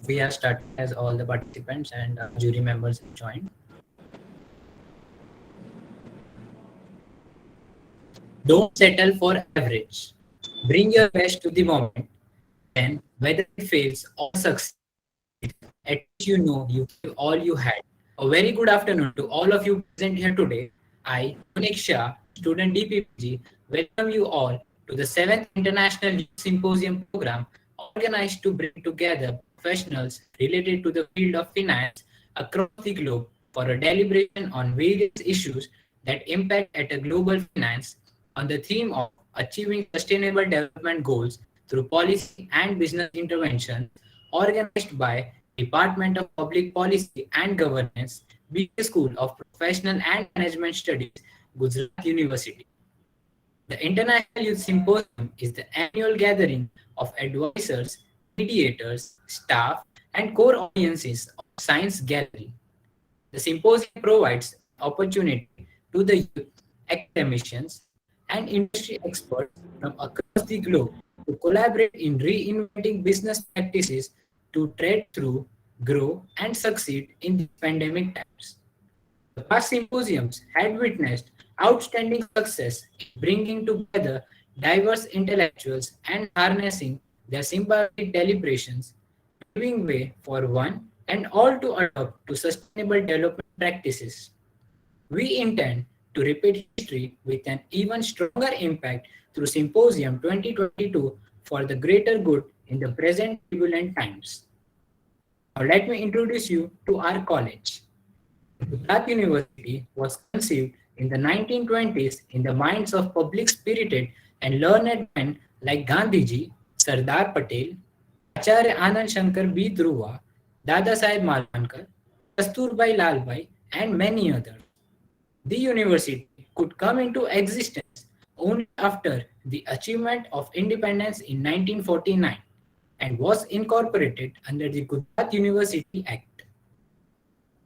We are starting as all the participants and jury members have joined. Don't settle for average. Bring your best to the moment. Then, whether it fails or succeeds, at least you know you gave all you had. A very good afternoon to all of you present here today. I, Unik Shah, student DPPG, welcome you all to the 7th International Youth Symposium program organized to bring together professionals related to the field of finance across the globe for a deliberation on various issues that impact at a global finance on the theme of achieving sustainable development goals through policy and business interventions organized by Department of Public Policy and Governance, BK School of Professional and Management Studies, Gujarat University. The International Youth Symposium is the annual gathering of advisors, mediators, staff, and core audiences of Science Gallery. The symposium provides opportunity to the youth, academicians, and industry experts from across the globe to collaborate in reinventing business practices to trade through, grow, and succeed in these pandemic times. The past symposiums had witnessed outstanding success in bringing together diverse intellectuals and harnessing their symbiotic deliberations, paving way for one and all to adopt to sustainable development practices. We intend to repeat history with an even stronger impact through Symposium 2022 for the greater good in the present turbulent times. Now, let me introduce you to our college. Gujarat University was conceived in the 1920s in the minds of public spirited and learned men like Gandhiji, Sardar Patel, Acharya Anand Shankar B. Dhruva, Dada Saheb Malvankar, Kasturbai Lalbai, and many others. The university could come into existence only after the achievement of independence in 1949 and was incorporated under the Gujarat University Act.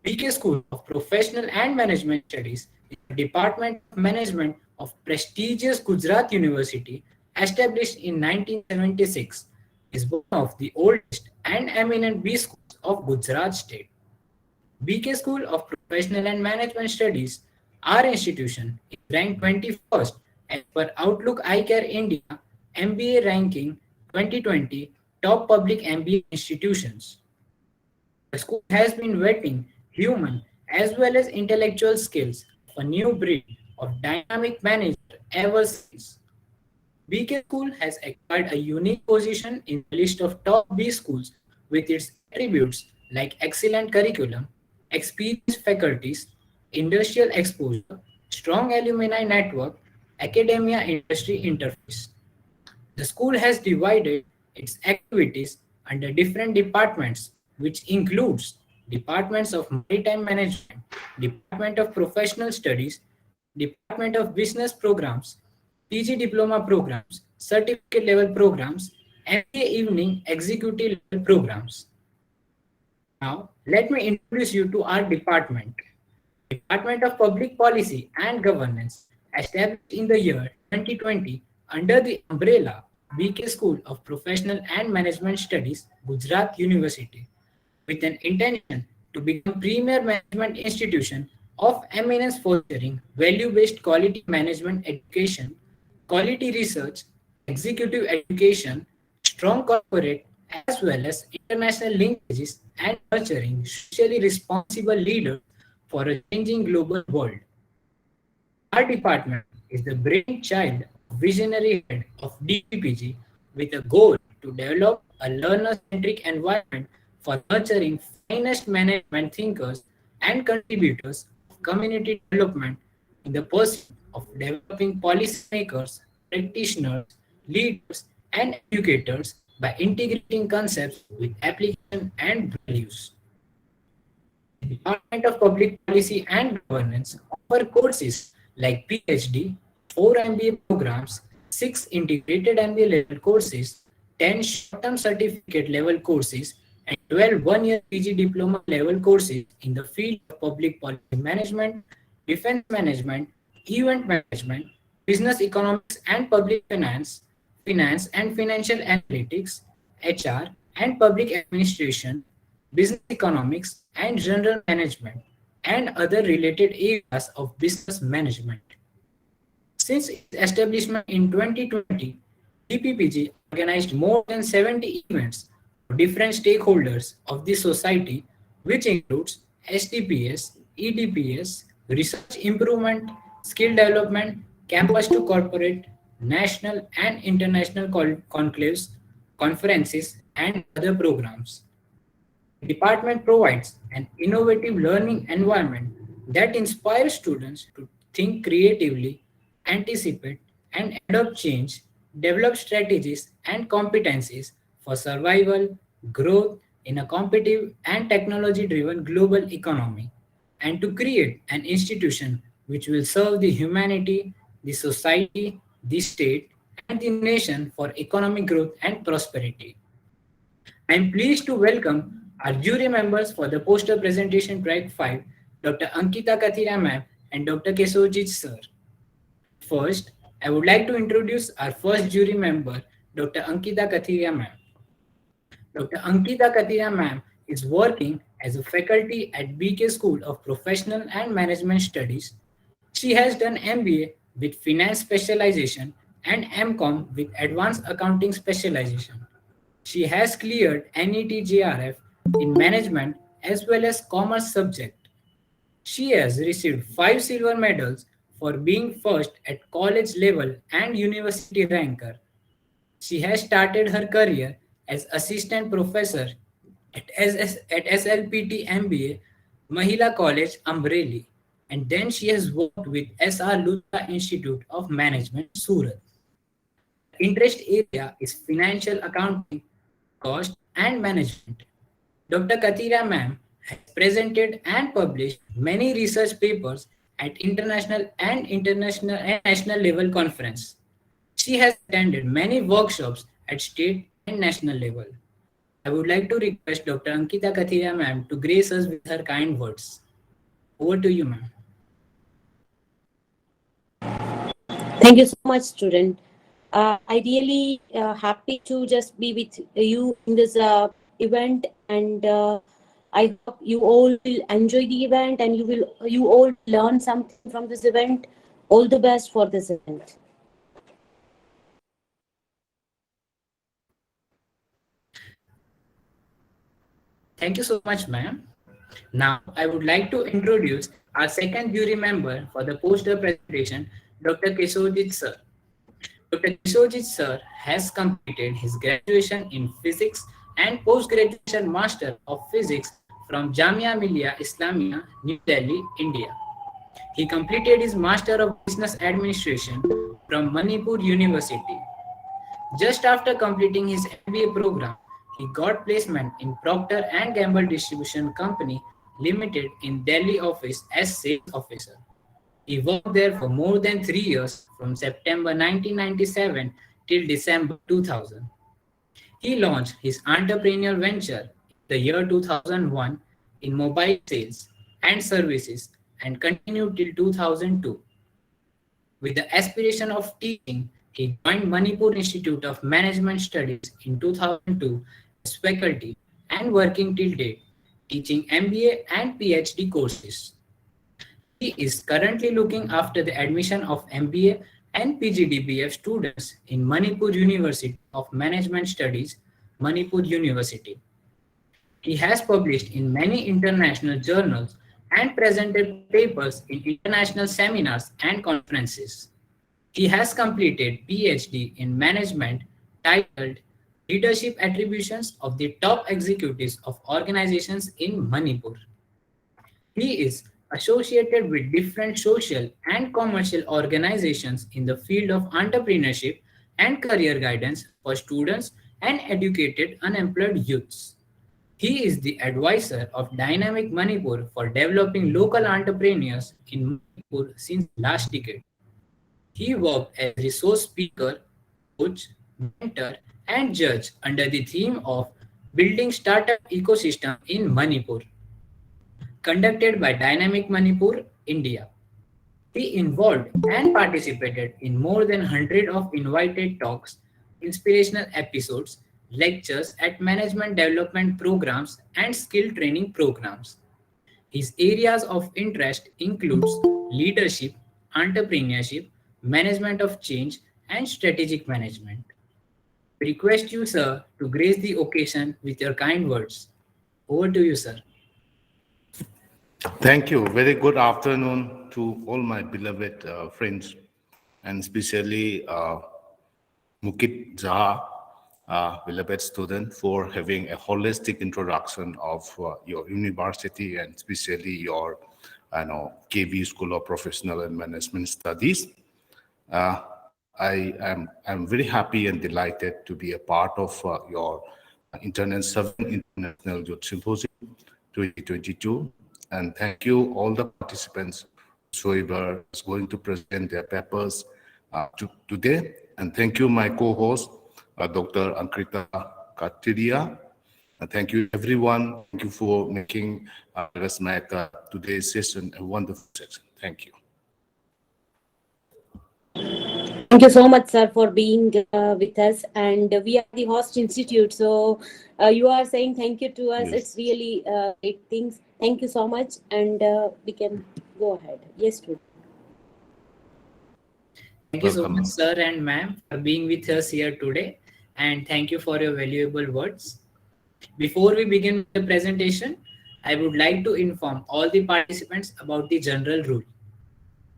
BK School of Professional and Management Studies is the Department of Management of prestigious Gujarat University established in 1976 is one of the oldest and eminent B schools of Gujarat state. BK School of Professional and Management Studies, our institution, is ranked 21st as per Outlook iCare India MBA ranking 2020 top public MBA institutions. The school has been whetting human as well as intellectual skills of a new breed of dynamic manager ever since. BK School has acquired a unique position in the list of top B schools with its attributes like excellent curriculum, experienced faculties, industrial exposure, strong alumni network, academia industry interface. The school has divided its activities under different departments, which includes Departments of Maritime Management, Department of Professional Studies, Department of Business Programs, PG Diploma Programs, Certificate Level Programs, MBA Evening Executive Level Programs. Now, let me introduce you to our department. Department of Public Policy and Governance, established in the year 2020 under the umbrella BK School of Professional and Management Studies, Gujarat University, with an intention to become premier management institution of eminence fostering value-based quality management education, quality research, executive education, strong corporate as well as international linkages and nurturing socially responsible leaders for a changing global world. Our department is the brainchild of visionary head of DPPG with a goal to develop a learner-centric environment for nurturing finest management thinkers and contributors of community development in the pursuit of developing policymakers, practitioners, leaders, and educators by integrating concepts with application and values. The Department of Public Policy and Governance offer courses like PhD, 4 MBA programs, 6 integrated MBA level courses, 10 short-term certificate level courses, and 12 one-year PG diploma level courses in the field of public policy management, defense management, event management, business economics and public finance, finance and financial analytics, HR and public administration, business economics, and general management, and other related areas of business management. Since its establishment in 2020, DPPG organized more than 70 events for different stakeholders of the society, which includes STPS, EDPS, research improvement, skill development, campus to corporate, national and international conclaves, conferences, and other programs. The department provides an innovative learning environment that inspires students to think creatively, anticipate and adopt change, develop strategies and competencies for survival, growth in a competitive and technology driven global economy, and to create an institution which will serve the humanity, the society, the state, and the nation for economic growth and prosperity. I am pleased to welcome our jury members for the poster presentation track 5, Dr. Ankita Kathira ma'am and Dr. Kesojit sir. First, I would like to introduce our first jury member, Dr. Ankita Kathira ma'am. Dr. Ankita Kathira ma'am is working as a faculty at BK School of Professional and Management Studies. She has done MBA with Finance Specialization and MCOM with Advanced Accounting Specialization. She has cleared NET JRF in management as well as commerce subject. She has received 5 silver medals for being first at college level and university ranker. She has started her career as assistant professor at SLPT MBA, Mahila College, Amreli, and then she has worked with SR Luthra Institute of Management, Surat. Interest area is financial accounting, cost, and management. Dr. Katira ma'am has presented and published many research papers at international and national level conference. She has attended many workshops at state and national level. I would like to request Dr. Ankita Kathira ma'am to grace us with her kind words. Over to you, ma'am. Thank you so much, student. I really happy to just be with you in this event, and I hope you all will enjoy the event, and you all learn something from this event. All the best for this event. Thank you so much, ma'am. Now, I would like to introduce our second jury member for the poster presentation, Dr. Kesojit sir. Dr. Kishorjit sir has completed his graduation in physics and post-graduation master of physics from Jamia Millia Islamia, New Delhi, India. He completed his master of business administration from Manipur University. Just after completing his MBA program, he got placement in Procter and Gamble Distribution Company Limited in Delhi office as sales officer. He worked there for more than 3 years from September 1997 till December 2000. He launched his entrepreneurial venture in the year 2001 in mobile sales and services and continued till 2002. With the aspiration of teaching, he joined Manipur Institute of Management Studies in 2002 as faculty and working till date. teaching MBA and PhD courses. He is currently looking after the admission of MBA and PGDBF students in Manipur University of Management Studies, Manipur University. He has published in many international journals and presented papers in international seminars and conferences. He has completed PhD in management titled Leadership Attributions of the Top Executives of Organizations in Manipur. He is associated with different social and commercial organizations in the field of entrepreneurship and career guidance for students and educated unemployed youths. He is the advisor of Dynamic Manipur for developing local entrepreneurs in Manipur since last decade. He worked as resource speaker, coach, mentor, and judge under the theme of Building Startup Ecosystem in Manipur, conducted by Dynamic Manipur, India. He involved and participated in more than 100 of invited talks, inspirational episodes, lectures at management development programs and skill training programs. His areas of interest includes leadership, entrepreneurship, management of change, and strategic management. We request you, sir, to grace the occasion with your kind words. Over to you, sir. Thank you. Very good afternoon to all my beloved friends, and especially Mukit Jha, beloved student, for having a holistic introduction of your university and especially your KV School of Professional and Management Studies. I'm very happy and delighted to be a part of your International Youth Symposium 2022. And thank you all the participants whoever is going to present their papers today. And thank you, my co-host, Dr. Ankrita Katiria. And thank you, everyone. Thank you for making us make today's session a wonderful session. Thank you. Thank you so much, sir, for being with us. And we are the host institute. So you are saying thank you to us. Yes. It's really great things. Thank you so much. And we can go ahead. Yes, student. Thank you so Welcome. much, sir and ma'am, for being with us here today. And thank you for your valuable words. Before we begin with the presentation, I would like to inform all the participants about the general rule.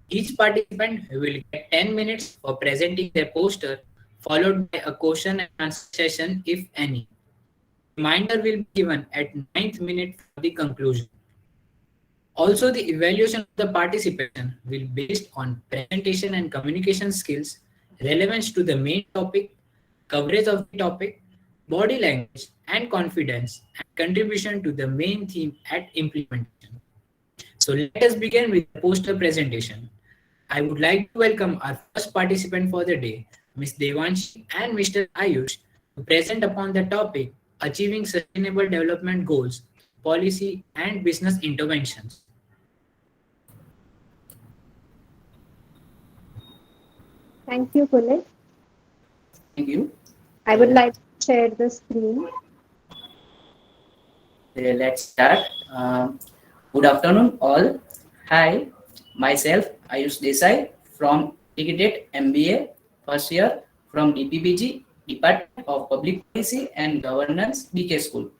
Each participant will get 10 minutes for presenting their poster, followed by a question and answer session if any. Reminder will be given at 9th minute for the conclusion. Also, the evaluation of the participation will be based on presentation and communication skills, relevance to the main topic, coverage of the topic, body language and confidence, and contribution to the main theme at implementation. So let us begin with the poster presentation. I would like to welcome our first participant for the day, Ms. Devanshi and Mr. Ayush, to present upon the topic Achieving Sustainable Development Goals, Policy and Business Interventions. Thank you, Pulit. Thank you. I would like to share the screen. Let's start. Good afternoon, all. Hi, myself Ayush Desai from Integrated MBA first year from DPPG Department of Public Policy and Governance BK School.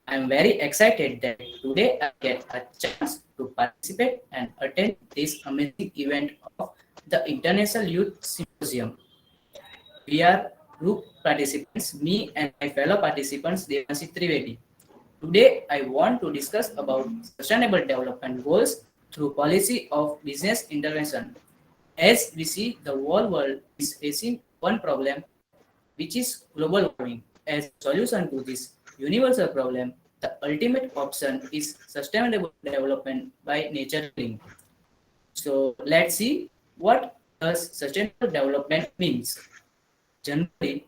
I am very excited that today I get a chance to participate and attend this amazing event of the International Youth Symposium. We are group participants, me and my fellow participants, Devanshi Trivedi. Today, I want to discuss about sustainable development goals through policy of business intervention. As we see, the whole world is facing one problem, which is global warming. As a solution to this universal problem, the ultimate option is sustainable development by nature link. So let's see what does sustainable development means. Generally,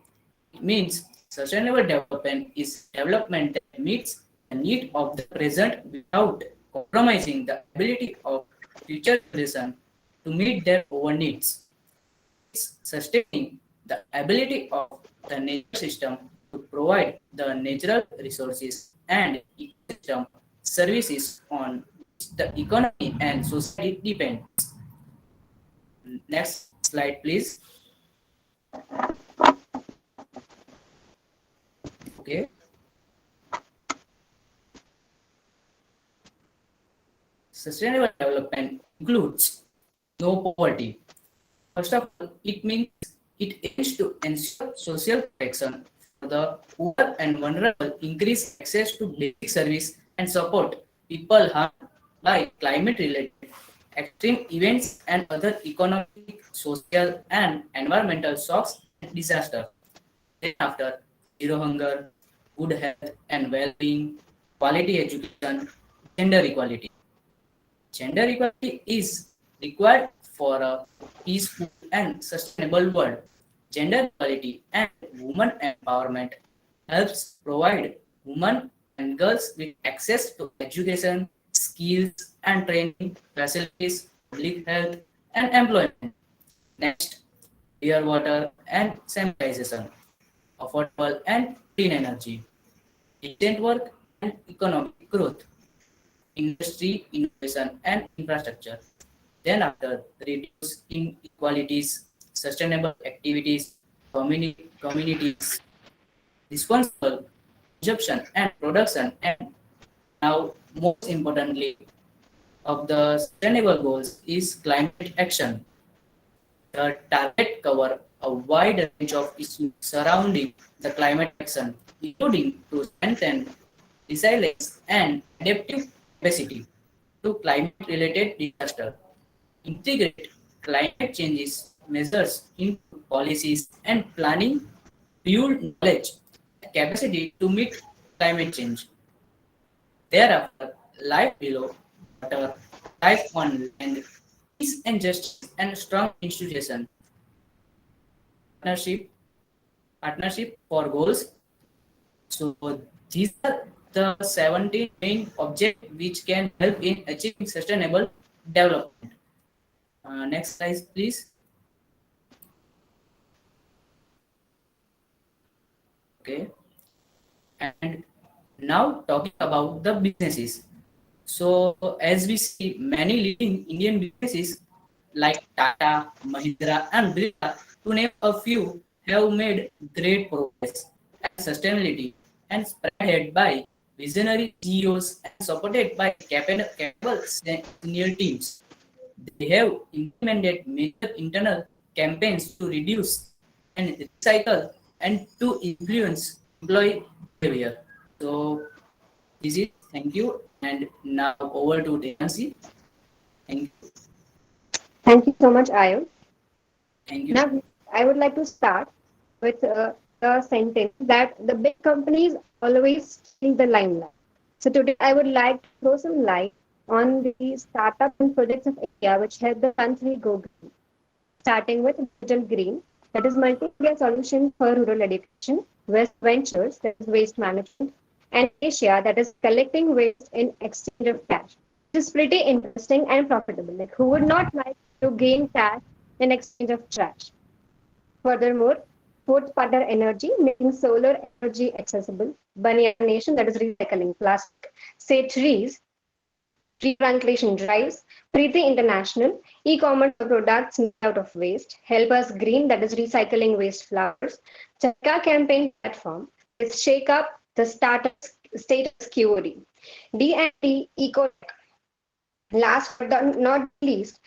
it means sustainable development is development that meets the need of the present without compromising the ability of future generations to meet their own needs. It's sustaining the ability of the nature system to provide the natural resources and ecosystem services on which the economy and society depend. Next slide, please. Okay. Sustainable development includes no poverty. First of all, it means it aims to ensure social protection for the poor and vulnerable, increase access to basic service, and support people harmed by climate-related extreme events and other economic, social, and environmental shocks and disasters. Then after, zero hunger, good health and well-being, quality education, gender equality. Gender equality is required for a peaceful and sustainable world. Gender equality and women empowerment helps provide women and girls with access to education, skills, and training facilities, public health, and employment. Next, air, water, and sanitation, affordable and clean energy, decent work and economic growth, industry, innovation, and infrastructure. Then after, reduce inequalities, sustainable activities, communities, responsible consumption and production, and now most importantly of the sustainable goals is climate action. The target cover a wide range of issues surrounding the climate action, including to strengthen resilience and adaptive capacity to climate-related disaster, integrate climate changes measures into policies and planning, build knowledge and capacity to meet climate change. Thereafter, life below water, life on land, peace and justice, and strong institution, partnership, partnership for goals. So these are the 17 main objectives which can help in achieving sustainable development. Next slide, please. Okay. And now talking about the businesses. So as we see, many leading Indian businesses like Tata, Mahindra, and Birla, to name a few, have made great progress and sustainability and spearheaded by visionary CEOs and supported by capable senior teams. They have implemented major internal campaigns to reduce and recycle and to influence employee behavior. So this is thank you. And now over to Devansi. Thank you. Thank you so much, Ayush. Thank you. Now, I would like to start with the sentence that the big companies always steal the limelight. So today, I would like to throw some light on the startup and projects of India which help the country go green. Starting with Digital Green, that is multimedia solution for rural education, West Ventures, that is waste management, and Asia, that is collecting waste in exchange of cash. It is pretty interesting and profitable. Like, who would not like to gain cash in exchange of trash? Furthermore, Fourth Partner Energy, making solar energy accessible. Banyan Nation, that is recycling plastic. Say trees, tree plantation drives. Preeti International, e-commerce products made out of waste. Help Us Green, that is recycling waste flowers. Chaka campaign platform is Shake Up the status quo. D&D Eco. Last but not least,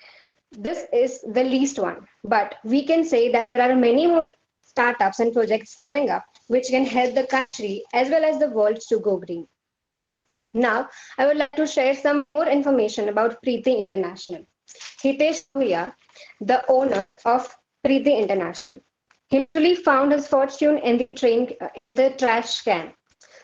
this is the least one, but we can say that there are many more startups and projects coming up which can help the country as well as the world to go green. Now, I would like to share some more information about Preeti International. Hitesh Bhuya, the owner of Preeti International, he actually found his fortune in the trash can.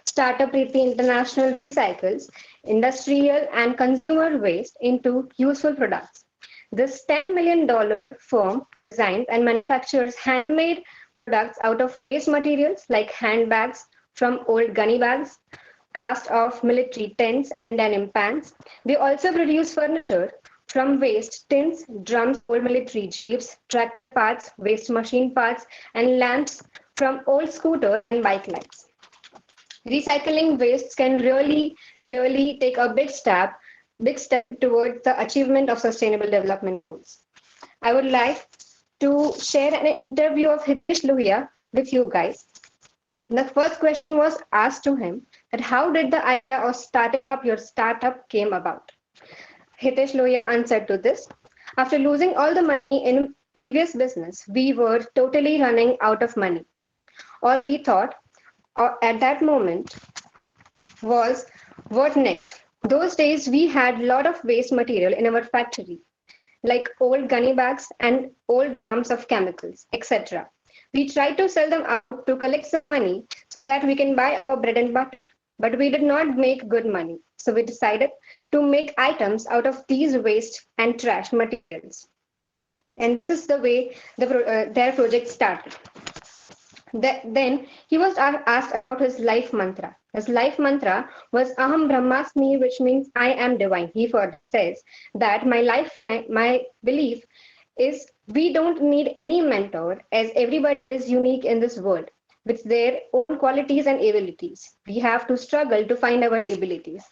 Startup Preeti International recycles industrial and consumer waste into useful products. This $10 million firm designs and manufactures handmade products out of waste materials like handbags from old gunny bags, cast off military tents and denim pants. They also produce furniture from waste tins, drums, old military jeeps, tractor parts, waste machine parts, and lamps from old scooters and bike lights. Recycling wastes can really really take a big step towards the achievement of sustainable development goals. I would like to share an interview of Hitesh Lohia with you guys. The first question was asked to him that how did the idea of starting up your startup came about? Hitesh Lohia answered to this. After losing all the money in previous business, we were totally running out of money. All we thought at that moment was what next? Those days we had a lot of waste material in our factory, like old gunny bags and old drums of chemicals, etc. We tried to sell them out to collect some money so that we can buy our bread and butter, but we did not make good money. So we decided to make items out of these waste and trash materials. And this is the way their project started. Then he was asked about his life mantra. His life mantra was Aham Brahmasmi, which means I am divine. He further says that my belief is we don't need any mentor as everybody is unique in this world with their own qualities and abilities. We have to struggle to find our abilities.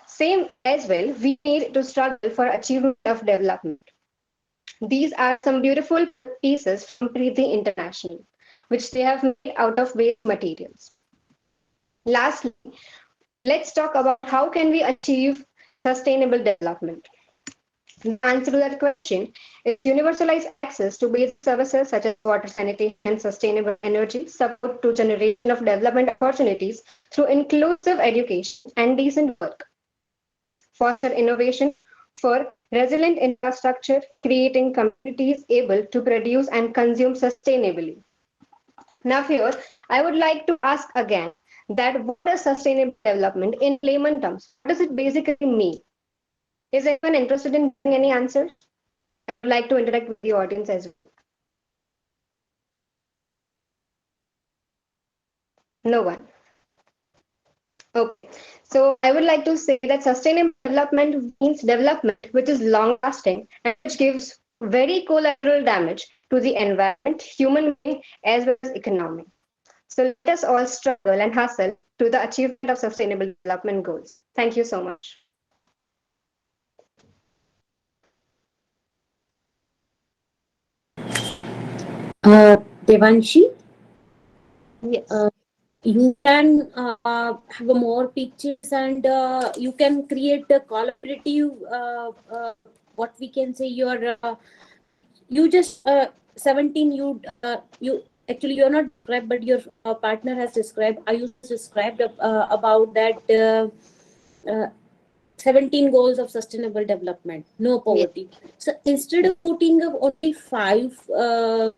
Same as well, we need to struggle for achievement of development. These are some beautiful pieces from Preeti International, which they have made out of waste materials. Lastly, let's talk about how can we achieve sustainable development. The answer to that question is universalized access to basic services such as water, sanitation, and sustainable energy, support to generation of development opportunities through inclusive education and decent work, foster innovation for resilient infrastructure, creating communities able to produce and consume sustainably. Now here, I would like to ask again that what is sustainable development in layman terms? What does it basically mean? Is anyone interested in giving any answer? I would like to interact with the audience as well. No one. Okay. So I would like to say that sustainable development means development which is long lasting and which gives very collateral damage to the environment, human being, as well as economy. So let us all struggle and hustle to the achievement of sustainable development goals. Thank you so much. Devanshi, Yes. you can have more pictures and you can create a collaborative, what we can say, your you just 17 you actually you're not described but your partner has described. I used described about that 17 goals of sustainable development, no Yes. poverty. So instead of putting up only uh,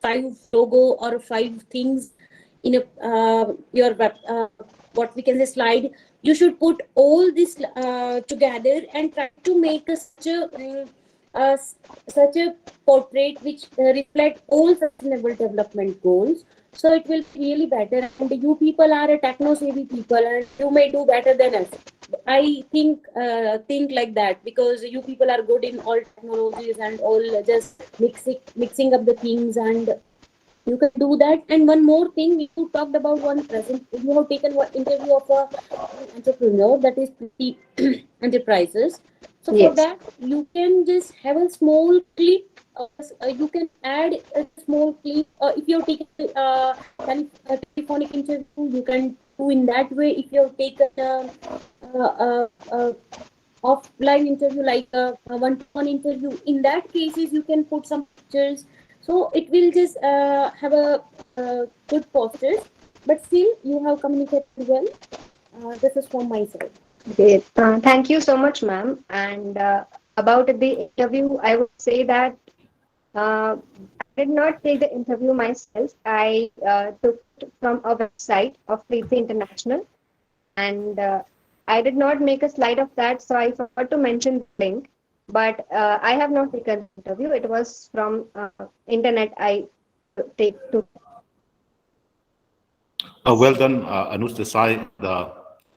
five logo or five things in a your web, what we can say slide, you should put all this together and try to make such a portrait which reflect all sustainable development goals. So it will be really better, and you people are a techno savvy people and you may do better than us. I think like that, because you people are good in all technologies and all just mixing up the things, and you can do that. And one more thing, you talked about one present, you have taken one interview of an entrepreneur, that is Pretty Enterprises. So for Yes. that, you can just have a small clip. You can add a small clip. If you're taking a telephonic interview, you can do in that way. If you're taken offline interview, like a one-to-one interview, in that cases you can put some pictures, so it will just have a good posters, but still you have communicated well. This is from my side. Great. Thank you so much, ma'am. And about the interview, I would say that I did not take the interview myself. I took it from a website of Preeti International, and I did not make a slide of that, so I forgot to mention the link. But I have not taken the interview. It was from internet. I take to. Well done, Anush Desai and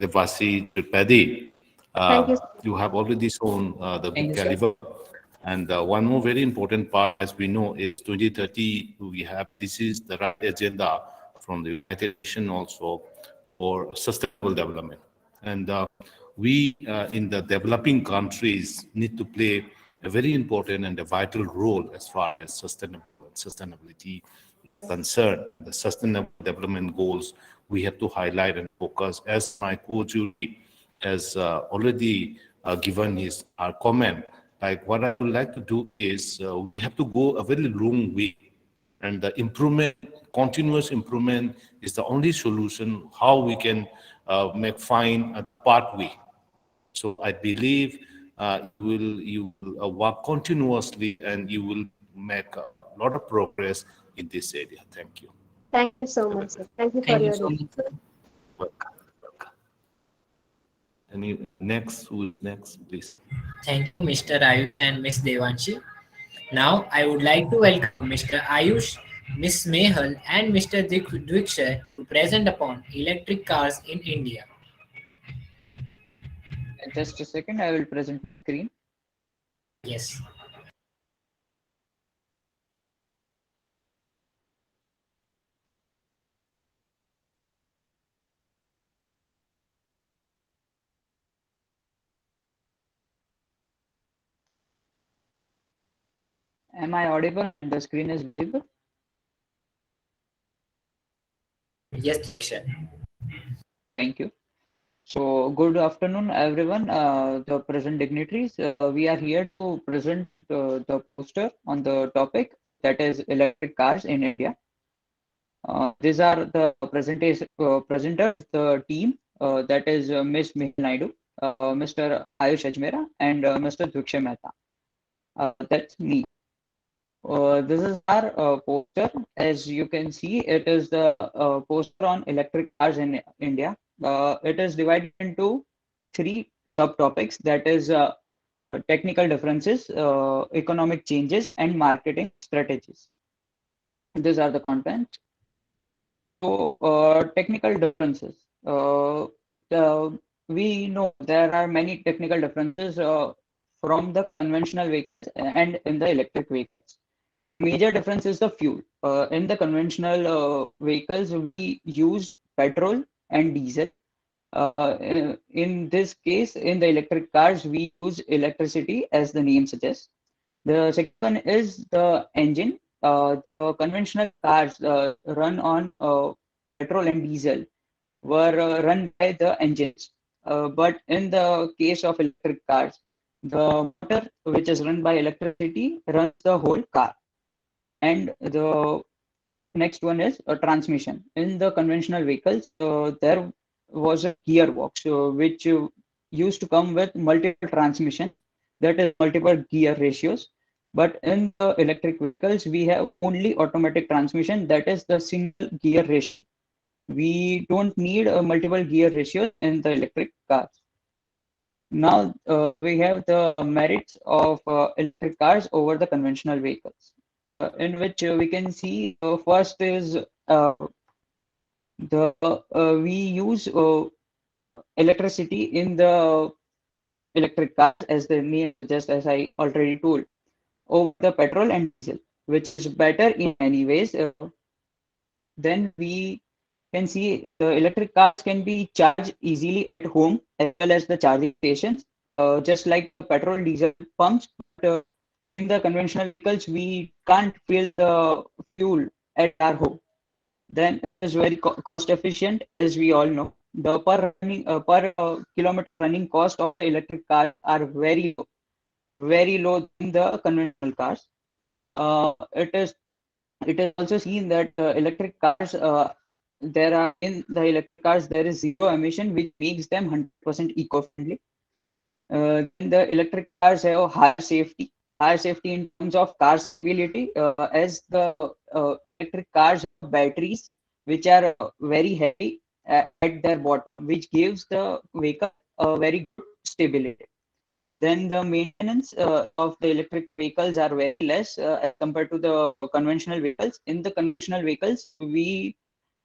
Devasi Tripedi. Thank you. You have already shown the Thank good you, sir. caliber. And one more very important part, as we know, is 2030. We have this is the right agenda from the United Nations also for sustainable development. And we in the developing countries need to play a very important and a vital role as far as sustainability is concerned. The sustainable development goals we have to highlight and focus. As my co-jury has already given his comment, like what I would like to do is we have to go a very long way, and the improvement, continuous improvement is the only solution how we can make find a pathway. So I believe you will work continuously and you will make a lot of progress in this area. Thank you. Thank you so Have a much, good sir. Thank you for Thank you your so much, sir. welcome. Welcome. Any next? Who is next, please? Thank you, Mr. Ayush and Miss Devanshi. Now, I would like to welcome Mr. Ayush, Miss Mehal, and Mr. Dwikshay to present upon electric cars in India. Just a second, I will present screen. Yes. Am I audible? The screen is visible. Yes, Diksha. Thank you. So, good afternoon, everyone. The present dignitaries. We are here to present the poster on the topic that is electric cars in India. These are the presenters, the team. That is Ms. Mihal Naidu, Mr. Ayush Ajmera, and Mr. Dwikshay Mehta. That's me. This is our poster. As you can see, it is the poster on electric cars in India. It is divided into three subtopics. That is technical differences, economic changes, and marketing strategies. These are the contents. So, technical differences. The, we know there are many technical differences from the conventional vehicles and in the electric vehicles. Major difference is the fuel. In the conventional vehicles, we use petrol and diesel. In this case, in the electric cars, we use electricity, as the name suggests. The second one is the engine. The conventional cars run on petrol and diesel were run by the engines. But in the case of electric cars, the motor, which is run by electricity, runs the whole car. And the next one is a transmission. In the conventional vehicles, there was a gearbox which used to come with multiple transmission, that is multiple gear ratios. But in the electric vehicles, we have only automatic transmission, that is the single gear ratio. We don't need a multiple gear ratio in the electric cars. Now we have the merits of electric cars over the conventional vehicles, in which we can see first is the we use electricity in the electric cars, as the name just as I already told, over the petrol and diesel, which is better in many ways. Then we can see the electric cars can be charged easily at home as well as the charging stations, just like the petrol diesel pumps. But, in the conventional vehicles, we can't fill the fuel at our home. Then it is very cost efficient, as we all know. The per kilometer running cost of the electric cars are very low than the conventional cars. It is also seen that electric cars there are in the electric cars there is zero emission, which makes them 100% eco-friendly. The electric cars have higher safety in terms of car stability, as the electric cars have batteries which are very heavy at their bottom, which gives the vehicle a very good stability. Then the maintenance of the electric vehicles are very less as compared to the conventional vehicles. In the conventional vehicles, we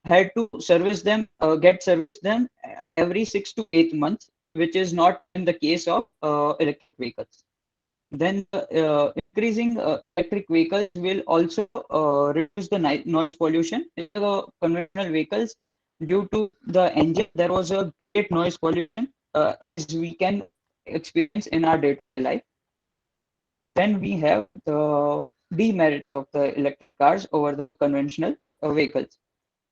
had to get service them every 6 to 8 months, which is not in the case of electric vehicles. Then increasing electric vehicles will also reduce the noise pollution. In the conventional vehicles, due to the engine, there was a create noise pollution as we can experience in our day-to-day life. Then we have the demerits of the electric cars over the conventional vehicles.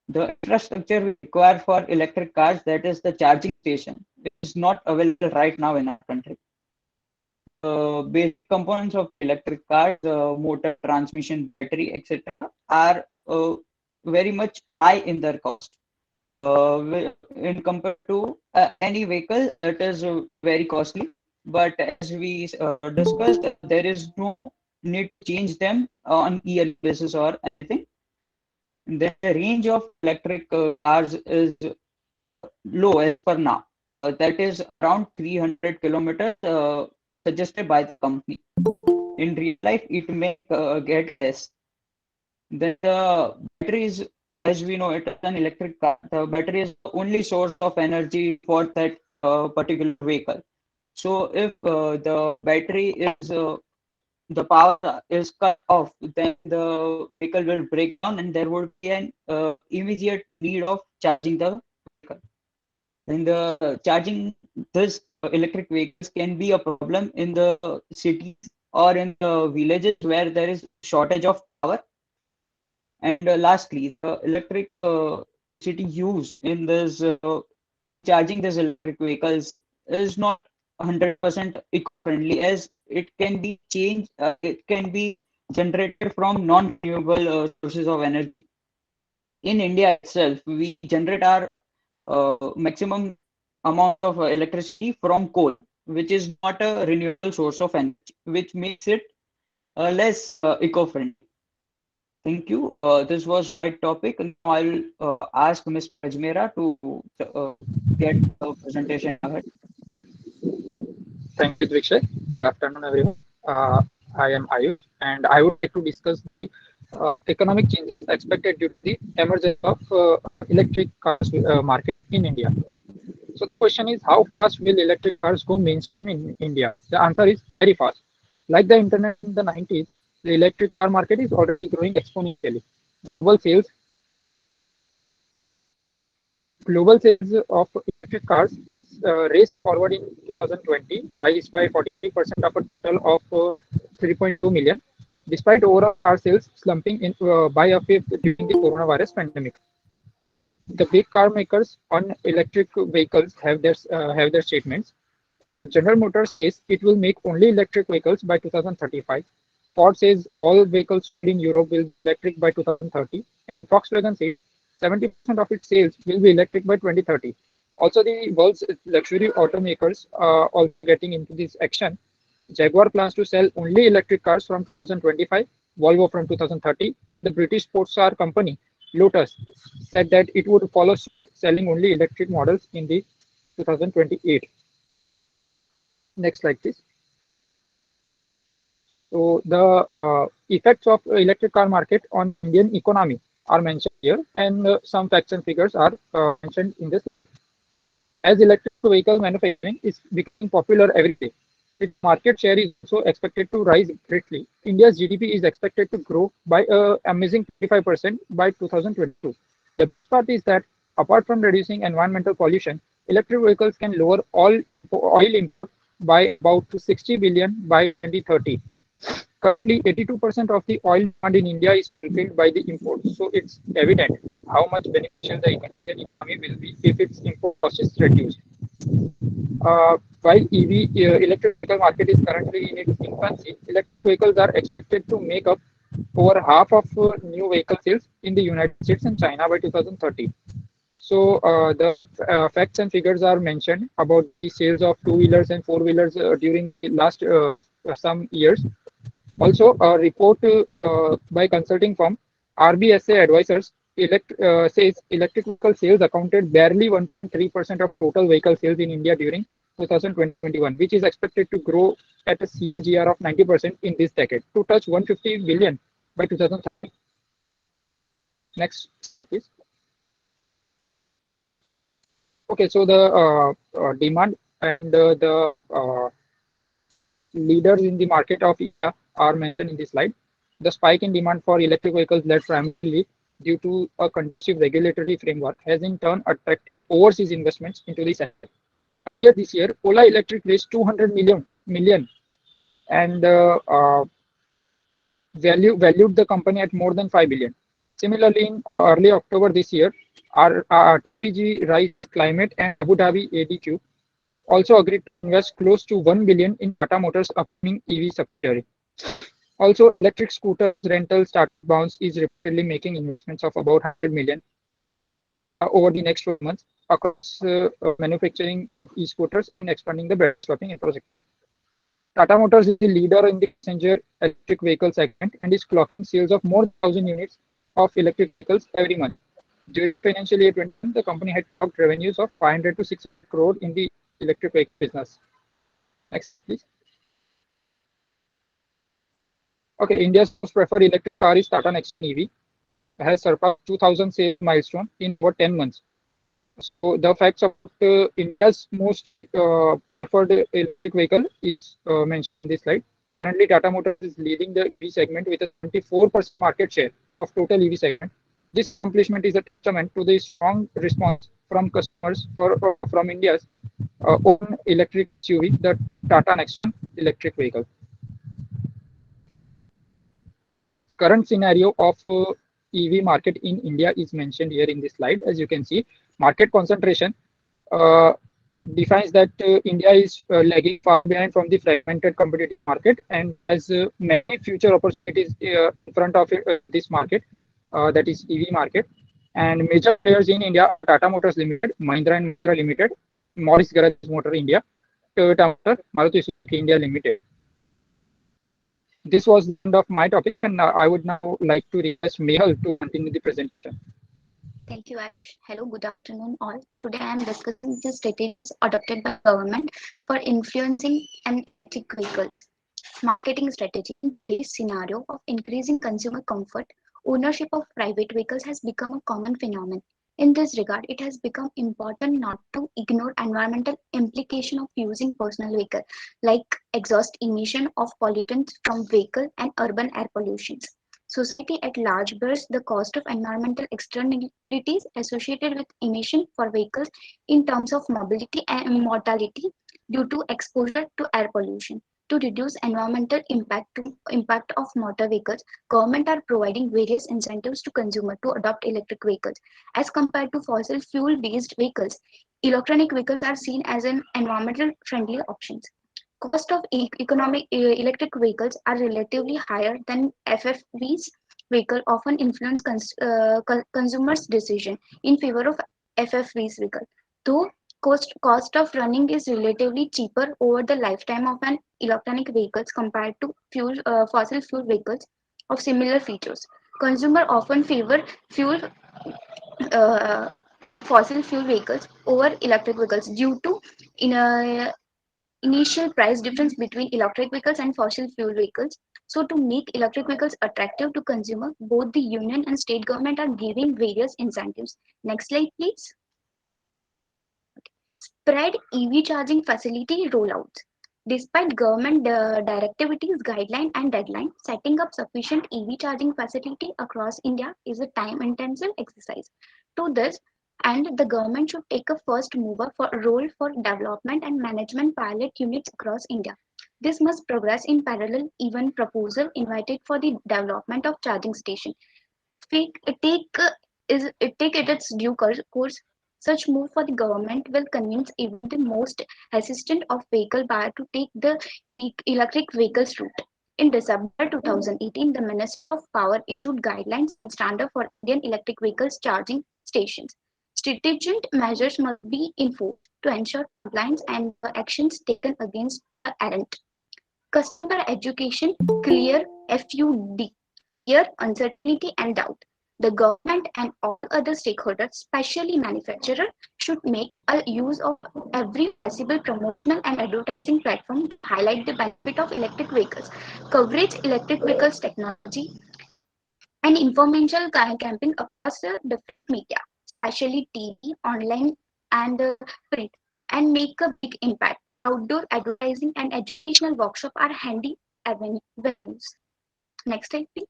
The infrastructure we require for electric cars, that is the charging station, is not available right now in our country. The basic components of electric cars, motor, transmission, battery, etc., are very much high in their cost. In compared to any vehicle, that is very costly. But as we discussed, there is no need to change them on yearly basis or anything. The range of electric cars is low as per now. That is around 300 kilometers suggested by the company. In real life, it may get less. Then the batteries, as we know, it is an electric car. The battery is the only source of energy for that particular vehicle. So if the battery is the power is cut off, then the vehicle will break down, and there would be an immediate need of charging the vehicle. And the charging this electric vehicles can be a problem in the cities or in the villages where there is shortage of power. And lastly, the electric city use in this charging these electric vehicles is not 100% eco-friendly, as it can be changed, it can be generated from non-renewable sources of energy. In India itself, we generate our maximum amount of electricity from coal, which is not a renewable source of energy, which makes it less eco-friendly. Thank you. This was my topic. Now I'll ask Mr. Ajmera to get the presentation ahead. Thank you, Dikshay. Good afternoon, everyone. I am Ayush, and I would like to discuss the economic changes expected due to the emergence of electric cars market in India. So the question is, how fast will electric cars go mainstream in India? The answer is very fast. Like the internet in the 90s, the electric car market is already growing exponentially. Global sales Global sales of electric cars raced forward in 2020, raised by 43% of a total of 3.2 million, despite overall car sales slumping by a fifth during the coronavirus pandemic. The big car makers on electric vehicles have their statements. General Motors says it will make only electric vehicles by 2035. Ford says all vehicles sold in Europe will be electric by 2030. And Volkswagen says 70% of its sales will be electric by 2030. Also, the world's luxury automakers are also getting into this action. Jaguar plans to sell only electric cars from 2025, Volvo from 2030. The British sports car company Lotus said that it would follow suit, selling only electric models in the 2028. Next slide, please. So the effects of electric car market on Indian economy are mentioned here, and some facts and figures are mentioned in this. As electric vehicle manufacturing is becoming popular every day, its market share is also expected to rise greatly. India's GDP is expected to grow by an amazing 25% by 2022. The best part is that apart from reducing environmental pollution, electric vehicles can lower all oil import by about 60 billion by 2030. Currently, 82% of the oil demand in India is fulfilled by the imports. So it's evident how much beneficial the Indian economy will be if its import cost is reduced. While electric vehicle market is currently in its infancy, electric vehicles are expected to make up over half of new vehicle sales in the United States and China by 2030. So the facts and figures are mentioned about the sales of two-wheelers and four-wheelers during the last some years. Also, a report by consulting firm RBSA Advisors says electric vehicle sales accounted barely 1.3% of total vehicle sales in India during 2021, which is expected to grow at a CAGR of 90% in this decade to touch 150 billion by 2030. Next, please. Okay, so the demand and the leaders in the market of India are mentioned in this slide. The spike in demand for electric vehicles led primarily due to a conducive regulatory framework has in turn attracted overseas investments into this asset. Earlier this year, Ola Electric raised 200 million and valued the company at more than 5 billion. Similarly, in early October this year, our TPG Rise Climate and Abu Dhabi ADQ also agreed to invest close to 1 billion in Tata Motors' upcoming EV subsidiary. Also, electric scooters rental startup Bounce is reportedly making investments of about 100 million over the next 12 months across manufacturing e-scooters and expanding the battery swapping infrastructure. Tata Motors is the leader in the passenger electric vehicle segment and is clocking sales of more than 1,000 units of electric vehicles every month. During financial year 2021, the company had clocked revenues of 500 to 600 crore in the electric vehicle business. Next, please. Okay, India's most preferred electric car is Tata Nexon EV. It has surpassed 2,000 sales milestone in about 10 months. So the facts of India's most preferred electric vehicle is mentioned in this slide. Currently, Tata Motors is leading the EV segment with a 24% market share of total EV segment. This accomplishment is a testament to the strong response from customers from India's own electric SUV, the Tata Nexon electric vehicle. Current scenario of EV market in India is mentioned here in this slide. As you can see, market concentration defines that India is lagging far behind from the fragmented competitive market and has many future opportunities in front of this market, that is EV market. And major players in India are Tata Motors Limited, Mahindra and Mahindra Limited, Morris Garage Motor India, Toyota Motor, Maruti Suzuki India Limited. This was the end of my topic, and I would now like to request Mehal to continue the presentation. Thank you, Ash. Hello, good afternoon, all. Today I am discussing the strategies adopted by government for influencing an electric vehicle. Marketing strategy. In today's scenario of increasing consumer comfort, ownership of private vehicles has become a common phenomenon. In this regard, it has become important not to ignore environmental implication of using personal vehicle, like exhaust emission of pollutants from vehicle and urban air pollutions. Society at large bears the cost of environmental externalities associated with emission for vehicles in terms of mobility and mortality due to exposure to air pollution. To reduce environmental impact of motor vehicles, government are providing various incentives to consumer to adopt electric vehicles. As compared to fossil fuel-based vehicles, electronic vehicles are seen as an environmental friendly options. Cost of economic electric vehicles are relatively higher than FFVs vehicle, often influence consumers' decision in favor of FFVs vehicle. Though cost of running is relatively cheaper over the lifetime of an electronic vehicles compared to fossil fuel vehicles of similar features. Consumer often favor fossil fuel vehicles over electric vehicles due to initial price difference between electric vehicles and fossil fuel vehicles. So to make electric vehicles attractive to consumer, both the union and state government are giving various incentives. Next slide, please. Spread EV charging facility rollouts. Despite government directivities, guideline and deadline, setting up sufficient EV charging facility across India is a time-intensive exercise. To this, and the government should take a first mover role for development and management pilot units across India. This must progress in parallel. Even proposal invited for the development of charging station. Take it its due course. Such move for the government will convince even the most hesitant of vehicle buyer to take the electric vehicles route. In December 2018, the Ministry of Power issued guidelines and standard for Indian electric vehicles charging stations. Stringent measures must be enforced to ensure compliance and actions taken against the errant. Customer education, clear FUD, fear, uncertainty, and doubt. The government and all other stakeholders, especially manufacturers, should make a use of every possible promotional and advertising platform to highlight the benefit of electric vehicles, coverage electric vehicles technology, and informational campaign across the different media, especially TV, online, and print, and make a big impact. Outdoor advertising and educational workshop are handy avenues. Next slide, please.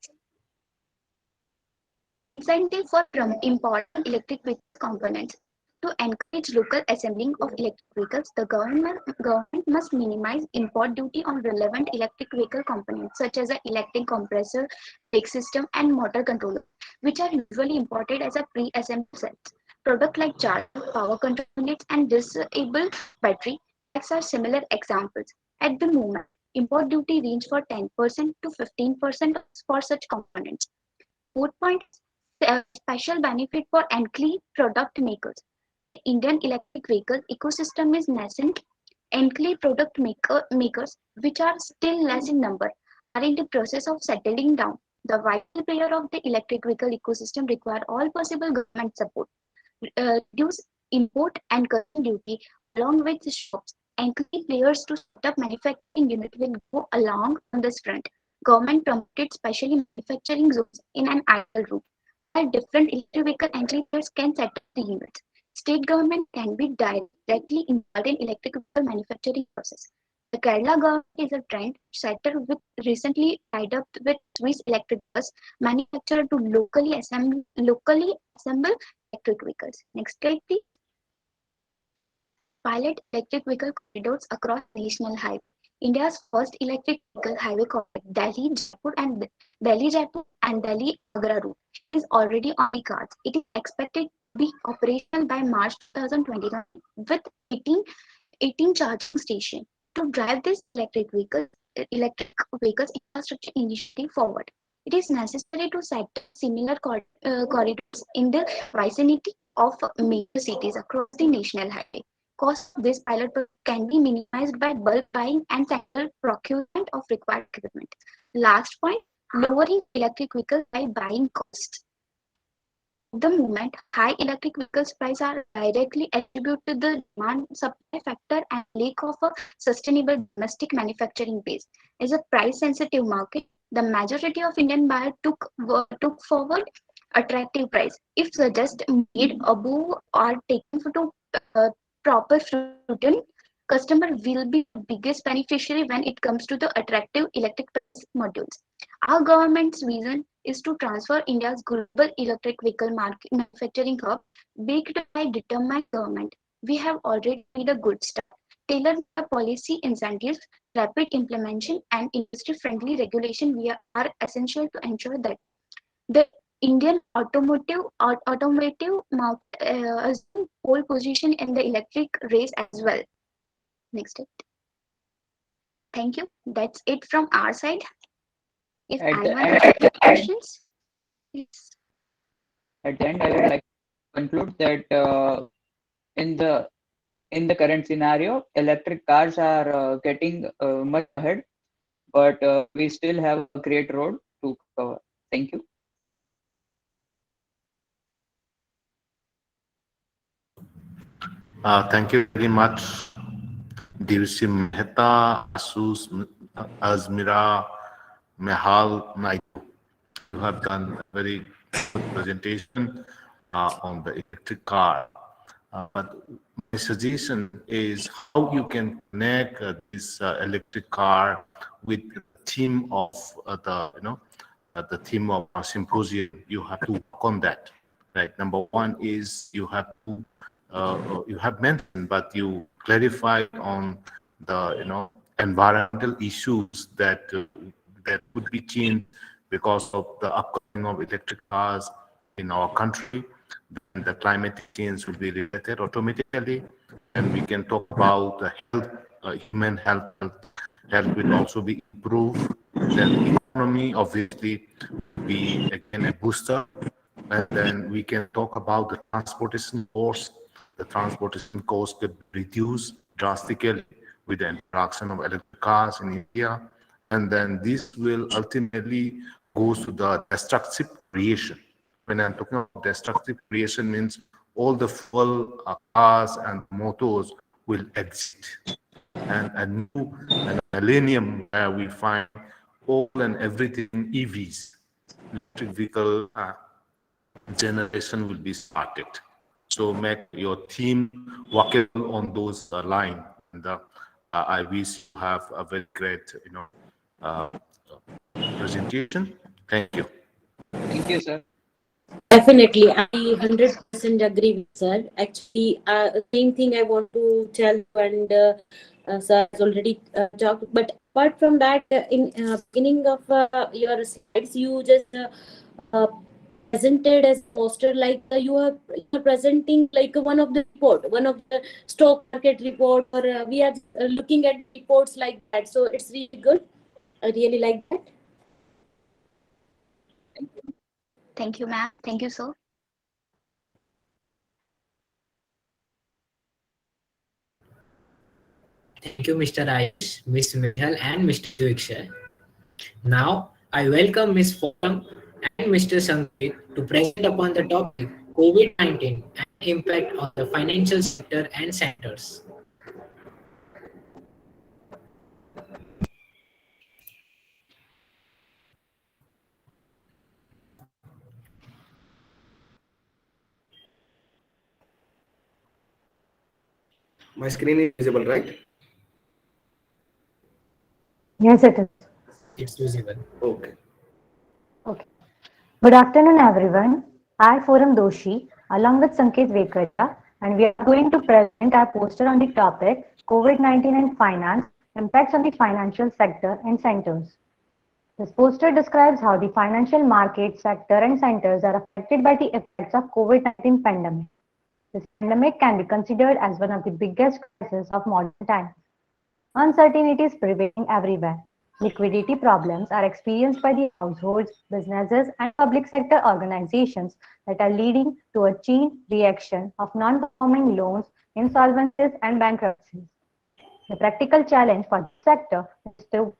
Incentive for important electric vehicle components. To encourage local assembling of electric vehicles, the government must minimize import duty on relevant electric vehicle components such as an electric compressor, brake system, and motor controller, which are usually imported as a pre-assembled sets. Products like charger, power control units, and disable battery packs are similar examples. At the moment, import duty range for 10% to 15% for such components. Fourth point, special benefit for NCLE product makers. Indian electric vehicle ecosystem is nascent. NCLE product makers, which are still less in number, are in the process of settling down. The vital player of the electric vehicle ecosystem require all possible government support, reduce import and custom duty along with the shops. Encourage players to set up manufacturing unit will go along on this front. Government promoted specially manufacturing zones in an ideal route, where different electric vehicle entry players can set up the units. State government can be directly involved in electric vehicle manufacturing process. The Kerala government is a trend setter with recently tied up with Swiss electric bus manufacturer to locally assemble electric vehicles. Next slide, please. Pilot electric vehicle corridors across national highway. India's first electric vehicle highway corridor, Delhi-Jaipur and Delhi-Agra route, is already on the cards. It is expected to be operational by March 2021 with 18 charging stations to drive this electric vehicles infrastructure initiative forward. It is necessary to set similar corridors in the vicinity of major cities across the national highway. Cost of this pilot project can be minimized by bulk buying and central procurement of required equipment. Last point, lowering electric vehicles by buying costs. At the moment, high electric vehicles prices are directly attributed to the demand supply factor and lack of a sustainable domestic manufacturing base. As a price sensitive market, the majority of Indian buyers took forward attractive price. If suggest made above are taken to proper scrutiny, customer will be the biggest beneficiary when it comes to the attractive electric price modules. Our government's vision is to transfer India's global electric vehicle market manufacturing hub backed by determined government. We have already made a good start. Tailored policy incentives, rapid implementation, and industry-friendly regulation are essential to ensure that the Indian automotive market assume pole position in the electric race as well. Next step. Thank you. That's it from our side. If At the anyone end, has any questions, please. at the end, I would like to conclude that in the current scenario, electric cars are getting much ahead, but we still have a great road to cover. Thank you. Thank you very much, Divsi Mehta, Asus, Azmira, Mehal, Naidu. You have done a very good presentation on the electric car. But my suggestion is how you can connect this electric car with the theme of the theme of our symposium. You have to work on that, right? Number one is you have mentioned, but you clarified on the environmental issues that would be changed because of the upcoming of electric cars in our country. Then the climate change will be related automatically, and we can talk about the health, human health. Health will also be improved. Then economy obviously will be again a booster, and then we can talk about the transportation cost. The transportation cost could reduce drastically with the introduction of electric cars in India, and then this will ultimately goes to the destructive creation. When I'm talking about destructive creation, means all the fuel cars and motors will exit, and a new millennium where we find all and everything EVs, electric vehicle generation will be started. So make your team workable on those line. And I wish you have a very great, uh, presentation. Thank you. Thank you, sir. Definitely, I 100% agree with sir. Actually, same thing I want to tell you, and sir has already talked. But apart from that, in beginning of your slides, you just uh, presented as a poster like you are presenting like one of the report, one of the stock market report, or we are looking at reports like that. So it's really good. I really like that. Thank you, ma'am. Thank you, sir. Thank you, Mr. Ayush, Miss Mehal, and Mr. Dviksha. Now, I welcome Ms. Forum and Mr. Sanket to present upon the topic COVID-19 and impact on the financial sector and sectors. My screen is visible, right? Yes, it is. It's visible. Okay. Okay. Good afternoon, everyone. I, Forum Doshi, along with Sanket Vekaria, and we are going to present our poster on the topic COVID-19 and finance, impacts on the financial sector and centers. This poster describes how the financial market sector and centers are affected by the effects of COVID-19 pandemic. This pandemic can be considered as one of the biggest crises of modern times. Uncertainty is prevailing everywhere. Liquidity problems are experienced by the households, businesses, and public sector organizations that are leading to a chain reaction of non performing loans, insolvencies, and bankruptcies. The practical challenge for the sector is to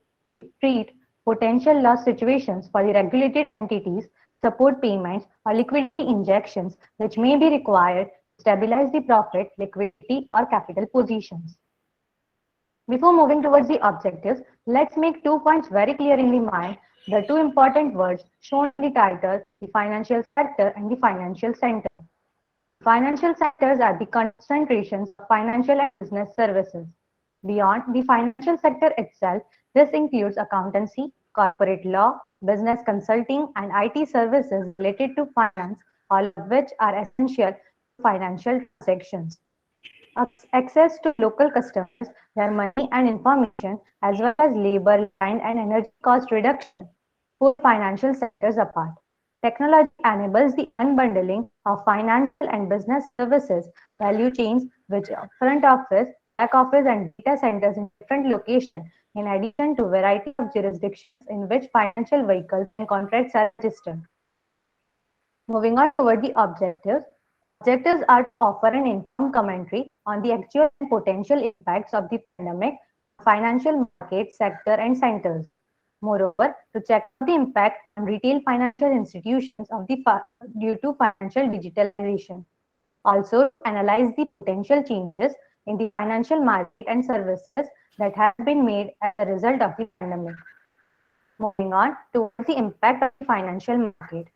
treat potential loss situations for the regulated entities, support payments, or liquidity injections which may be required to stabilize the profit, liquidity, or capital positions. Before moving towards the objectives, let's make 2 points very clear in the mind. The two important words shown in the title, the financial sector and the financial center. Financial sectors are the concentrations of financial and business services. Beyond the financial sector itself, this includes accountancy, corporate law, business consulting, and IT services related to finance, all of which are essential to financial transactions. Access to local customers, their money and information, as well as labor, land, and energy cost reduction, pull financial sectors apart. Technology enables the unbundling of financial and business services value chains, which are front office, back office, and data centers in different locations, in addition to variety of jurisdictions in which financial vehicles and contracts are registered. Moving on toward the objectives. Objectives are to offer an informed commentary on the actual and potential impacts of the pandemic on financial market sector and centers. Moreover, to check out the impact on retail financial institutions of the due to financial digitalization. Also, to analyze the potential changes in the financial market and services that have been made as a result of the pandemic. Moving on towards the impact of the financial market.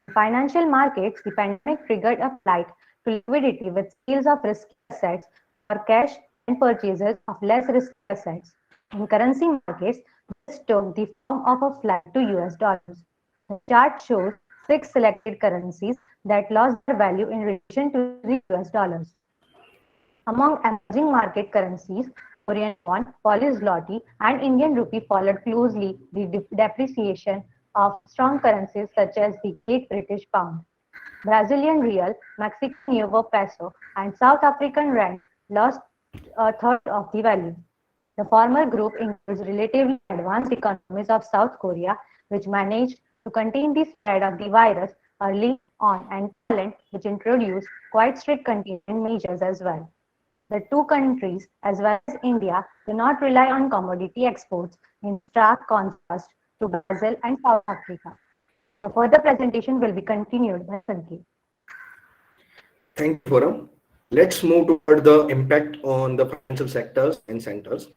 In financial markets, the pandemic triggered a flight to liquidity with sales of risky assets for cash and purchases of less risky assets. In currency markets, this took the form of a flight to US dollars. The chart shows six selected currencies that lost their value in relation to the US dollars. Among emerging market currencies, Korean won, Polish zloty, and Indian rupee followed closely the depreciation of strong currencies such as the Great British pound. Brazilian real, Mexican euro peso, and South African rand lost a third of the value. The former group includes relatively advanced economies of South Korea, which managed to contain the spread of the virus early on, and Thailand, which introduced quite strict containment measures as well. The two countries, as well as India, do not rely on commodity exports, in stark contrast to Brazil and South Africa. The further presentation will be continued by Sanket. Thank you, Forum. Let's move toward the impact on the financial sectors and centers.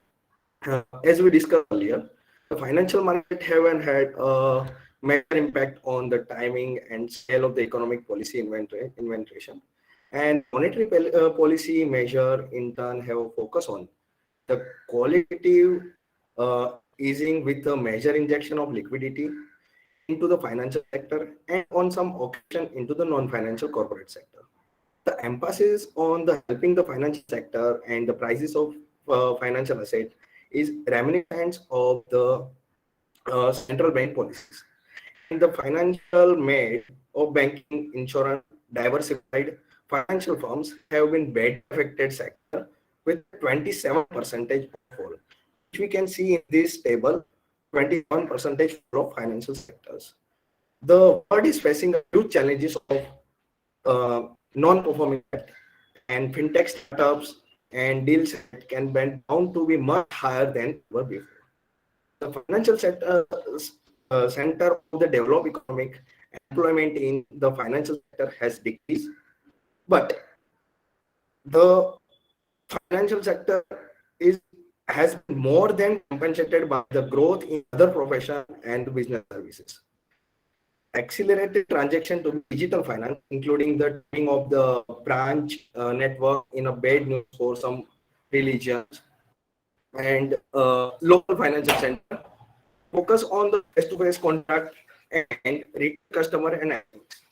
As we discussed earlier, the financial market haven't had a major impact on the timing and scale of the economic policy inventory. And monetary policy measure in turn have a focus on the qualitative easing with a major injection of liquidity, into the financial sector and on some occasion into the non-financial corporate sector. The emphasis on the helping the financial sector and the prices of financial asset is reminiscent of the central bank policies. And the financial made of banking, insurance, diversified financial firms have been badly affected sector with 27 percentage of all, which we can see in this table, 21 percentage of financial sectors. The world is facing a huge challenges of non-performing debt, and fintech startups and deals can bend down to be much higher than ever before. The financial sector center of the developed economic employment in the financial sector has decreased, but the financial sector is has been more than compensated by the growth in other profession and business services. Accelerated transaction to digital finance, including the training of the branch network in a bad news for some religions and local financial center, focus on the face-to-face contact and retail customer and ethics.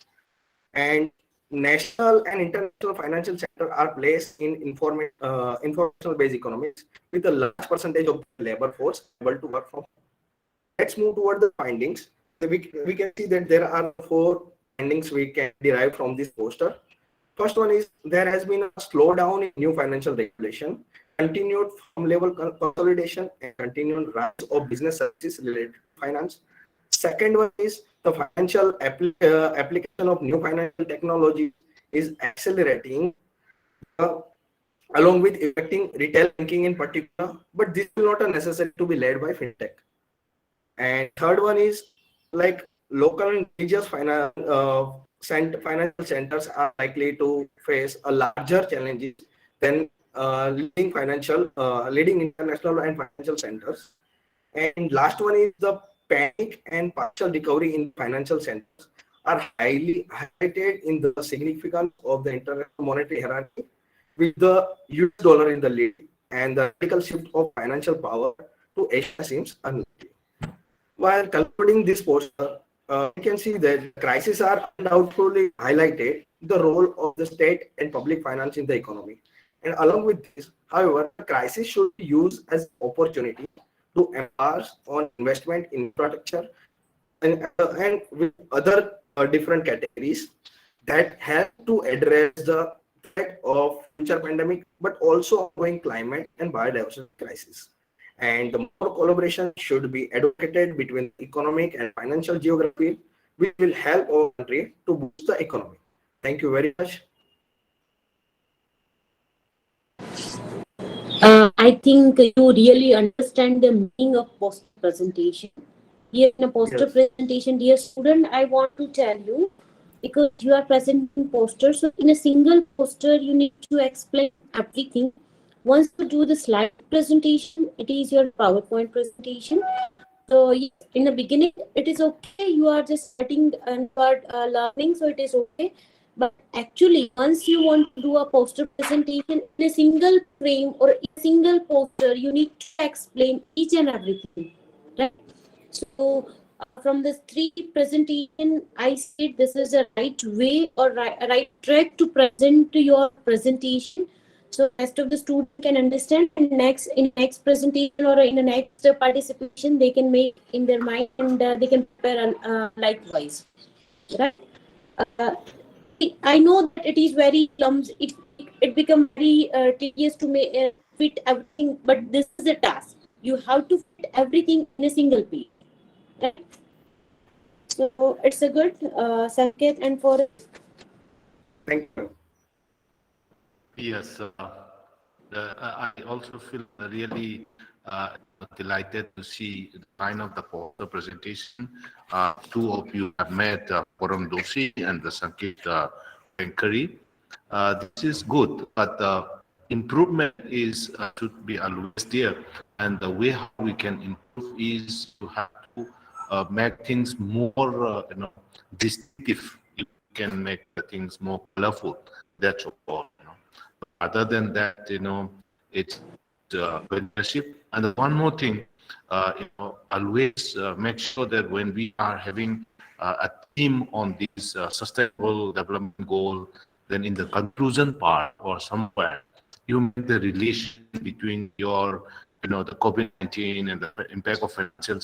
And national and international financial sector are placed in informational based economies with a large percentage of the labor force able to work from. Let's move toward the findings. We can see that there are four findings we can derive from this poster. First one is there has been a slowdown in new financial regulation, continued firm level consolidation, and continued rise of business services related to finance. Second one is the financial application of new financial technology is accelerating along with affecting retail banking in particular, but this will not necessarily to be led by fintech. And third one is like local and religious financial centers are likely to face a larger challenges than leading international and financial centers. And last one is the panic and partial recovery in financial centers are highly highlighted in the significance of the international monetary hierarchy with the US dollar in the lead, and the radical shift of financial power to Asia seems unlikely. While concluding this poster, we can see that crises are undoubtedly highlighted the role of the state and public finance in the economy. And along with this, however, the crisis should be used as opportunity to empower on investment in infrastructure and with other different categories that help to address the threat of future pandemic, but also ongoing climate and biodiversity crisis. And the more collaboration should be advocated between economic and financial geography, which will help our country to boost the economy. Thank you very much. I think you really understand the meaning of poster presentation. Here in a poster Yes. presentation, dear student, I want to tell you, because you are presenting poster, so in a single poster, you need to explain everything. Once you do the slide presentation, it is your PowerPoint presentation. So yes, in the beginning, it is okay. You are just starting and you are learning, so it is okay. But actually, once you want to do a poster presentation in a single frame or in a single poster, you need to explain each and everything, right? So from the three presentation, I said this is a right way or right track to present your presentation. So rest of the student can understand, and next presentation or in the next participation, they can make in their mind and they can prepare likewise, right? Uh, I know that it is very clumsy. It becomes very tedious to make fit everything, but this is a task. You have to fit everything in a single page. Right? So it's a good Saket and for Thank you. Yes, I also feel really delighted to see the sign of the poster presentation. Two of you have met Param Doshi and the Sanket Venkari. This is good, but improvement is should be always there, and the way how we can improve is to have to make things more distinctive. You can make the things more colorful. That's all. Other than that, it's leadership. And one more thing, always make sure that when we are having a theme on this sustainable development goal, then in the conclusion part or somewhere, you make the relation between your, the COVID-19 and the impact of financial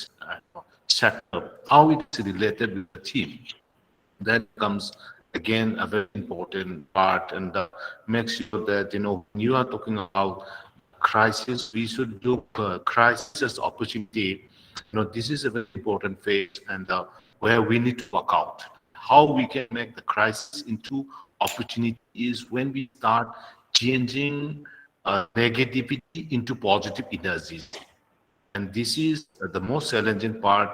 sector, how it is related with the theme. That becomes again a very important part, and make sure that when you are talking about crisis, we should look crisis as opportunity. This is a very important phase, and where we need to work out how we can make the crisis into opportunity is when we start changing negativity into positive energies. And this is the most challenging part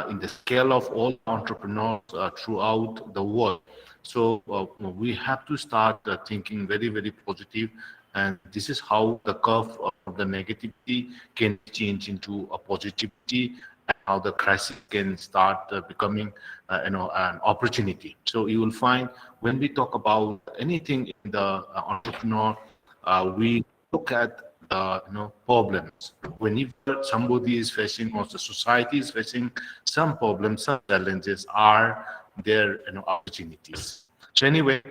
in the scale of all entrepreneurs throughout the world. So we have to start thinking very, very positive, and this is how the curve of the negativity can change into a positivity, and how the crisis can start becoming, an opportunity. So you will find when we talk about anything in the entrepreneur, we look at problems. Whenever somebody is facing or the society is facing some problems, some challenges are there, opportunities. So anyway,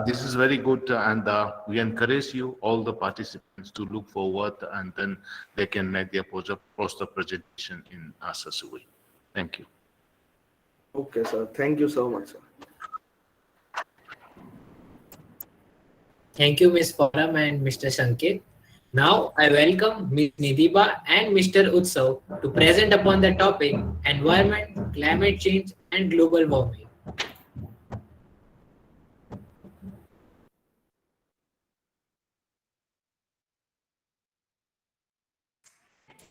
this is very good, and we encourage you, all the participants, to look forward, and then they can make their poster presentation in such a way. Thank you. Okay, sir. Thank you so much, sir. Thank you, Ms. Forum and Mr. Sanket. Now I welcome Ms. Nidhiba and Mr. Utsav to present upon the topic environment, climate change and global warming.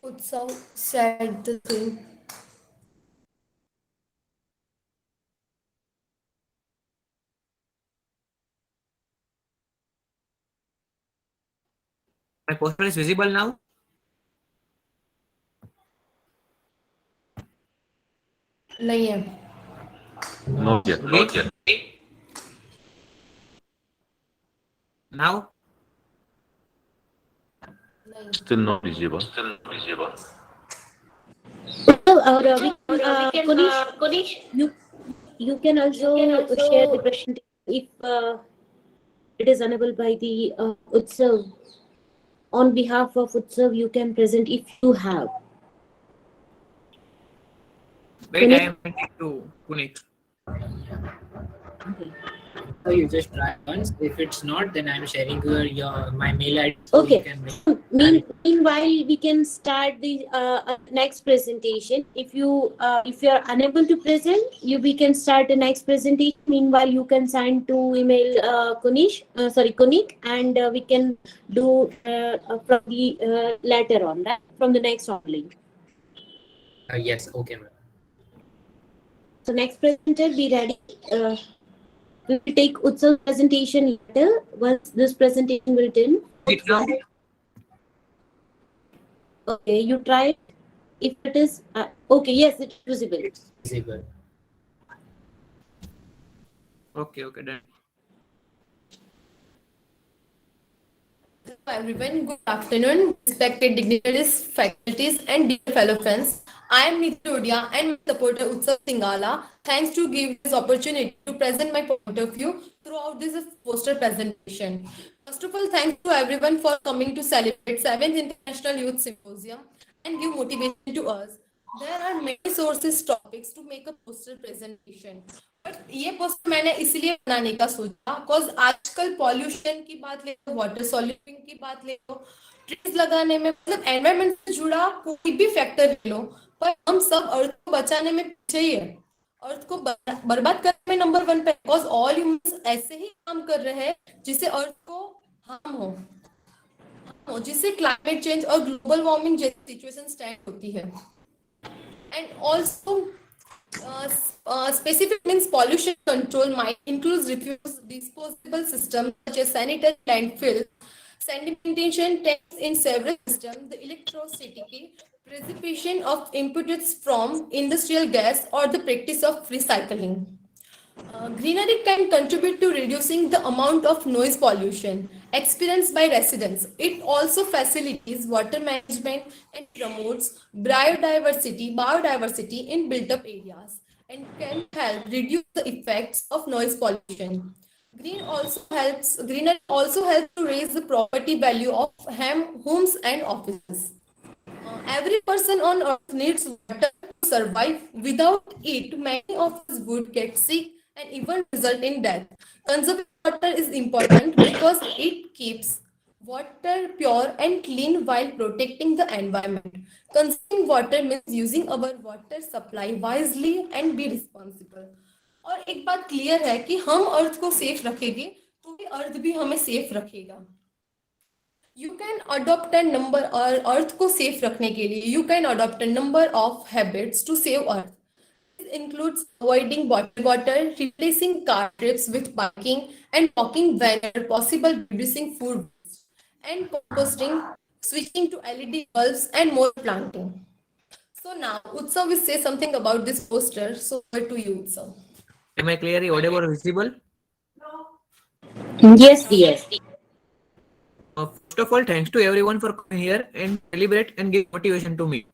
Utsav said the same. My poster is visible now? नहीं है. Not yet. Not yet. Now? Still not visible. Kunish, you can also share the presentation if it is unable by the Utsav. On behalf of Utsav, you can present if you have. Wait, I am sending to Puneet. Okay. So you just try once. If it's not, then I'm sharing my mail ID. So Okay. You can Meanwhile, we can start the next presentation. If you are unable to present, we can start the next presentation. Meanwhile, you can send to email Kunik, and we can do from the later on, right? From the next online. yes, okay, ma'am. So next presenter, be ready. We will take Utsav presentation later. Once this presentation will done. Wait, now? Okay, you try it. If it is okay, yes, it's visible. It's visible. Okay, done. Hello everyone, good afternoon, respected dignitaries, faculties and dear fellow friends. I am Nidhi Rodia and my supporter Utsav Singhala. Thanks to give this opportunity to present my point of view throughout this poster presentation. First of all, thanks to everyone for coming to celebrate 7th International Youth Symposium and give motivation to us. There are many sources topics to make a poster presentation. ये poster मैंने इसलिए बनाने का सोचा because आजकल pollution की बात ले लो, वाटर सॉल्यूशन की बात ले लो, ट्रीज लगाने में, मतलब एनवायरनमेंट से जुड़ा कोई भी फैक्टर ले लो, पर हम सब अर्थ को बचाने में पीछे ही है. अर्थ को बर्बाद करने में नंबर 1 पे, बिकॉज ऑल ह्यूमंस ऐसे ही काम कर रहे हैं जिससे अर्थ को हार्म हो, जिससे क्लाइमेट चेंज और ग्लोबल वार्मिंग जैसी सिचुएशन स्टैंड होती है. And also specific means pollution control might include refuse disposable systems such as sanitary landfill, sedimentation tanks in several systems, the electricity, precipitation of inputs from industrial gas, or the practice of recycling. Greenery can contribute to reducing the amount of noise pollution. experienced by residents. It also facilitates water management and promotes biodiversity in built-up areas and can help reduce the effects of noise pollution. Greenery also helps to raise the property value of homes and offices. Every person on earth needs water to survive. Without it, many of us would get sick and even result in death. Conserving water is important because it keeps water pure and clean while protecting the environment. Conserving water means using our water supply wisely and be responsible. और एक बात clear है कि हम अर्थ को safe रखेंगे तो भी अर्थ भी हमें सेफ रखेगा. You can adopt a number और अर्थ को सेफ रखने के लिए you can adopt a number of habits to save earth. This includes avoiding bottled water, replacing car trips with biking and walking whenever possible, reducing food waste, and composting, switching to LED bulbs, and more planting. So now Utsav will say something about this poster. So over to you, Utsav. Am I clearly audible or visible? Yes, dear. First of all, thanks to everyone for coming here and celebrate and give motivation to me.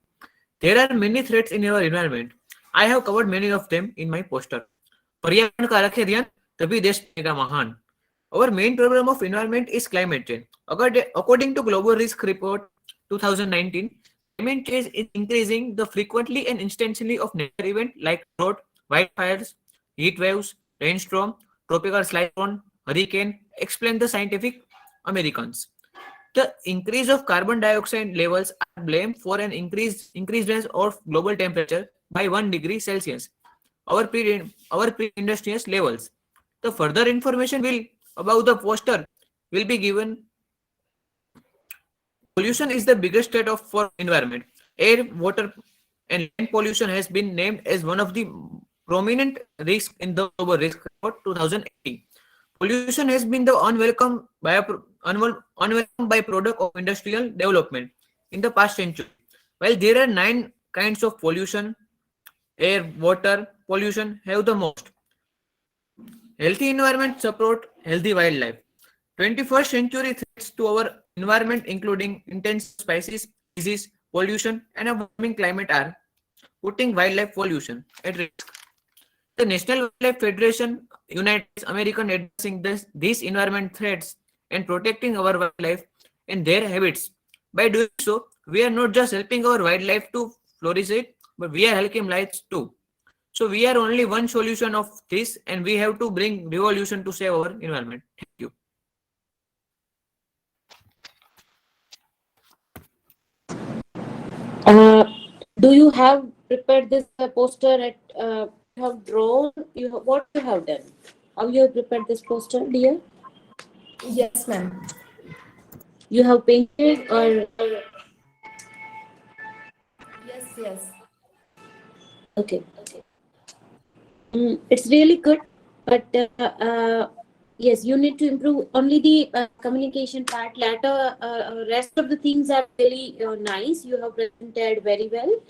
There are many threats in our environment. I have covered many of them in my poster. पर्यावरण का रखे ध्यान तभी देश बनेगा महान. Our main problem of environment is climate change. According to Global Risk Report 2019, climate change is increasing the frequently and intensity of natural events like drought, wildfires, heat waves, rainstorm, tropical cyclone, hurricane. Explain the scientific Americans. The increase of carbon dioxide levels are blamed for an increased rise of global temperature by 1 degree Celsius. Our pre-industrial levels. The further information about the poster will be given. Pollution is the biggest threat for environment. Air, water, and land pollution has been named as one of the prominent risks in the Global Risk Report 2018. Pollution has been the unwelcome byproduct of industrial development in the past century. While there are 9 kinds of pollution, air, water pollution have the most. Healthy environment support healthy wildlife. 21st century threats to our environment including intense species, disease, pollution, and a warming climate are putting wildlife pollution at risk. The National Wildlife Federation unites American addressing these environment threats and protecting our wildlife and their habits. By doing so, we are not just helping our wildlife to flourish it, but we are helping lives too. So we are only one solution of this, and we have to bring revolution to save our environment. Thank you. Do you have prepared this poster at you have drawn what you have done? How you have prepared this poster, dear? Yes, ma'am. You have painted or Yes. okay. It's really good, but yes, you need to improve only the communication part. Later, rest of the things are really nice. You have presented very well,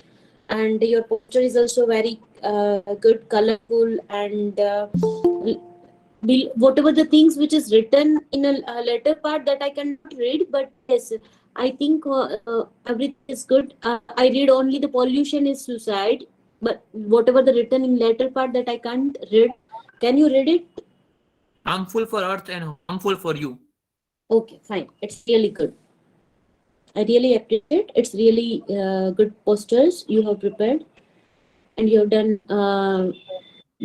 and your poster is also very good, colorful, and whatever the things which is written in a later part that I cannot read, but yes, I think everything is good. I read only the pollution is suicide, but whatever the written in later part that I can't read. Can you read it? Harmful for earth and harmful for you. Okay, fine. It's really good. I really appreciate. It's really good posters you have prepared, and you have done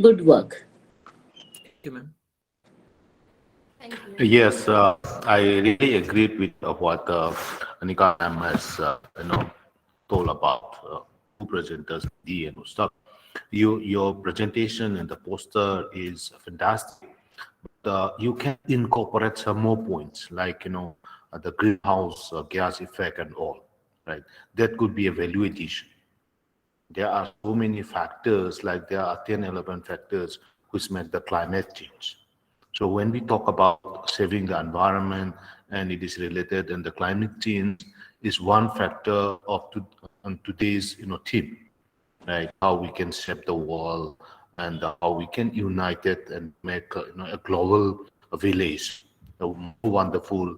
good work. Thank you, ma'am. Thank you. Yes, I really agreed with what Anika ma'am has told about two presenters, D and stuff. Your presentation and the poster is fantastic. But, you can incorporate some more points, like the greenhouse gas effect and all, right? That could be a value addition. There are so many factors, like there are 10, 11 factors which make the climate change. So when we talk about saving the environment and it is related, and the climate change is one factor of today's theme, right? How we can shape the world and how we can unite it and make a global village. more wonderful,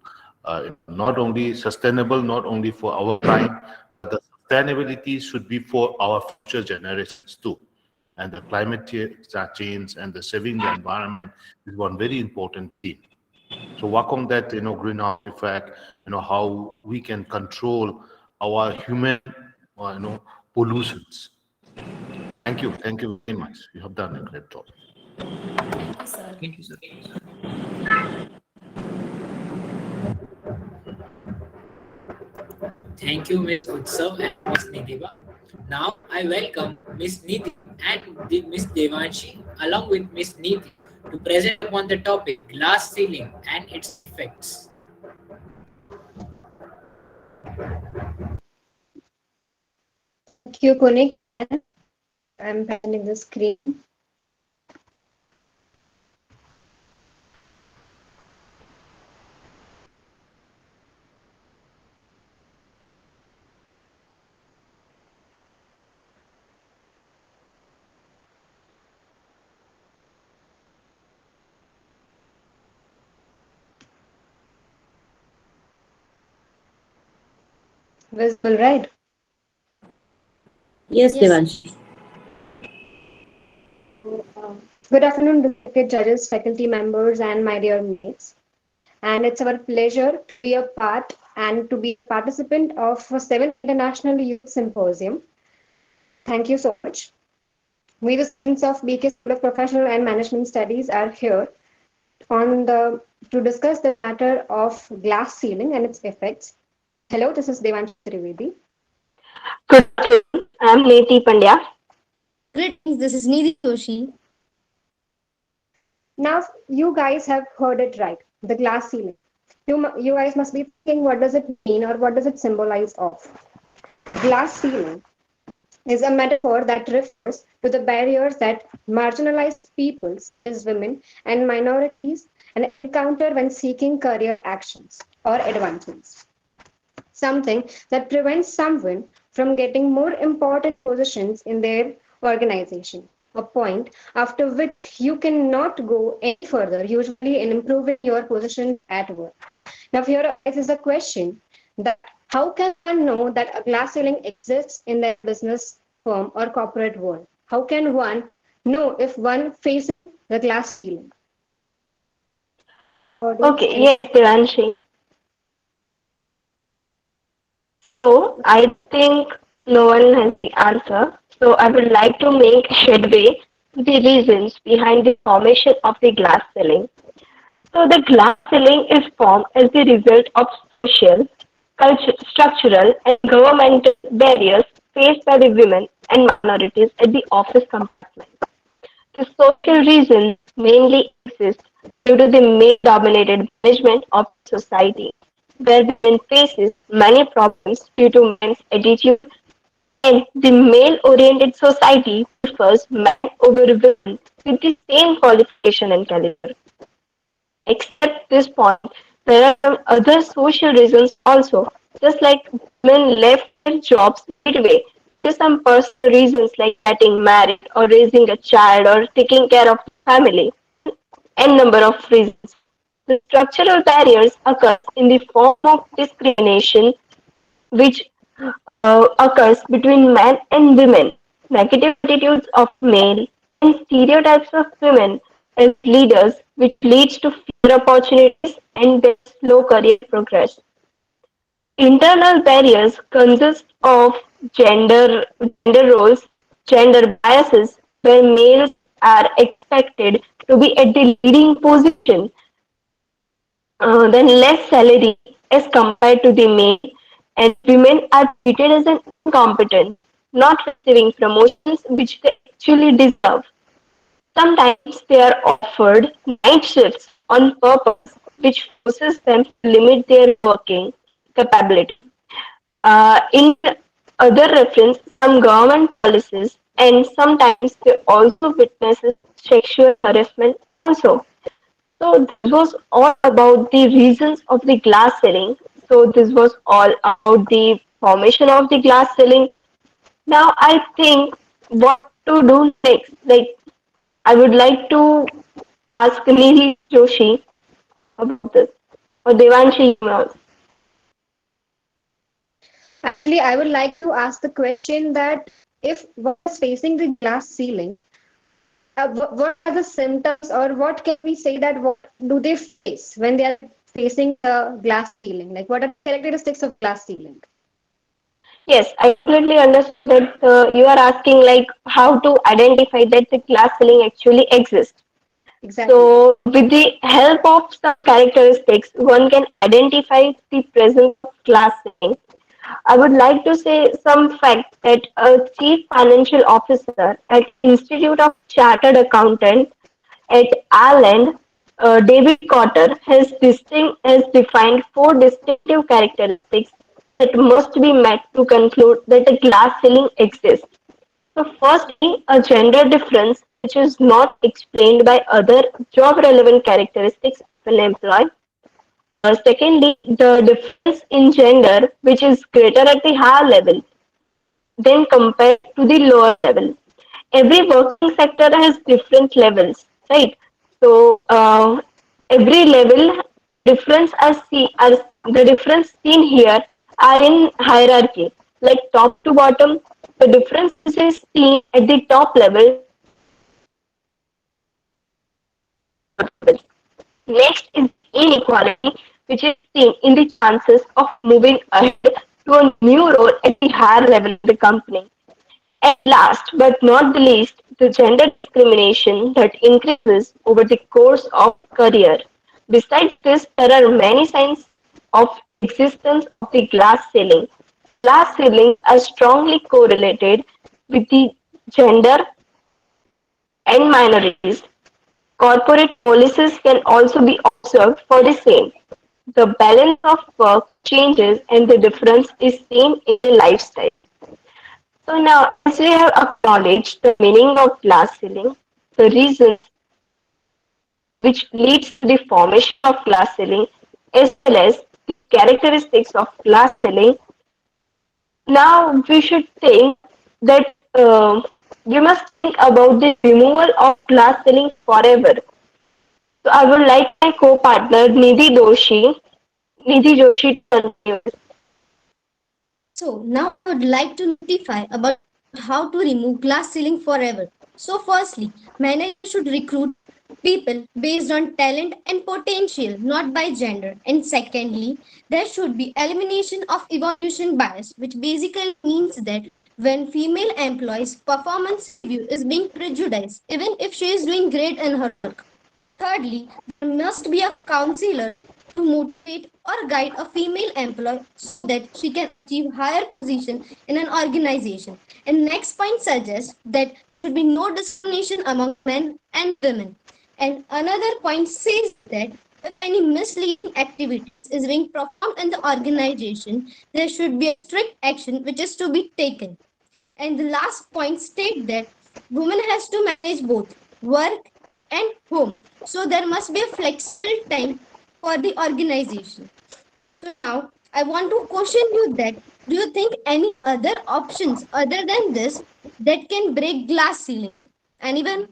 not only sustainable, not only for our time, but the sustainability should be for our future generations too. And the change and the saving the environment is one very important theme. So work on that, greenhouse effect, how we can control our human, pollutions. Thank you very much. You have done a great job. Thank you, sir. Thank you, sir. Thank you, Ms. Utsav and Ms. Nidhiba. Now I welcome Ms. Nidhi and Ms. Devanshi along with Ms. Nidhi to present upon the topic glass ceiling and its effects. Thank you, Kunik. I'm presenting the screen. Visible, right? Yes, Yes. Devanshi. Good afternoon, respected judges, faculty members, and my dear mates. And it's our pleasure to be a part and to be a participant of a 7th International Youth Symposium. Thank you so much. We, the students of BK School of Professional and Management Studies, are here to discuss the matter of glass ceiling and its effects. Hello, this is Devanshi Trivedi. Good afternoon. I'm Neti Pandya. Greetings, this is Nidhi Joshi. Now, you guys have heard it right, the glass ceiling. You guys must be thinking, what does it mean or what does it symbolize of? Glass ceiling is a metaphor that refers to the barriers that marginalized peoples, as women and minorities, and encounter when seeking career actions or advancements. Something that prevents someone from getting more important positions in their organization. A point after which you cannot go any further, usually in improving your position at work. Now, here arises a question that how can one know that a glass ceiling exists in their business firm or corporate world? How can one know if one faces the glass ceiling? Audience, Okay, yes, Devanshi. So I think no one has the answer. So I would like to make headway to the reasons behind the formation of the glass ceiling. So the glass ceiling is formed as the result of social, structural, and governmental barriers faced by the women and minorities at the office compartment. The social reasons mainly exist due to the male-dominated management of society, where women faces many problems due to men's attitude, and the male-oriented society prefers men over women with the same qualification and caliber. Except this point, there are some other social reasons also, just like women left their jobs midway. There's some personal reasons like getting married or raising a child or taking care of the family, n number of reasons. The structural barriers occur in the form of discrimination which occurs between men and women, negative attitudes of male, and stereotypes of women as leaders, which leads to fewer opportunities and slow career progress. Internal barriers consist of gender roles, gender biases, where males are expected to be at the leading position, then less salary as compared to the male, and women are treated as an incompetent, not receiving promotions which they actually deserve. Sometimes they are offered night shifts on purpose, which forces them to limit their working capability. In other reference, some government policies, and sometimes they also witness sexual harassment also. So this was all about the reasons of the glass ceiling. So this was all about the formation of the glass ceiling. Now I think what to do next. Like I would like to ask Neil Joshi about this? Or Devanshi, you know. Actually, I would like to ask the question that if one is facing the glass ceiling, what are the symptoms, or what can we say that what do they face when they are facing the glass ceiling? Like, what are the characteristics of glass ceiling? Yes, I completely understand that you are asking like how to identify that the glass ceiling actually exists. Exactly. So, with the help of some characteristics, one can identify the presence of glass ceiling. I would like to say some facts that a chief financial officer at Institute of Chartered Accountant at Ireland, David Cotter, has defined four distinctive characteristics that must be met to conclude that a glass ceiling exists. So, firstly, a gender difference which is not explained by other job relevant characteristics of an employee. Secondly, the difference in gender which is greater at the higher level than compared to the lower level. Every working sector has different levels, right? So every level difference as the difference seen here are in hierarchy, like top to bottom. The difference is seen at the top level. Next is inequality, which is seen in the chances of moving ahead to a new role at the higher level of the company. And last but not the least, the gender discrimination that increases over the course of career. Besides this, there are many signs of existence of the glass ceiling. Glass ceilings are strongly correlated with the gender and minorities. Corporate policies can also be observed for the same. The balance of work changes and the difference is seen in the lifestyle. So now, as we have acknowledged the meaning of glass ceiling, the reasons which leads to the formation of glass ceiling, as well as the characteristics of glass ceiling, now we should think that we must think about the removal of glass ceiling forever. So I would like my co-partner Nidhi Joshi to continue. So now I would like to notify about how to remove glass ceiling forever. So firstly, managers should recruit people based on talent and potential, not by gender. And secondly, there should be elimination of evolution bias, which basically means that when female employees performance review is being prejudiced, even if she is doing great in her work. Thirdly, there must be a counselor to motivate or guide a female employee so that she can achieve higher position in an organization. And next point suggests that there should be no discrimination among men and women. And another point says that if any misleading activities is being performed in the organization, there should be a strict action which is to be taken. And the last point state that woman has to manage both work and home. So there must be a flexible time for the organization. So now I want to question you that do you think any other options other than this that can break glass ceiling? Anyone?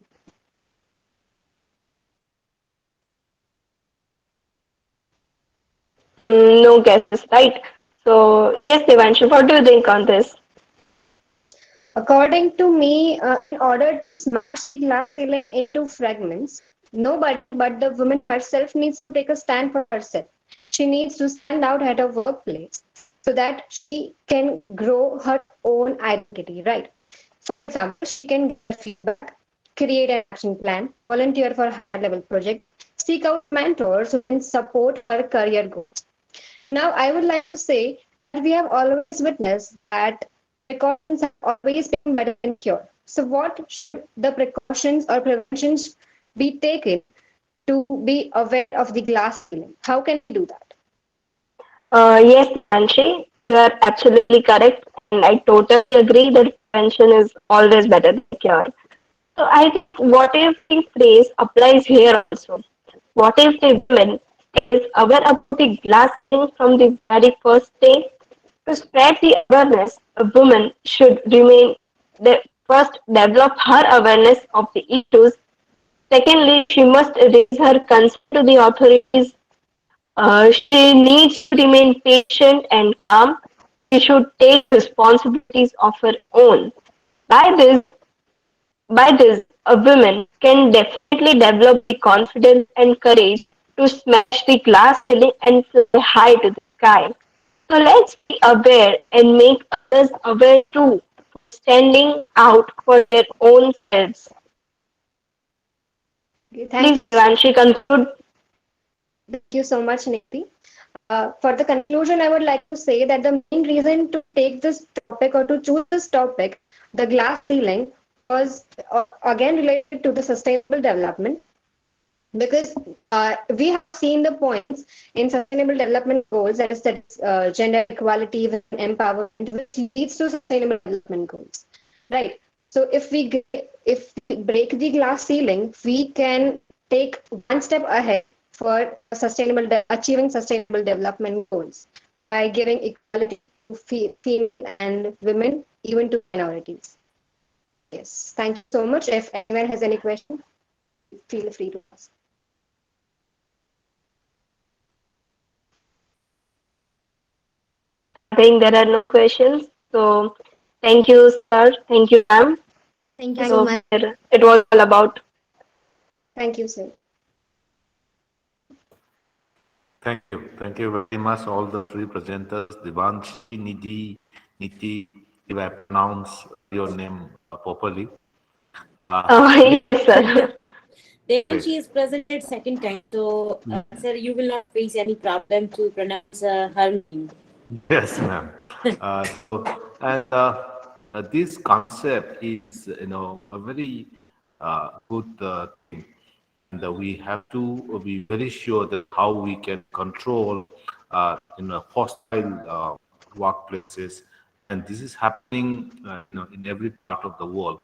No guesses, right? So yes, Devanshu, what do you think on this? According to me, in order to smash the glass ceiling into fragments, nobody but the woman herself needs to take a stand for herself. She needs to stand out at her workplace so that she can grow her own identity, right? For example, she can get feedback, create an action plan, volunteer for a high level project, seek out mentors who can support her career goals. Now, I would like to say that we have always witnessed that precautions have always been better than cure. So, what should the precautions or preventions be taken to be aware of the glass ceiling? How can we do that? Yes, Anshi, you are absolutely correct, and I totally agree that prevention is always better than cure. So I think what if the phrase applies here also? What if the women is aware about the glass thing from the very first day? To spread the awareness, a woman should remain the first develop her awareness of the issues. Secondly, she must raise her concern to the authorities. She needs to remain patient and calm. She should take responsibilities of her own. By this, by this, a woman can definitely develop the confidence and courage to smash the glass ceiling and fly high to the sky. So let's be aware and make others aware too, standing out for their own selves. Okay, Please, Devanshi, conclude. thank you so much, Niti. For the conclusion, I would like to say that the main reason to take this topic or to choose this topic, the glass ceiling, was again related to the sustainable development, because we have seen the points in sustainable development goals, that is gender equality, women empowerment, which leads to sustainable development goals, right? So if we break the glass ceiling, we can take one step ahead for achieving sustainable development goals by giving equality to female and women, even to minorities. Yes, thank you so much. If anyone has any question, feel free to ask. I think there are no questions. So thank you, sir. Thank you, ma'am. Thank you Thank so So much. it was all about. Thank you, sir. Thank you very much, all the three presenters, Devanshi, Niti, if I pronounce your name properly. Yes, sir. Then she is presented second time, so sir, you will not face any problem to pronounce her name. Yes, ma'am. And this concept is, a very good thing, and we have to be very sure that how we can control, hostile workplaces, and this is happening, in every part of the world.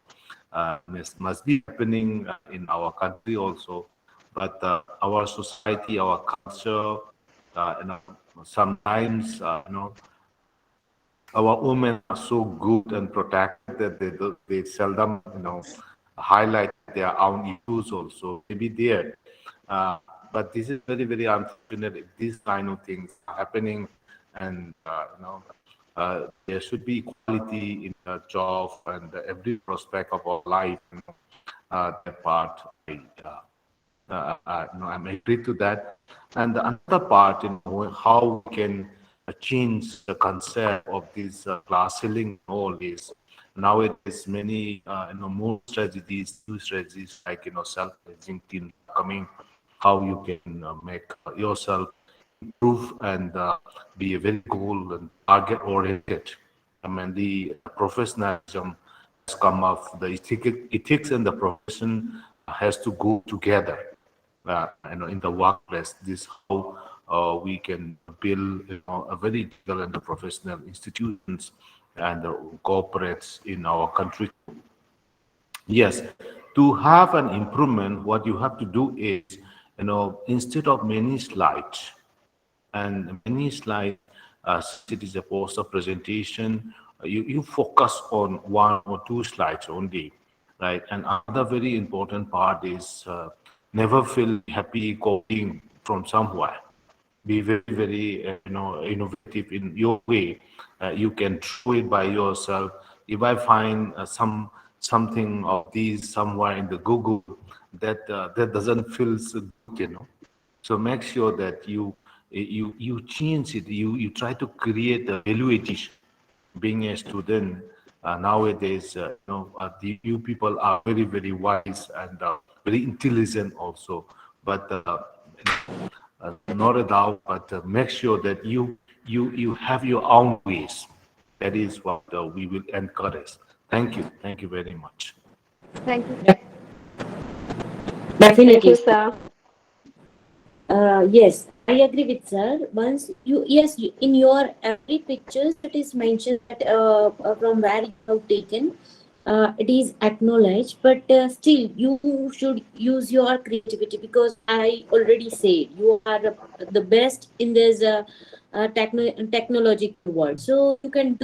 This must be happening in our country also, but our society, our culture, sometimes, our women are so good and protected that they seldom, highlight their own issues also. Maybe there, but this is very very unfortunate if these kind of things are happening, and there should be equality in the job and every prospect of our life. That part, I'm agree to that. And the another part, how we can change the concept of this glass ceiling and all this. Nowadays, many more strategies, new strategies like self-managing team coming, how you can make yourself improve and be a very goal and target oriented. I mean, the professionalism has come up. The ethics and the profession has to go together. In the workplace, this how we can build a very legal and professional institutions and corporates in our country. Yes, to have an improvement, what you have to do is, instead of many slides, and many slides, since it is a poster presentation, you focus on one or two slides only, right? And another very important part is never feel happy copying from somewhere. Be very very innovative in your way. You can throw it by yourself. If I find something of these somewhere in the Google that doesn't feel so good, so make sure that you change it. You try to create a value addition. Being a student nowadays, the you people are very very wise and very intelligent also. But not a doubt, but make sure that you have your own ways. That is what we will encourage. Thank you very much. Thank you. Thank Definitely. you, sir. Yes, I agree with sir. Once in your every pictures it is mentioned that from where you have taken, it is acknowledged, but still you should use your creativity, because I already said you are the best in this technological world. So you can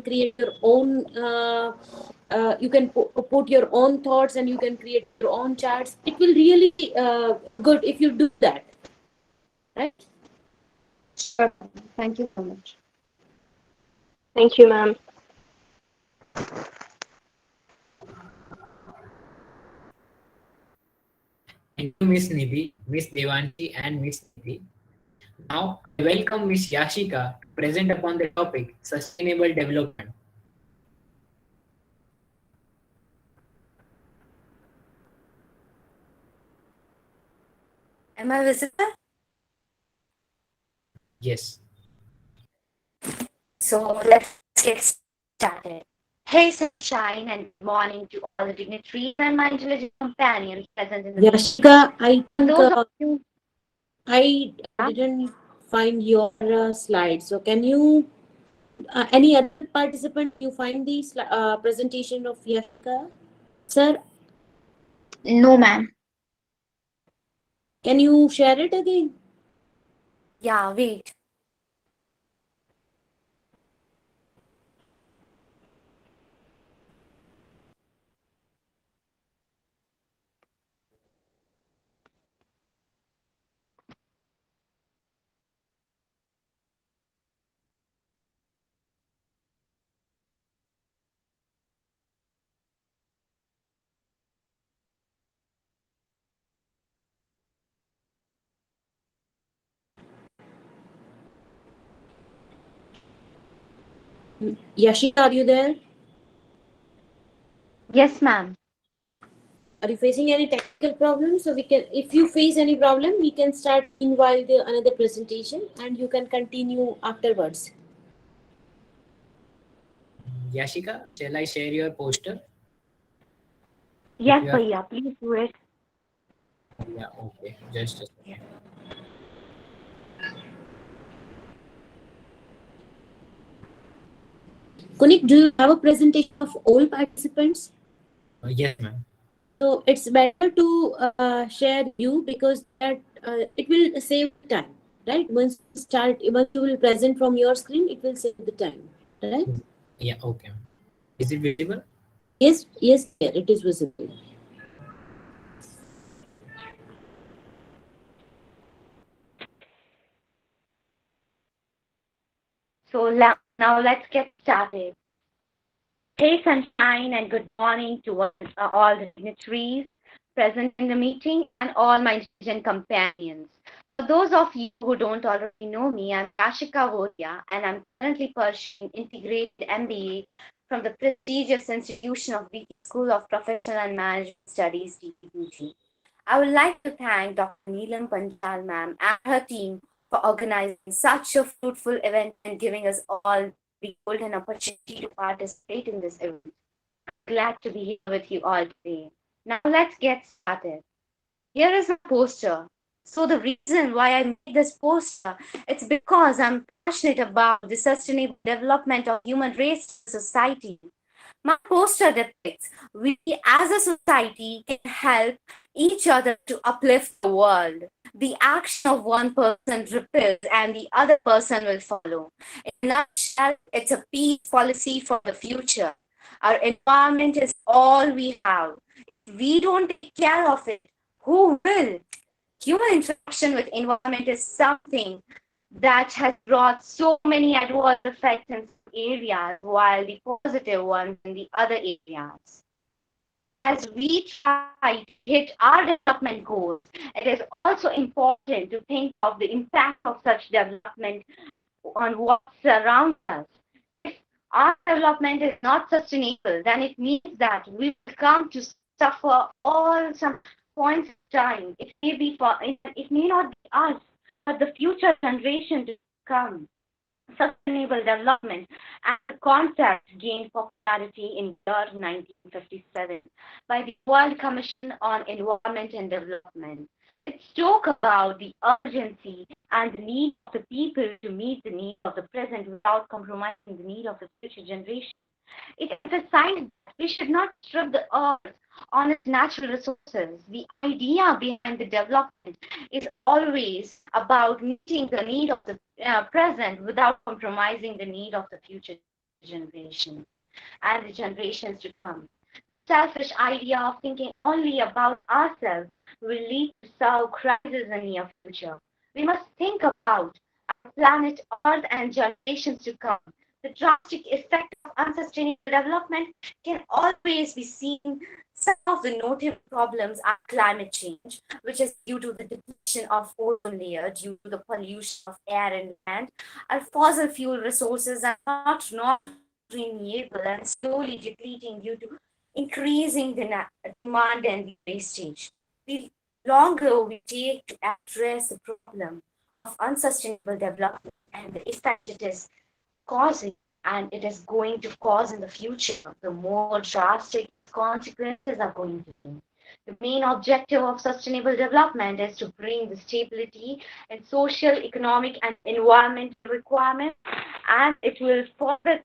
create your own. You can put your own thoughts and you can create your own charts. It will really good if you do that, right? Sure. Thank you so much. Thank you, ma'am. Thank you, Miss Nidhi, Miss Devanshi, and Miss Nidhi. Now, I welcome Miss Yashika to present upon the topic Sustainable Development. Am I visible? Yes. So let's get started. Hey, sunshine, and good morning to all the dignitaries and my intelligent companions present in the meeting. Yashika, I think Those of you, I didn't find your slide. So can you, any other participant, you find the presentation of Yashika? Sir, No, ma'am. can you share it again? yeah, wait. Yashika, are you there? Yes, ma'am. Are you facing any technical problems? So we can, if you face any problem, we can start meanwhile the another presentation, and you can continue afterwards. Yashika, shall I share your poster? Yes, You are, Bhaiya, please do it. yeah, okay. Just a second. Kunik, do you have a presentation of all participants? Yes, ma'am. So it's better to share you, because that it will save time, right? Once you will present from your screen, it will save the time, right? Yeah, okay. Is it visible? Yes, yes, yeah, it is visible. So now let's get started. Hey, sunshine, and good morning to all the dignitaries present in the meeting and all my intelligent companions. For those of you who don't already know me, I'm Yashika Vodia, and I'm currently pursuing integrated MBA from the prestigious institution of BT School of Professional and Management Studies, TPUG. I would like to thank Dr. Neelam Panchal ma'am and her team for organizing such a fruitful event and giving us all the golden opportunity to participate in this event. Glad to be here with you all today. Now let's get started. Here is a poster. So the reason why I made this poster, it's because I'm passionate about the sustainable development of human race society. My poster depicts we as a society can help each other to uplift the world. The action of one person ripples and the other person will follow. In a nutshell, it's a peace policy for the future. Our environment is all we have. If we don't take care of it, who will? Human interaction with environment is something that has brought so many adverse effects in some areas while the positive ones in the other areas. As we try to hit our development goals, it is also important to think of the impact of such development on what surrounds us. If our development is not sustainable, then it means that we will come to suffer all some points of time. It may not be us, but the future generation to come. Sustainable development and the concept gained popularity in year 1957 by the World Commission on Environment and Development. It spoke about the urgency and the need of the people to meet the needs of the present without compromising the need of the future generation. It emphasized that we should not strip the earth on its natural resources. The idea behind the development is always about meeting the need of the present without compromising the need of the future generation and the generations to come. Selfish idea of thinking only about ourselves will lead to serve crisis in near future. We must think about our planet Earth and generations to come. The drastic effect of unsustainable development can always be seen. Some of the notable problems are climate change, which is due to the depletion of ozone layer due to the pollution of air and land. Our fossil fuel resources are not renewable and slowly depleting due to increasing the demand and the wastage. The longer we take to address the problem of unsustainable development and the effect it is causing and it is going to cause in the future, the more drastic consequences are going to be. The main objective of sustainable development is to bring the stability in social, economic, and environmental requirements, and it will further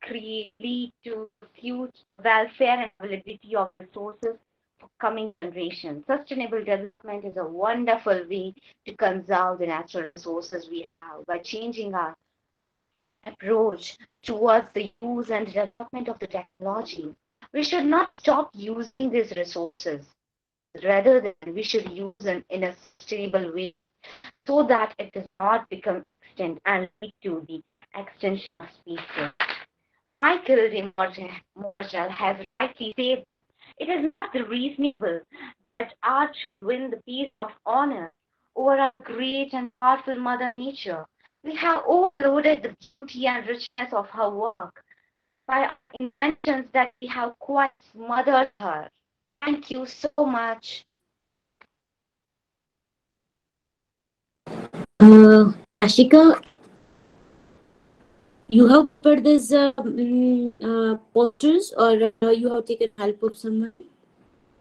lead to future welfare and availability of resources for coming generations. Sustainable development is a wonderful way to conserve the natural resources we have by changing our approach towards the use and development of the technology. We should not stop using these resources. Rather than we should use them in a sustainable way so that it does not become extinct and lead to the extinction of species. Michael Demerits has rightly said it is not reasonable that art should win the peace of honor over our great and powerful Mother Nature. We have overloaded the beauty and richness of her work by our inventions that we have quite smothered her. Thank you so much. Ashika, you have prepared this posters, or you have taken help of someone?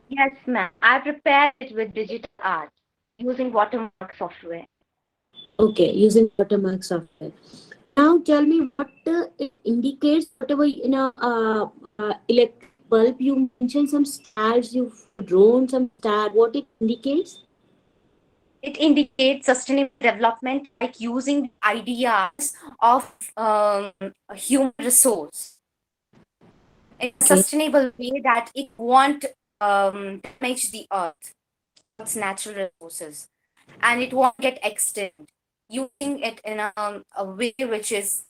Yes, ma'am. I prepared it with digital art using watermark software. Okay, using watermark software. Now tell me what it indicates. Whatever electric bulb you mentioned, some stars you've drawn, some star. What it indicates? It indicates sustainable development, like using the ideas of a human resource in a sustainable way that it won't damage the earth, its natural resources, and it won't get extinct. Using it in a way which is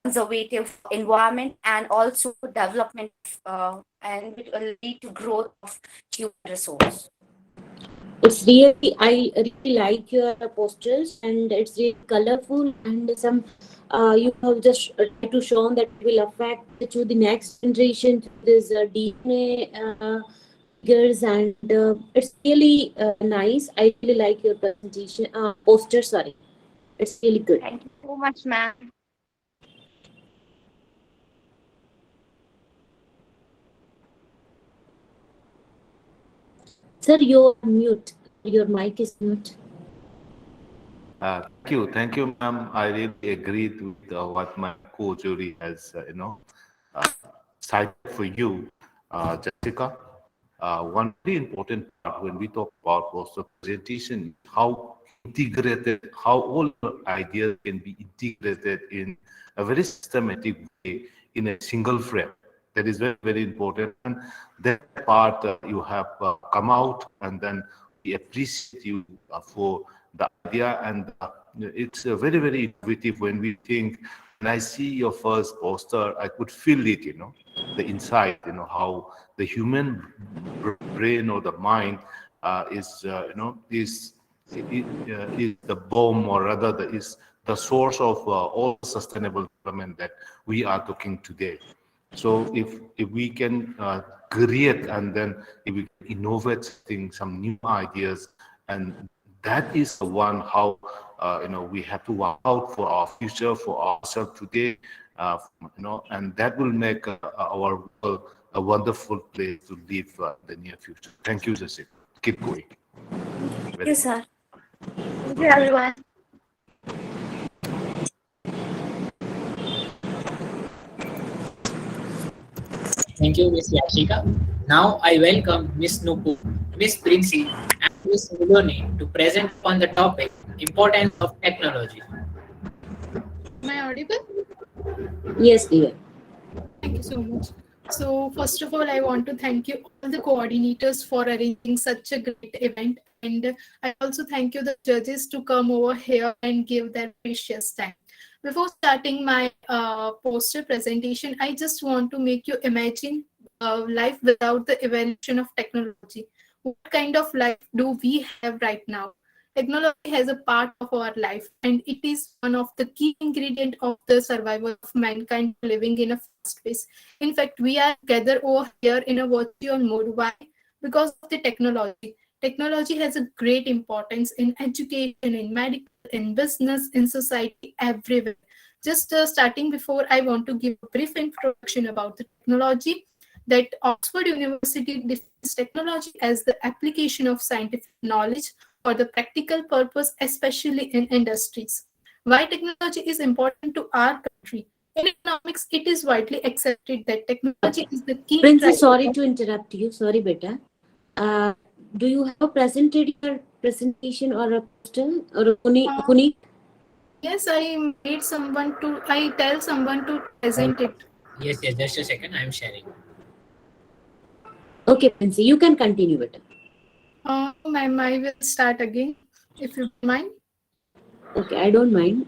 conservative for environment and also development, and it will lead to growth of human resource. It's really, I really like your posters, and it's really colorful, and some you have just tried to show that it will affect to the next generation to this DNA figures, and it's really nice. I really like your presentation poster. Sorry, it's really good. Thank you so much, ma'am. Sir, you're mute. Your mic is mute. Thank you, ma'am. I really agreed with what my co-jury has, uh, cited for you, Jessica. One very important part when we talk about poster presentation, how integrated, how all the ideas can be integrated in a very systematic way in a single frame. That is very, very important. And that part you have come out, and then we appreciate you for the idea. And it's very, very intuitive when we think, when I see your first poster, I could feel it, the inside, how the human brain or the mind is the bomb, or rather is the source of all sustainable development that we are talking today. So if we can create, and then if we can innovate some new ideas, and that is the one how we have to work out for our future, for ourselves today, and that will make our world a wonderful place to live in the near future. Thank you, Jessica. Keep going. Thank you, sir. Thank you, everyone. Thank you, Ms. Yashika. Now I welcome Ms. Nupu, Ms. Princy, and Ms. Mulone to present on the topic Importance of Technology. Am I audible? Yes, dear. Thank you so much. So first of all, I want to thank you all the coordinators for arranging such a great event, and I also thank you the judges to come over here and give their precious time. Before starting my poster presentation, I just want to make you imagine life without the evolution of technology. What kind of life do we have right now? Technology has a part of our life, and it is one of the key ingredients of the survival of mankind living in a fast pace. In fact, we are gathered over here in a virtual mode. Why? Because of the technology. Technology has a great importance in education, in medical, in business, in society, everywhere. Just starting before, I want to give a brief introduction about the technology. That Oxford University defines technology as the application of scientific knowledge for the practical purpose, especially in industries. Why technology is important to our country? In economics, it is widely accepted that technology is the key Princess, driver. sorry to interrupt you. Sorry, beta. Do you have presented your presentation or a poster or a Puneet? Yes, I tell someone to present it. Yes, yes, just a second. I'm sharing. Okay, Princess, you can continue it. Ma'am, I will start again, if you don't mind. Okay, I don't mind.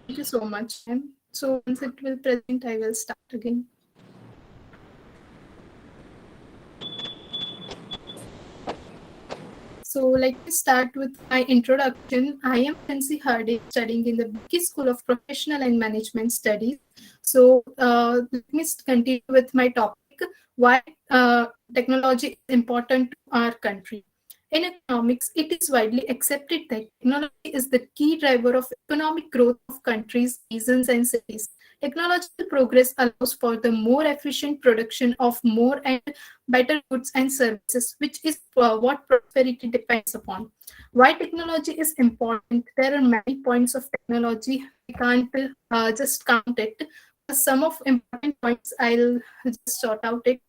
Thank you so much, ma'am. So once it will present, I will start again. So let me start with my introduction. I am Nancy Hardy, studying in the Becky School of Professional and Management Studies. So let me continue with my topic, why technology is important to our country. In economics, it is widely accepted that technology is the key driver of economic growth of countries, regions, and cities. Technological progress allows for the more efficient production of more and better goods and services, which is what prosperity depends upon. Why technology is important? There are many points of technology. We can't just count it. Some of important points I'll just sort out it.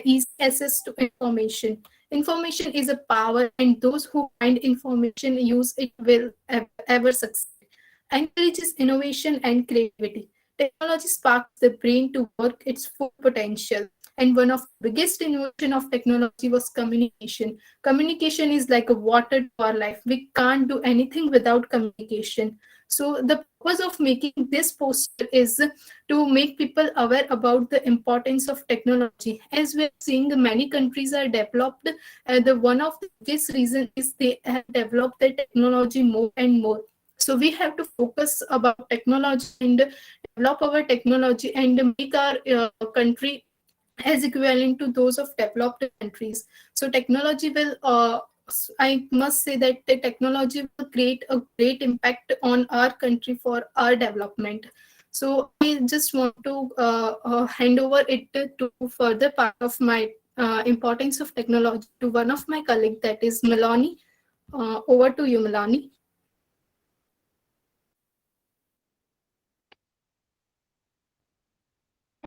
Easy access to information. Information is a power, and those who find information use it will ever succeed. Encourages innovation and creativity. Technology sparks the brain to work its full potential. And one of the biggest innovation of technology was communication. Communication is like a water to our life. We can't do anything without communication. So the purpose of making this poster is to make people aware about the importance of technology. As we're seeing, many countries are developed. The one of the biggest reason is they have developed the technology more and more. So we have to focus about technology and develop our technology and make our country as equivalent to those of developed countries. So technology will, I must say that the technology will create a great impact on our country for our development. So I just want to hand over it to further part of my importance of technology to one of my colleague, that is Melanie. Over to you, Melanie.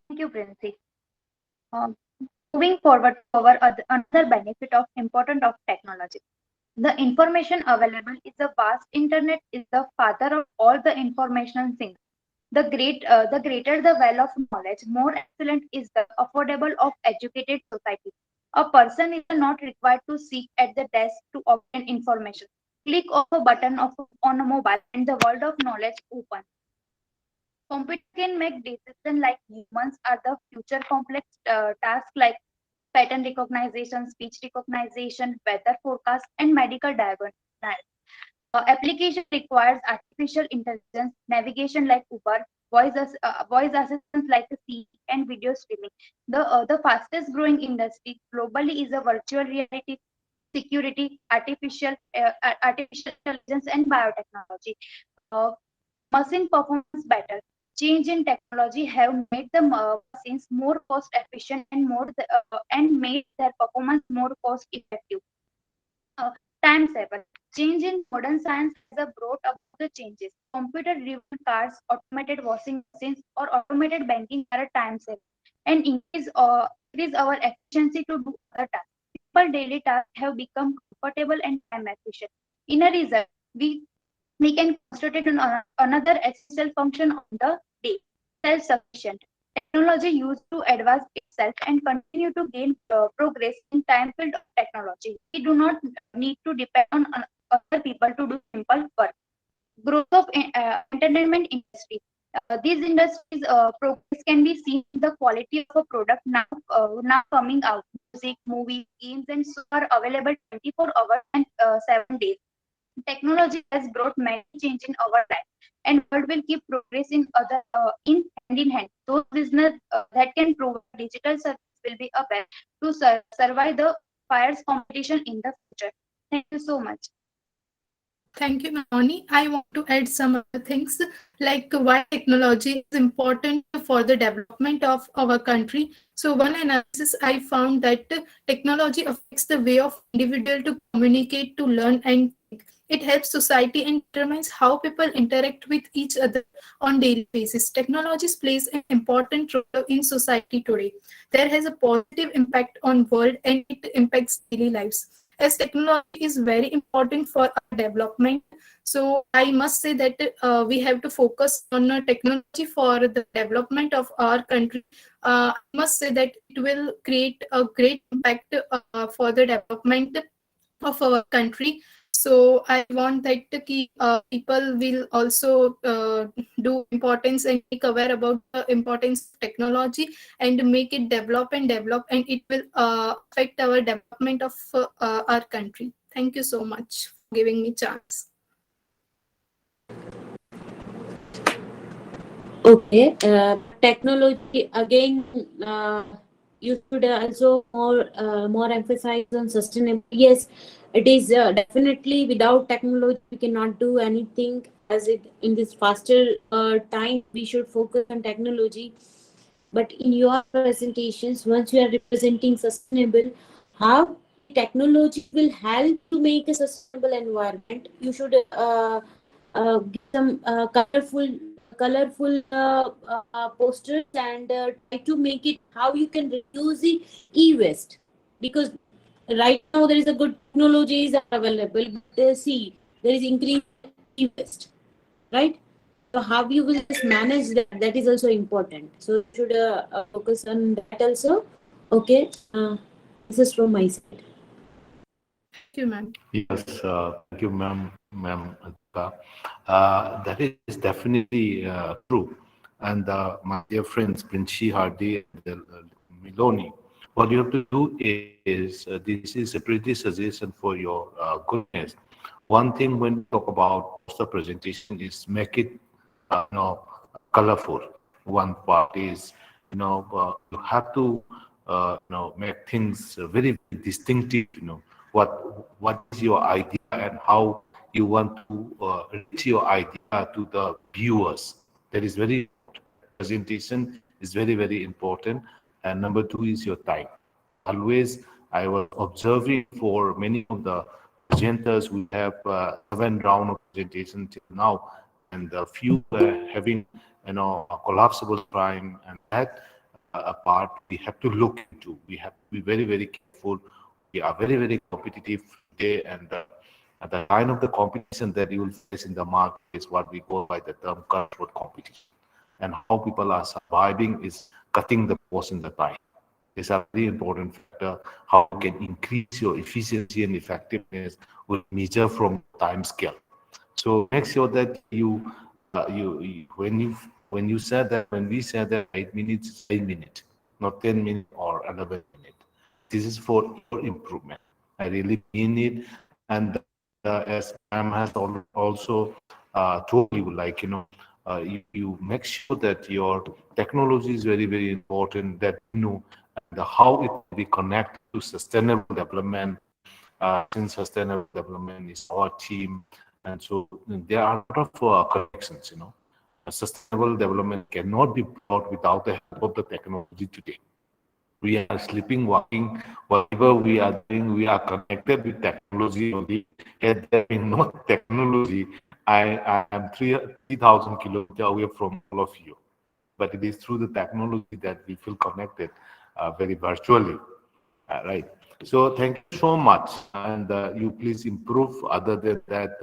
Thank you, Princey. Um, Moving forward, our another benefit of important of technology. The information available is the vast internet is the father of all the information things. The greater the well of knowledge, more excellent is the affordable of educated society. A person is not required to seek at the desk to obtain information. Click of a button on a mobile and the world of knowledge opens. Computer can make decisions like humans are the future complex tasks like pattern recognition, speech recognition, weather forecast, and medical diagnosis. Application requires artificial intelligence, navigation like Uber, voice assistants like Siri, and video streaming. The fastest growing industry globally is a virtual reality, security, artificial intelligence, and biotechnology. Uh, Machine performance better. Change in technology have made the machines more cost efficient and made their performance more cost effective. Uh, Time saver. Change in modern science has brought about the changes. Computer-driven cars, automated washing machines, or automated banking are a time saver and increase our efficiency to do other tasks. Simple daily tasks have become comfortable and time efficient. In a result, we can concentrate on another essential function on the day, self-sufficient. Technology used to advance itself and continue to gain progress in time field of technology. We do not need to depend on other people to do simple work. Growth of entertainment industry. These industries progress can be seen in the quality of a product now coming out. Music, movies, games, and so are available 24 hours and 7 days. Technology has brought many changes in our life, and world will keep progressing in hand in hand. Those business that can provide digital service will be a best to survive the fierce competition in the future. Thank you so much. Thank you, Naoni. I want to add some other things like why technology is important for the development of our country. So one analysis I found that technology affects the way of individual to communicate, to learn, and think. It helps society and determines how people interact with each other on daily basis. Technology plays an important role in society today. There has a positive impact on world and it impacts daily lives. As technology is very important for our development, so I must say that we have to focus on technology for the development of our country. I must say that it will create a great impact for the development of our country. So I want that people will also do importance and make aware about the importance of technology and make it develop, and it will affect our development of our country. Thank you so much for giving me chance. Okay, technology again. You should also more emphasize on sustainable. Yes, it is definitely without technology we cannot do anything. As it in this faster time, we should focus on technology. But in your presentations, once you are representing sustainable, how technology will help to make a sustainable environment, you should give some colorful posters and try to make it how you can reduce the e-waste, because right now there is a good technologies are available, but see there is increased e-waste, right? So how you will just manage that, that is also important. So you should focus on that also. Okay, this is from my side. Thank you, ma'am. Yes, thank you, ma'am. That is definitely true. And my dear friends, Prince Hardy and Miloni, what you have to do is this is a pretty suggestion for your goodness. One thing when we talk about poster presentation is make it, colorful. One part is, you have to, make things very distinctive. What is your idea and how you want to reach your idea to the viewers. That is very presentation is very important. And number two is your time. Always, I was observing for many of the presenters, we have 7 rounds of presentation till now, and a few having a collapsible time, and that a part we have to look into. We have to be very careful. We are very competitive today, and the kind of the competition that you will face in the market is what we call by the term cutthroat competition. And how people are surviving is cutting the cost in the time. It's a very important factor. How you can increase your efficiency and effectiveness will measure from time scale. So make sure that when we said that 8 minutes is 8 minutes, not 10 minutes or 11 minutes. This is for your improvement. I really mean it. And as Ma'am has also told you, like, you make sure that your technology is very important, that and how it will be connected to sustainable development. Since sustainable development is our team, and so there are a lot of connections. Sustainable development cannot be brought without the help of the technology today. We are sleeping, walking, whatever we are doing, we are connected with technology only. Had there been no technology, I am 3,000 kilometers away from all of you. But it is through the technology that we feel connected very virtually. Right. So thank you so much. And you please improve. Other than that,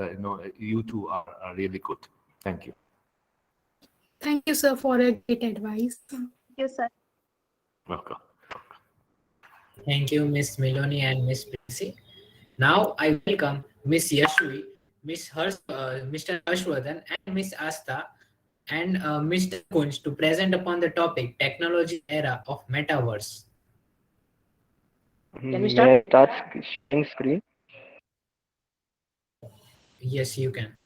you two are really good. Thank you. Thank you, sir, for a great advice. Thank you, sir. Welcome. Thank you, Miss Miloni and Miss Princey. Now I welcome Miss Yashvi, Mr. Harshvardhan, and Miss Asta and Mr. Kunj to present upon the topic technology era of metaverse. Can we start? May I start sharing screen? Yes, you can.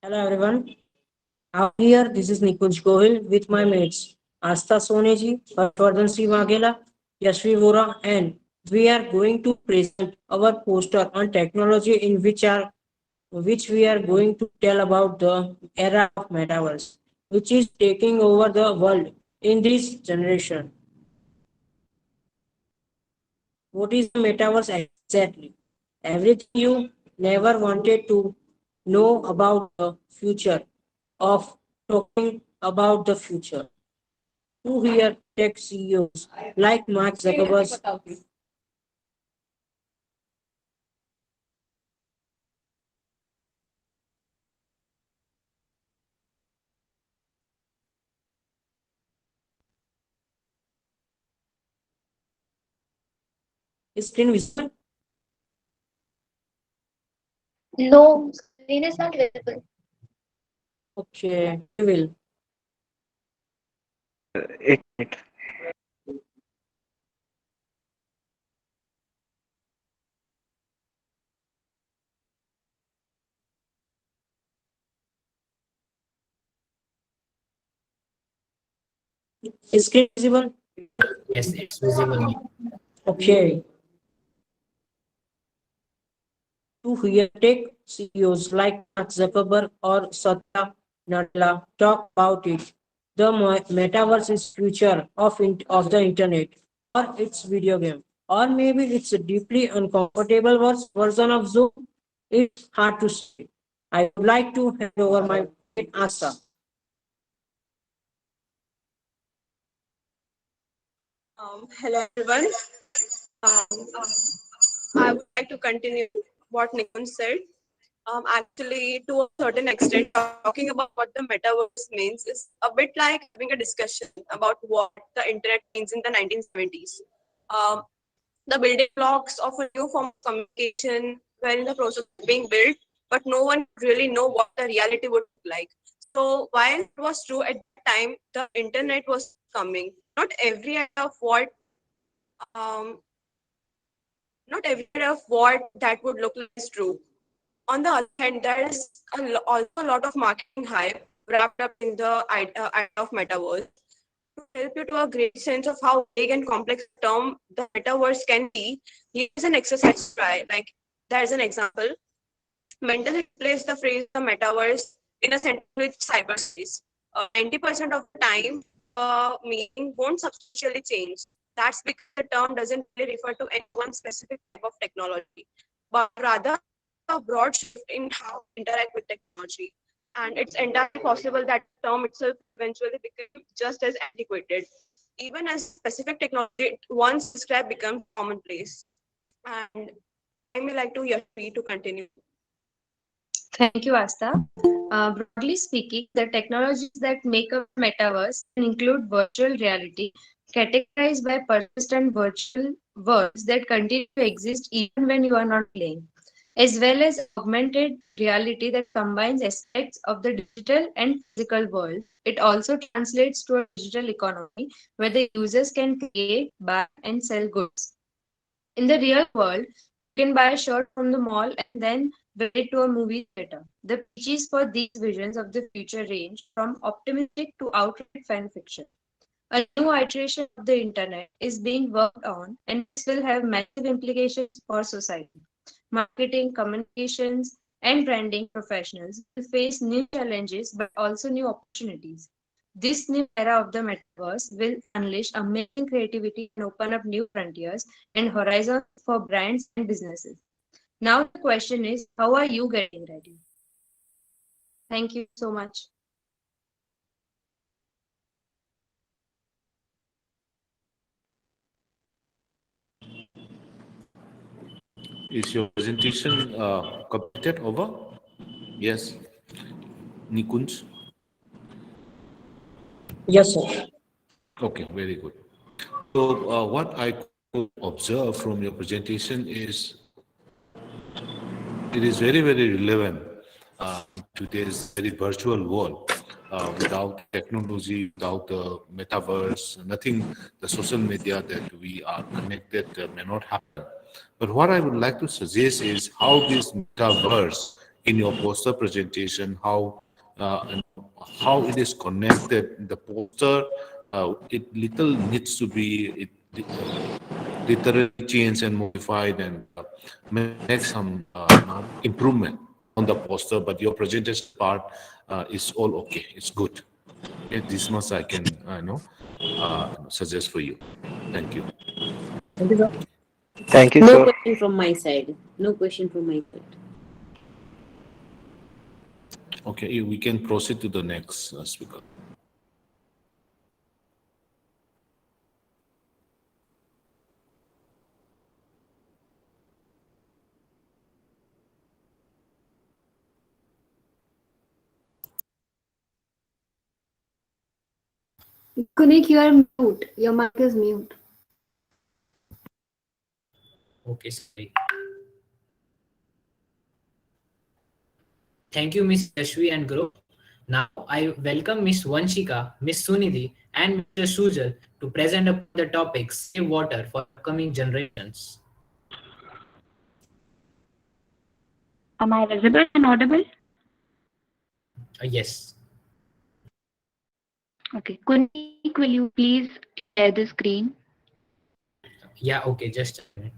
Hello everyone. Now here, this is Nikunj Gohil with my mates Asta Soneji, Harshvardhan Sri Waghela, Yashvi Vora, and we are going to present our poster on technology in which we are going to tell about the era of metaverse, which is taking over the world in this generation. What is the metaverse exactly? Everything you never wanted to know about the future of talking about the future. To hear tech CEOs like Mark Zuckerberg. Is screen visible? No, screen is not visible. Okay, we will. It Is screen visible? Yes, it's visible. Okay. To hear tech CEOs like Mark Zuckerberg or Satya Nadella talk about it, the metaverse is future of the internet, or it's video game, or maybe it's a deeply uncomfortable version of Zoom. It's hard to say. I would like to hand over my Asa. Hello everyone. I would like to continue what Nikon said. Actually, to a certain extent, talking about what the metaverse means is a bit like having a discussion about what the internet means in the 1970s. Um, the building blocks of a new form of communication were in the process of being built, but no one really know what the reality would look like. So while it was true at the time, the internet was coming. Um, not every idea of what that would look like is true. On the other hand, there is also a lot of marketing hype wrapped up in the idea of metaverse. To help you to a great sense of how big and complex a term the metaverse can be, here's an exercise to try. Like, there's an example. Mentally replace the phrase the metaverse in a sentence with cyberspace. 90% of the time, meaning won't substantially change. That's because the term doesn't really refer to any one specific type of technology, but rather a broad shift in how we interact with technology. And it's entirely possible that the term itself eventually becomes just as antiquated, even as specific technology once described becomes commonplace. And I may like to Yashvi to continue. Thank you, Asta. Broadly speaking, the technologies that make up the metaverse can include virtual reality, categorized by persistent virtual worlds that continue to exist even when you are not playing, as well as augmented reality that combines aspects of the digital and physical world. It also translates to a digital economy where the users can create, buy, and sell goods. In the real world, you can buy a shirt from the mall and then wear it to a movie theater. The pitches for these visions of the future range from optimistic to outright fan fiction. A new iteration of the internet is being worked on, and this will have massive implications for society. Marketing, communications, and branding professionals will face new challenges but also new opportunities. This new era of the metaverse will unleash amazing creativity and open up new frontiers and horizons for brands and businesses. Now, the question is, how are you getting ready? Thank you so much. Is your presentation completed over? Yes. Nikunj? Yes, sir. Okay, very good. So what I could observe from your presentation is it is very, very relevant in today's very virtual world. Without technology, without the metaverse, nothing, the social media that we are connected may not happen. But what I would like to suggest is how this metaverse in your poster presentation, how it is connected. The poster, it little needs to be literally changed and modified and make some improvement on the poster. But your presentation part is all okay. It's good. Okay, this much I can suggest for you. Thank you. Thank you, sir. Thank you, No sir. question from my side. No question from my side. Okay, we can proceed to the next speaker. Kunik, you are mute. Your mic is mute. Okay, sorry. Thank you, Miss Yashvi and group. Now I welcome Miss Vanshika, Miss Sunidhi, and Mr. Sujal to present upon the topic Save Water for Upcoming Generations. Am I visible and audible? Yes. Okay. Kunik, will you please share the screen? Yeah, okay, just a minute.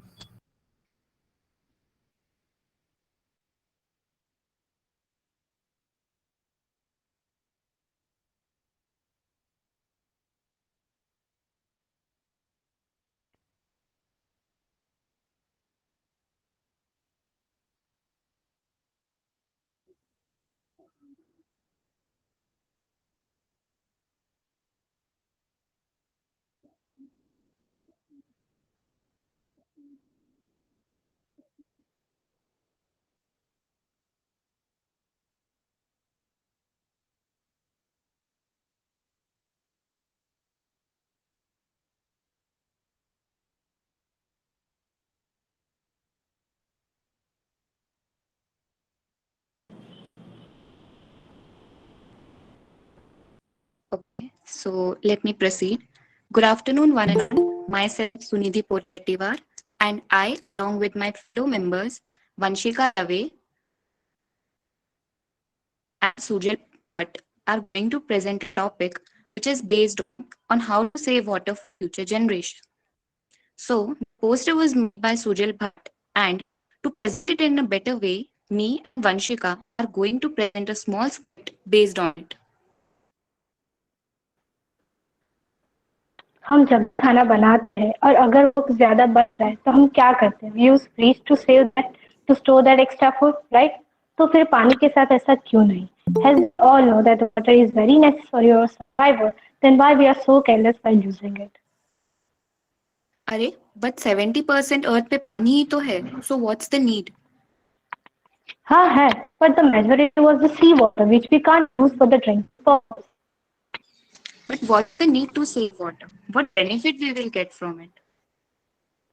Okay, so let me proceed. Good afternoon, one and all. Myself, Sunidhi Pottivar, and I, along with my fellow members, Vanshika Rave and Sujal Bhatt, are going to present a topic which is based on how to save water for future generations. So, the poster was made by Sujal Bhatt, and to present it in a better way, me and Vanshika are going to present a small script based on it. हम जब खाना बनाते हैं और अगर वो ज्यादा बच जाए तो हम क्या करते हैं? Use freeze to save that, to store that extra food, right? तो फिर पानी के साथ ऐसा क्यों नहीं? As we all know that water is very necessary for your survival, then why we are so careless while using it? अरे but 70% अर्थ पे पानी ही तो है, सो व्हाट्स द नीड? हाँ है, but the majority was the sea water which we can't use for the drinking purpose. But what's the need to save water? What benefit we will get from it?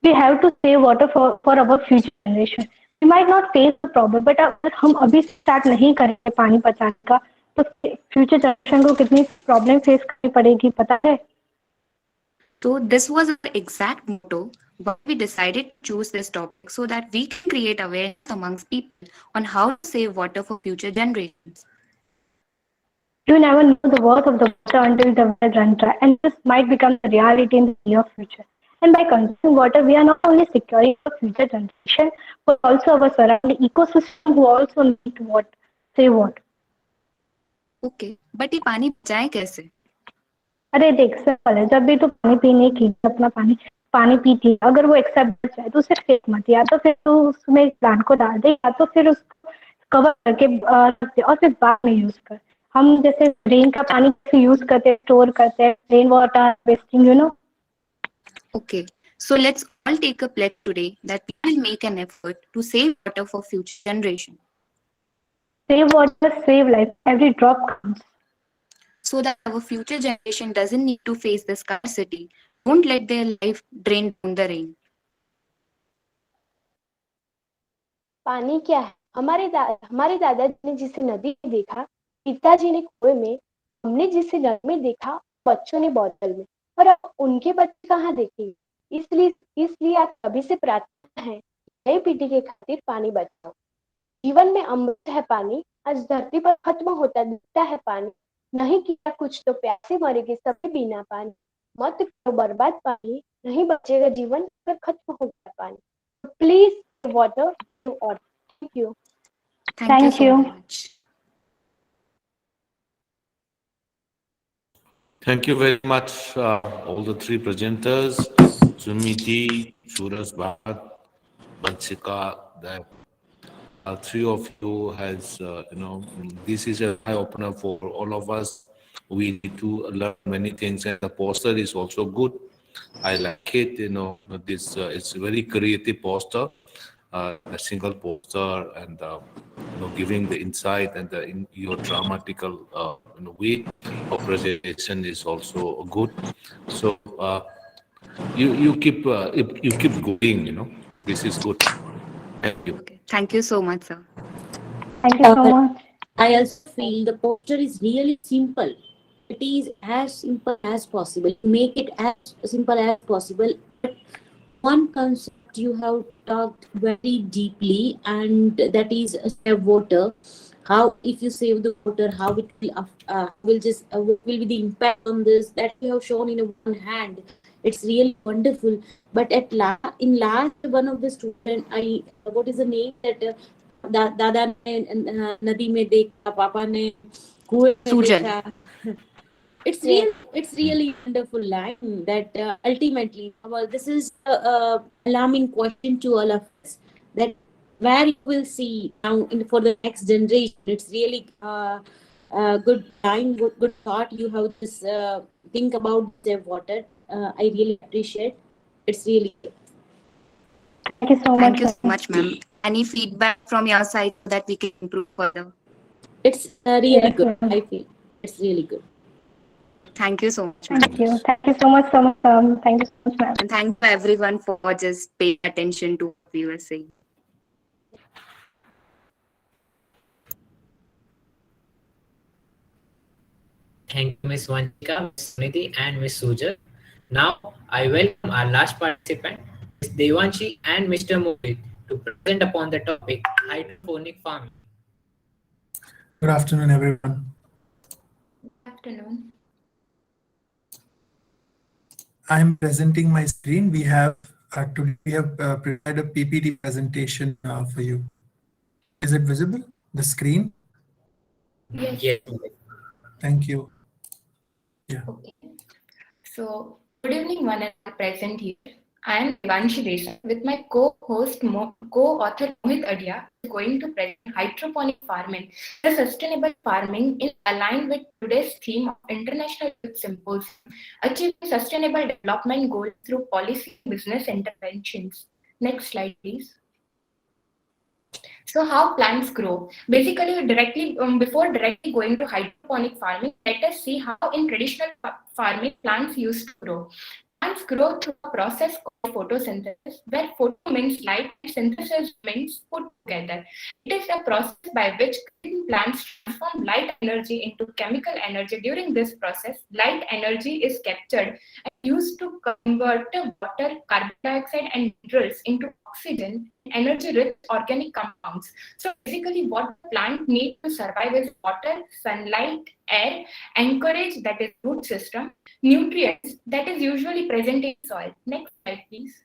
We have to save water for our future generation. We might not face the problem, but अगर हम अभी start नहीं करेंगे पानी बचाने का तो future generation को कितनी प्रॉब्लम फेस करनी पड़ेगी पता है? So this was the exact motto why we decided to choose this topic so that we can create awareness amongst people on how to save water for future generations. You never know the worth of the water until the well run dry, and this might become the reality in the near future. And by conserving water, we are not only securing the future generation, but also our surrounding ecosystem who also need water, save water. Okay, but ये पानी बचाएं कैसे? अरे देख simple है, जब भी तू पानी पीने की अपना पानी पानी पीती है, अगर वो एक्सेप्ट बच जाए तो उसे फेंक मत, या तो फिर तू उसमें प्लांट को डाल दे, या तो फिर उसको कवर करके रख दे और फिर बाद में यूज कर. हम जैसे रेन का पानी यूज करते हैं, स्टोर करते हैं, rain water harvesting, Okay, So let's all take a pledge today that we will make an effort to save water for future generation, Save water, save life. Every drop counts. so that our future generation doesn't need to face the scarcity. Don't let their life drain down the rain. पानी क्या है? हमारे दादाजी ने जिसे नदी में देखा, पिताजी ने कुएं में, हमने जिसे नल में देखा, बच्चों ने बोतल में, और अब उनके बच्चे कहाँ देखेंगे? इसलिए आप सभी से प्रार्थना है, नई पीढ़ी के खातिर पानी बचाओ। जीवन में अमृत है पानी, आज धरती पर खत्म होता दिखता है पानी, नहीं किया कुछ तो प्यासे मरेंगे सभी बिना पानी। मत करो बर्बाद पानी, नहीं बचेगा जीवन पर खत्म हो गया पानी। Please water to all. Thank you. Thank you so much. Thank you very much, all the three presenters, Sumiti, Suraj Bhatt, Mansika. That three of you has, this is an eye opener for all of us. We need to learn many things, and the poster is also good. I like it. This it's a very creative poster, a single poster, and giving the insight and your dramatical way of presentation is also good. So you keep going. This is good. Thank you. Okay. Thank you so much, sir. Thank you so much. I also feel the poster is really simple. It is as simple as possible. Make it as simple as possible. But one concept you have talked very deeply, and that is save water. How if you save the water, how it will be the impact on this that you have shown in one hand. It's really wonderful. But in last one of the student, what is the name that दादा ने नदी में देखा, पापा ने कुएं में देखा. It's really wonderful line that ultimately, well, this is alarming question to all of us, that where you will see now for the next generation. It's really good line, good thought you have this think about the water. I really appreciate. It's really good. Thank you so much. Thank you so much, ma'am. Any feedback from your side so that we can improve further? It's really good. I feel it's really good. Thank you so much. Thank you. Thank you so much, ma'am. Thank you so much, ma'am. And thank you everyone for just paying attention to what we were saying. Thank you, Ms. Vanchika, Ms. Suniti, and Ms. Suja. Now, I welcome our last participant, Ms. Devanshi and Mr. Mohit, to present upon the topic hydroponic farming. Good afternoon, everyone. Good afternoon. I am presenting my screen. We have prepared a PPT presentation for you. Is it visible? The screen? Yes. Thank you. Yeah. Okay. So, good evening, one and all present here. I am Devanshi Desai with my co-host, co-author Mohit Adia, who is going to present hydroponic farming, the sustainable farming in align with today's theme of International Youth Symposium, achieving sustainable development goals through policy and business interventions. Next slide, please. So how plants grow? Basically, before directly going to hydroponic farming, let us see how in traditional farming plants used to grow. Plants grow through a process called photosynthesis, where photo means light and synthesis means put together. It is a process by which plants transform light energy into chemical energy. During this process, light energy is captured and used to convert water, carbon dioxide, and minerals into oxygen, energy-rich organic compounds. So basically, what the plant needs to survive is water, sunlight, air, anchorage, that is root system, nutrients that is usually present in soil. Next slide, please.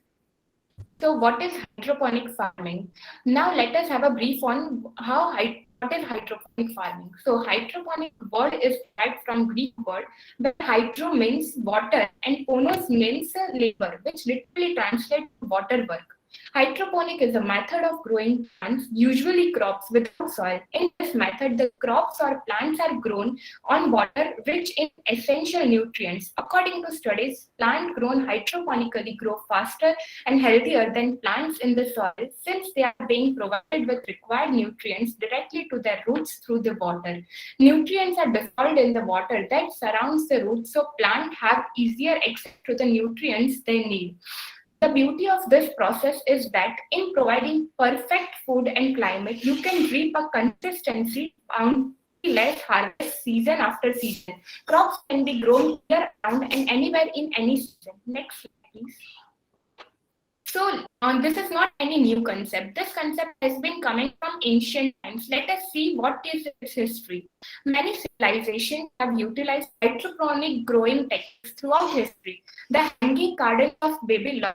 So what is hydroponic farming? Now let us have a brief on what is hydroponic farming. So hydroponic word is derived from Greek word where hydro means water and ponos means labor, which literally translates to water work. Hydroponic is a method of growing plants, usually crops, without soil. In this method, the crops or plants are grown on water rich in essential nutrients. According to studies, plants grown hydroponically grow faster and healthier than plants in the soil since they are being provided with required nutrients directly to their roots through the water. Nutrients are dissolved in the water that surrounds the roots, so plants have easier access to the nutrients they need. The beauty of this process is that in providing perfect food and climate, you can reap a consistency found less harvest season after season. Crops can be grown year round and anywhere in any season. Next slide, please. So this is not any new concept. This concept has been coming from ancient times. Let us see what is its history. Many civilizations have utilized hydroponic growing techniques throughout history. The hanging garden of Babylon,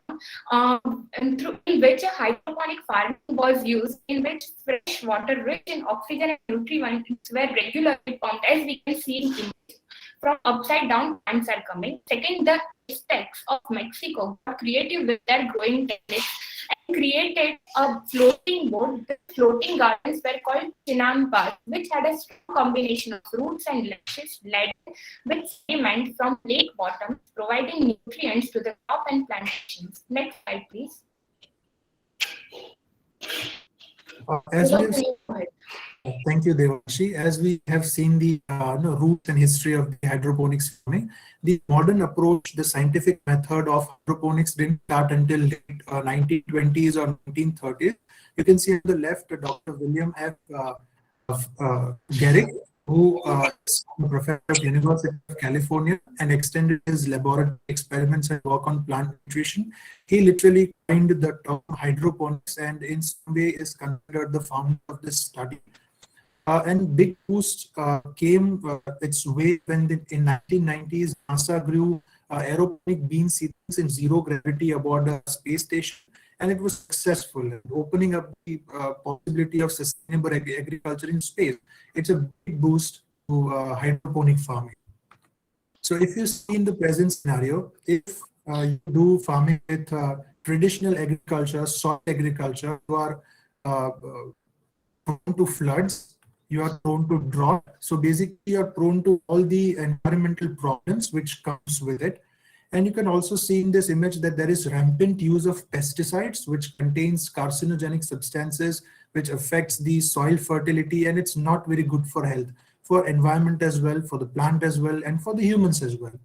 in which a hydroponic farming was used, in which fresh water rich in oxygen and nutrients were regularly pumped, as we can see in image. From upside down plants are coming. Second, the Aztecs of Mexico got creative with their growing techniques and created a floating board. The floating gardens were called chinampas, which had a strong combination of roots and lashes laden with sediment from lake bottoms, providing nutrients to the crop and plantations. Next slide, please. As we have, thank you, Devanshi. As we have seen the roots and history of the hydroponics farming, the modern approach, the scientific method of hydroponics didn't start until late 1920s or 1930s. You can see on the left, Dr. William F. Garrick, who is a professor of University of California and extended his laboratory experiments and work on plant nutrition. He literally coined the term hydroponics and in some way is considered the founder of this study. And big boost came its way when in 1990s NASA grew aeroponic bean seedlings in zero gravity aboard a space station, and it was successful, opening up the possibility of sustainable agriculture in space. It's a big boost to hydroponic farming. So if you see in the present scenario, if you do farming with traditional agriculture, soil agriculture, you are prone to floods, you are prone to drought. So basically you are prone to all the environmental problems which comes with it. And you can also see in this image that there is rampant use of pesticides, which contains carcinogenic substances, which affects the soil fertility, and it's not very good for health, for environment as well, for the plant as well, and for the humans as well.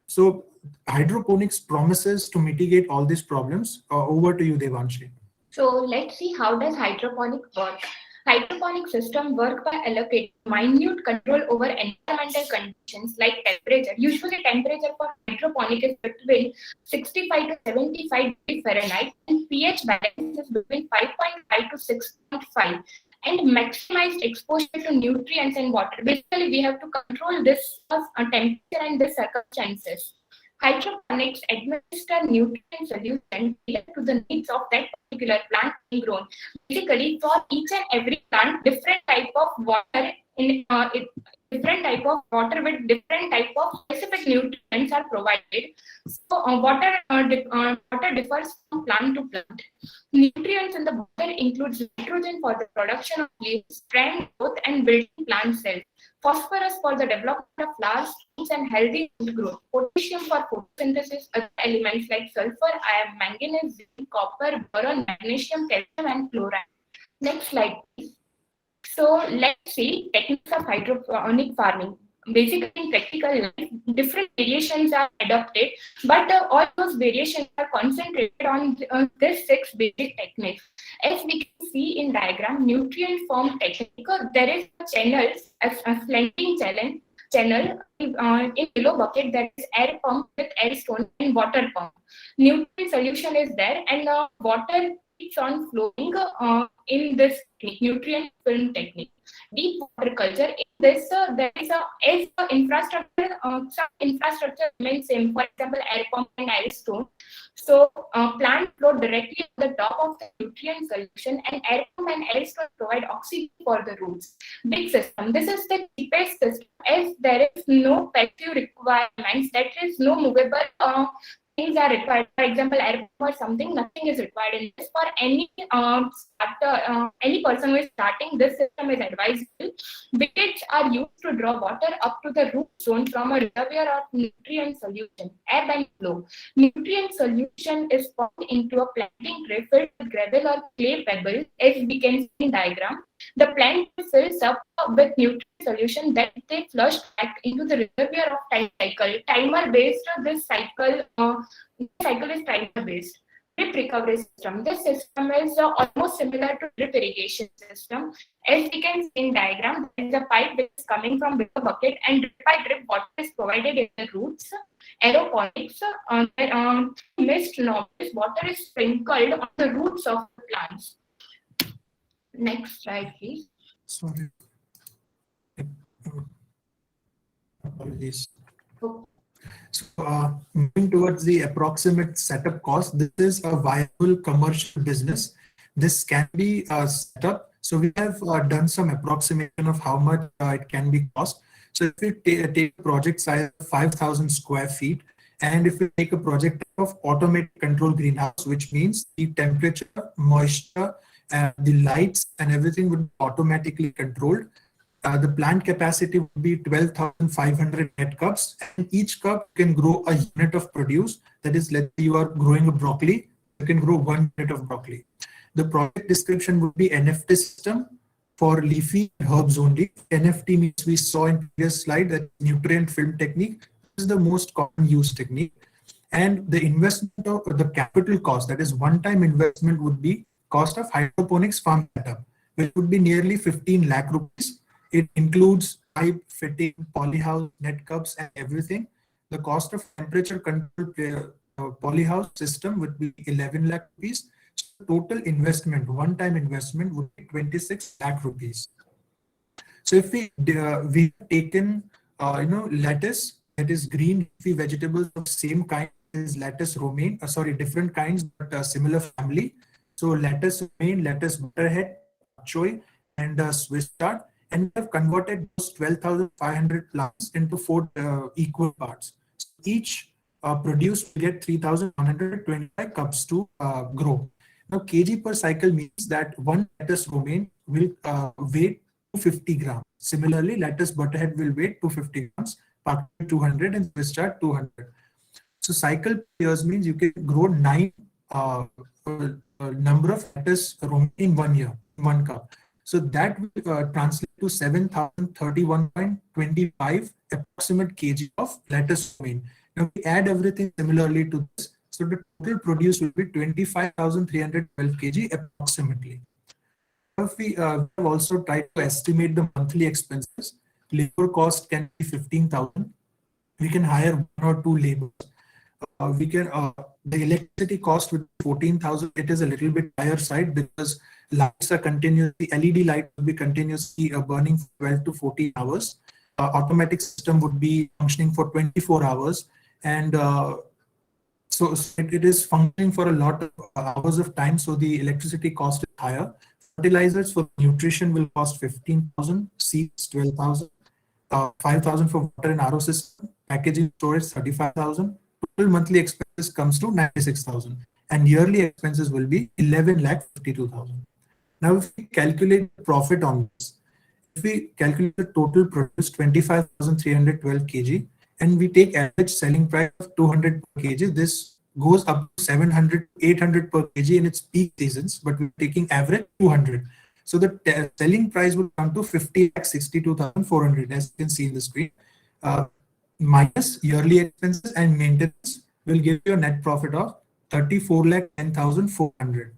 So hydroponics promises to mitigate all these problems. Over to you, Devanshi. So let's see, how does hydroponic work? Hydroponic system work by allocating minute control over environmental conditions like temperature. Usually temperature for hydroponic is between 65 to 75 degrees Fahrenheit and pH balance is between 5.5 to 6.5 and maximized exposure to nutrients and water. Basically, we have to control this temperature and the circumstances. Hydroponics administer nutrient solution tailored to the needs of that particular plant being grown. Basically, for each and every plant, different type of water different type of water with different type of specific nutrients are provided. So water differs from plant to plant. Nutrients in the water includes nitrogen for the production of leaves, strand growth, and building plant cells. Phosphorus for the development of flowers, fruits, and healthy root growth. Potassium for photosynthesis. Other elements like sulfur, iron, manganese, zinc, copper, boron, magnesium, calcium, and chloride. Next slide, please. So let's see techniques of hydroponic farming. Basically, in practical life, different variations are adopted, but all those variations are concentrated on these 6 basic techniques. As we can see in diagram, nutrient form technique, there is a channel, a slanting channel in below bucket, that is air pump with air stone and water pump. Nutrient solution is there and water keeps on flowing in this nutrient film technique. Deep water culture, in this there is as the infrastructure, some infrastructure remains same, for example air pump and air stone. So plant flow directly on the top of the nutrient solution, and air pump and air stone provide oxygen for the roots. Big system, this is the cheapest system as there is no passive requirements, that is no movable things are required. For example, aircon or something, nothing is required in this. For any any person who is starting, this system is advisable. Buckets are used to draw water up to the root zone from a reservoir of nutrient solution, ebb and flow. Nutrient solution is poured into a planting tray filled with gravel or clay pebbles, as we can see in diagram. The plant fills up with nutrient solution that they flush back into the reservoir of time cycle. Timer based, this cycle is timer based. Drip recovery system. This system is almost similar to drip irrigation system. As we can see in diagram, there is a pipe which is coming from below bucket, and drip by drip water is provided in the roots. Aeroponics, mist nobles, water is sprinkled on the roots of the plants. Next slide, please. Sorry. Apologies. So, moving towards the approximate setup cost, this is a viable commercial business. This can be set up. So we have done some approximation of how much it can be cost. So if we take a project size of 5,000 square feet, and if we take a project of automated control greenhouse, which means the temperature, moisture, the lights and everything would be automatically controlled. The plant capacity would be 12,500 net cups, and each cup can grow a unit of produce. That is, let's say you are growing a broccoli, you can grow 1 unit of broccoli. The project description would be NFT system for leafy herbs only. NFT means, we saw in previous slide, that nutrient film technique. This is the most common used technique. And the investment of the capital cost, that is one-time investment, would be cost of hydroponics farm setup, which would be nearly 15 lakh rupees. It includes pipe, fitting, polyhouse, net cups, and everything. The cost of temperature control polyhouse system would be 11 lakh rupees. So total investment, one-time investment, would be 26 lakh rupees. So if we have taken lettuce, that is green leafy vegetables of same kind as lettuce romaine, different kinds but similar family. So lettuce romaine, lettuce butterhead, choy, and Swiss chard. And we have converted those 12,500 plants into 4 equal parts. So each produce will get 3,125 cups to grow. Now, kg per cycle means that one lettuce romaine will weigh 250 grams. Similarly, lettuce butterhead will weigh 250 grams, pak 200, and Swiss chard 200. So cycle per years means you can grow 9 number of lettuce romaine in 1 year, 1 cup. So that will translate to 7,031.25 approximate kg of lettuce romaine. Now we add everything similarly to this. So the total produce will be 25,312 kg approximately. If we have also tried to estimate the monthly expenses, labor cost can be 15,000. We can hire 1 or 2 laborers. The electricity cost with 14,000, it is a little bit higher side because lights are continuously, LED light will be continuously burning for 12 to 14 hours. Automatic system would be functioning for 24 hours. And so it is functioning for a lot of hours of time. So the electricity cost is higher. Fertilizers for nutrition will cost 15,000, seeds 12,000, 5,000 for water and RO system, packaging storage 35,000. Total monthly expenses comes to 96,000, and yearly expenses will be 11,52,000. Now, if we calculate the profit on this, if we calculate the total produce 25,312 kg, and we take average selling price of 200 per kg, this goes up to 700, 800 per kg in its peak seasons, but we're taking average 200. So the selling price will come to 50,62,400, as you can see in the screen. Minus yearly expenses and maintenance will give you a net profit of 34,10,400.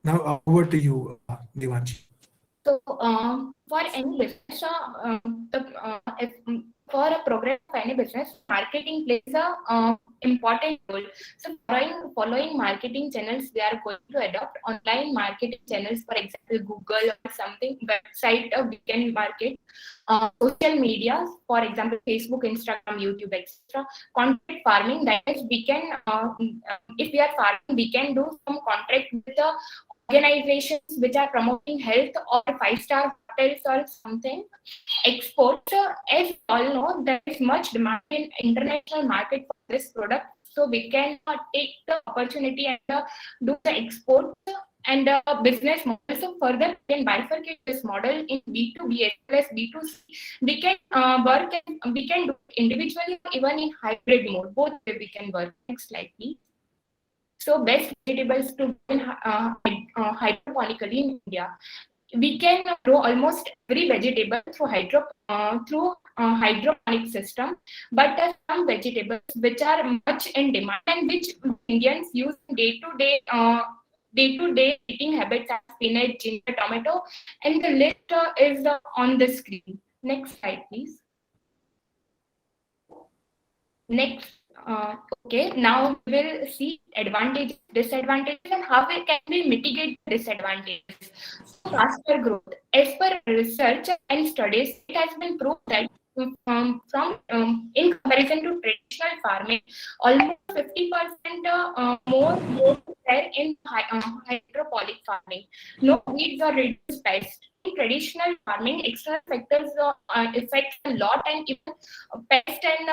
Now over to you, Devanshi. So for any business, for a program of any business, marketing plays a important role. So following marketing channels, we are going to adopt online marketing channels, for example, Google or something, website we can market, social media, for example, Facebook, Instagram, YouTube, etc. Content farming, that is, we can, if we are farming, we can do some contract with the organizations which are promoting health or 5-star hotels or something. Exports, as we all know, there is much demand in international market for this product. so we can take the opportunity and do the export and business model. So further, we can bifurcate this model in B2B as well as B2C. We can work and we can do it individually or even in hybrid mode. Both way we can work. Next slide, please. So best vegetables to grow hydroponically in India. We can grow almost every vegetable through hydroponic system, but some vegetables which are much in demand and which Indians use day-to-day eating habits are spinach, ginger, tomato, and the list is on the screen. Next slide, please. Next, okay, now we will see advantages, disadvantages, and how we can we mitigate disadvantages. So faster growth. As per research and studies, it has been proved that in comparison to traditional farming, almost 50% more there in hydroponic farming. No weeds or reduced pests. In traditional farming, external factors affect a lot, and even pest and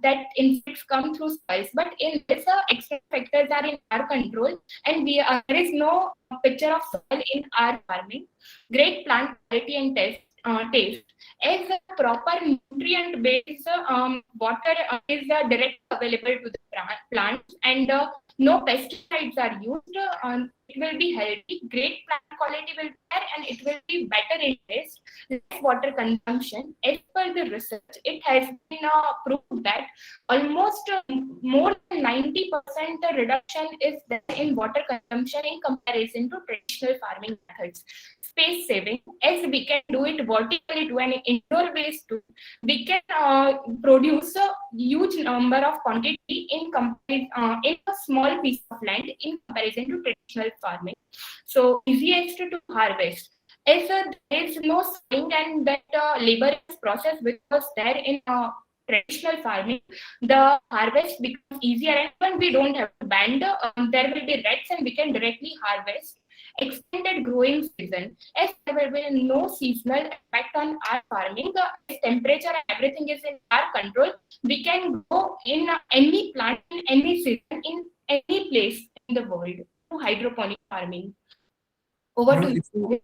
that insects come through soils. But in this, external factors are in our control, and there is no picture of soil in our farming. Great plant quality and taste. As a proper nutrient-based water is directly available to the plants, and no pesticides are used, it will be healthy. Great plant quality will be there, and it will be better in taste. Less water consumption. As per the research, it has been proved that almost more than 90% reduction is there in water consumption in comparison to traditional farming methods. Space saving, as we can do it vertically to an indoor base too, we can produce a huge number of quantity in a small piece of land in comparison to traditional farming. So easiest to harvest. As there is no sowing and that laborious process which was there in traditional farming, the harvest becomes easier, and when we don't have to band, there will be rats and we can directly harvest. Extended growing season, as there will be no seasonal effect on our farming, the temperature and everything is in our control. We can grow in any plant in any season in any place in the world through hydroponic farming. Over to you.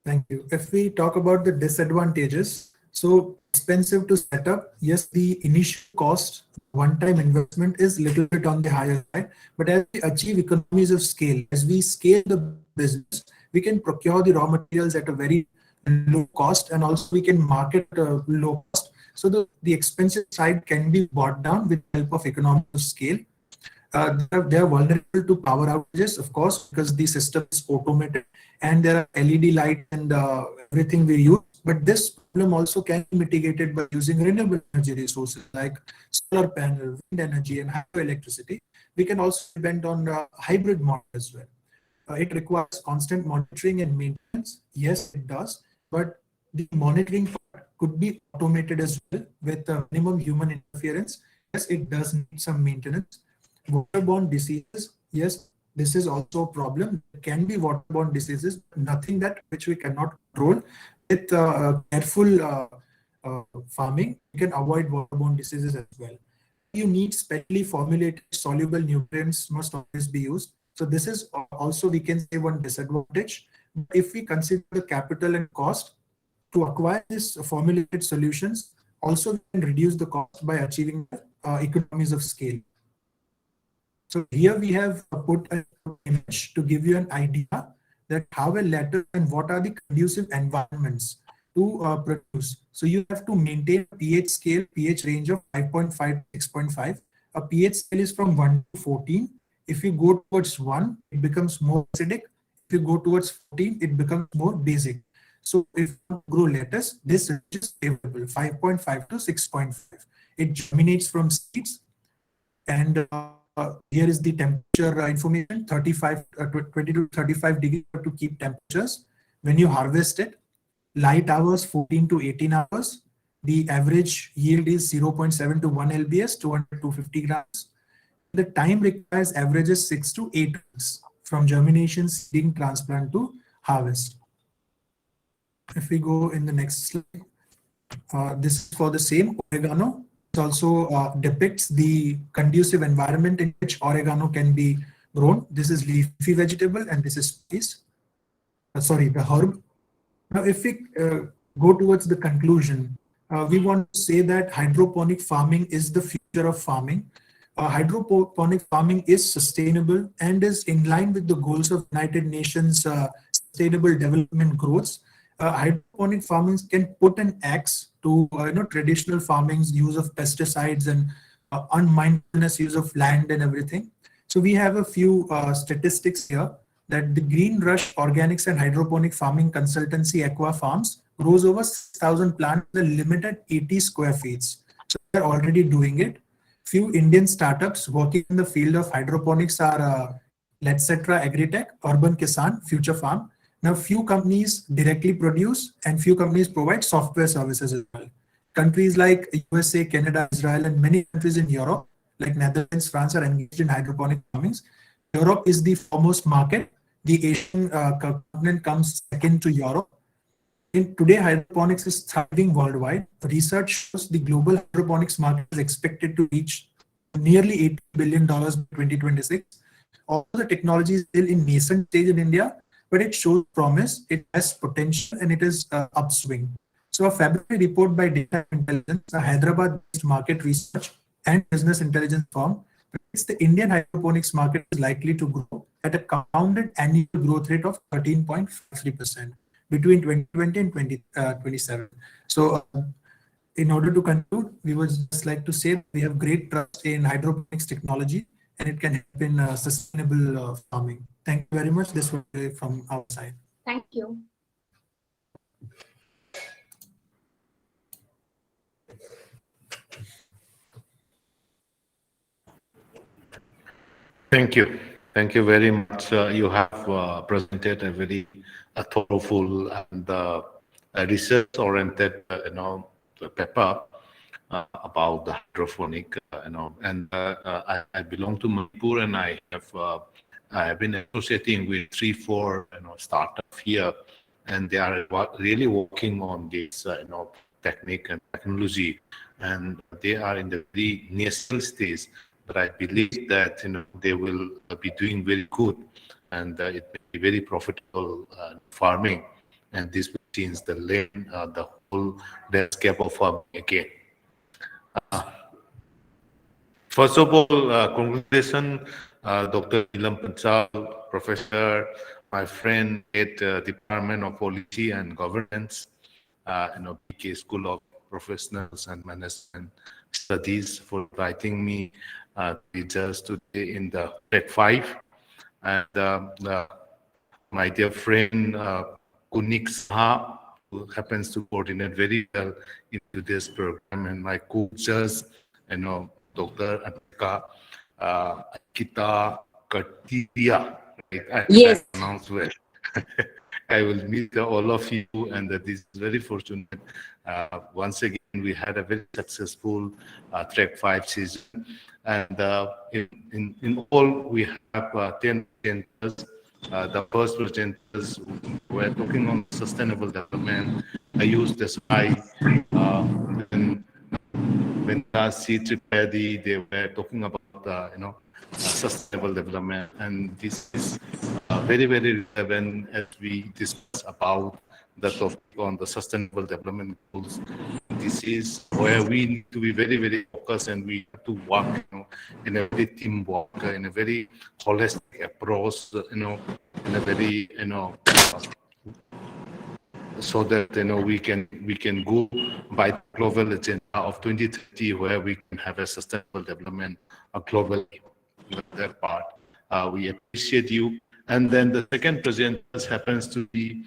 Thank you. If we talk about the disadvantages, so expensive to set up. Yes, the initial cost, one-time investment is little bit on the higher side, but as we achieve economies of scale, as we scale the business, we can procure the raw materials at a very low cost, and also we can market at a low cost. So the expensive side can be brought down with the help of economies of scale. They are vulnerable to power outages, of course, because the system is automated and there are LED lights and everything we use. But this problem also can be mitigated by using renewable energy resources like solar panel, wind energy, and hydroelectricity. We can also depend on hybrid model as well. It requires constant monitoring and maintenance. Yes, it does. But the monitoring part could be automated as well with minimum human interference. Yes, it does need some maintenance. Waterborne diseases, yes, this is also a problem. There can be waterborne diseases, nothing that which we cannot control. With careful farming, you can avoid waterborne diseases as well. You need specially formulated soluble nutrients must always be used. So this is also, we can say, one disadvantage. If we consider the capital and cost to acquire these formulated solutions, also we can reduce the cost by achieving economies of scale. So here we have put an image to give you an idea that how a lettuce and what are the conducive environments to produce. So you have to maintain a pH scale, pH range of 5.5 to 6.5. A pH scale is from 1 to 14. If you go towards 1, it becomes more acidic. If you go towards 14, it becomes more basic. So if you grow lettuce, this range is favorable, 5.5 to 6.5. It germinates from seeds, and here is the temperature information, 20 to 35 degrees to keep temperatures. When you harvest it, light hours 14 to 18 hours. The average yield is 0.7 to 1 lbs, 200 to 250 grams. The time requires averages 6 to 8 weeks from germination, seeding, transplant to harvest. If we go in the next slide, this is for the same oregano. also depicts the conducive environment in which oregano can be grown. This is leafy vegetable and this is spice. Sorry, the herb. Now, if we go towards the conclusion, we want to say that hydroponic farming is the future of farming. Hydroponic farming is sustainable and is in line with the goals of United Nations Sustainable Development Goals. Hydroponic farming can put an axe to traditional farming's use of pesticides and unmindfulness use of land and everything. So we have a few statistics here that the Green Rush Organics and Hydroponic Farming Consultancy Aqua Farms grows over 6,000 plants in a limited 80 square feet. So they're already doing it. Few Indian startups working in the field of hydroponics are Letcetra Agritech, Urban Kisan, Future Farm. Now, few companies directly produce and few companies provide software services as well. Countries like USA, Canada, Israel, and many countries in Europe, like Netherlands, France, are engaged in hydroponic farming. Europe is the foremost market. The Asian continent comes second to Europe. Today, hydroponics is thriving worldwide. Research shows the global hydroponics market is expected to reach nearly $80 billion by 2026. Although the technology is still in nascent stage in India, but it shows promise, it has potential, and it is upswing. So a February report by Data Intelligence, a Hyderabad-based market research and business intelligence firm, predicts the Indian hydroponics market is likely to grow at a compounded annual growth rate of 13.53% between 2020 and 2027. So in order to conclude, we would just like to say we have great trust in hydroponics technology and it can help in sustainable farming. Thank you very much. This will be from our side. Thank you. Thank you. Thank you very much. You have presented a very thoughtful and research-oriented, paper about the hydroponic, and I belong to Manipur, and I have been associating with 3-4 startups here, and they are really working on this technique and technology, and they are in the very nascent stage. But I believe that they will be doing very good, and it may be very profitable farming, and this will change the land, the whole landscape of farming again. First of all, congratulations, Dr. Nilam Panchal, Professor, my friend at Department of Policy and Governance, BK School of Professionals and Management Studies, for inviting me to be just today in the Track 5. And my dear friend, Kunik Saha, who happens to coordinate very well in today's program, and my co-judge, Dr. Anika Akita Kartidia, right? Yes. I pronounced well. I will meet all of you, and this is very fortunate. Once again, we had a very successful Track 5 season, and in all, we have 10 presenters. The first presenters were talking on sustainable development. I used the slide when they were talking about sustainable development, and this is very, very relevant as we discuss about the topic on the sustainable development goals. This is where we need to be very, very focused, and we have to work in a very teamwork, in a very holistic approach, in a very so that we can go by the global agenda of 2030, where we can have a sustainable development globally. That part, we appreciate you. And then the second presenter happens to be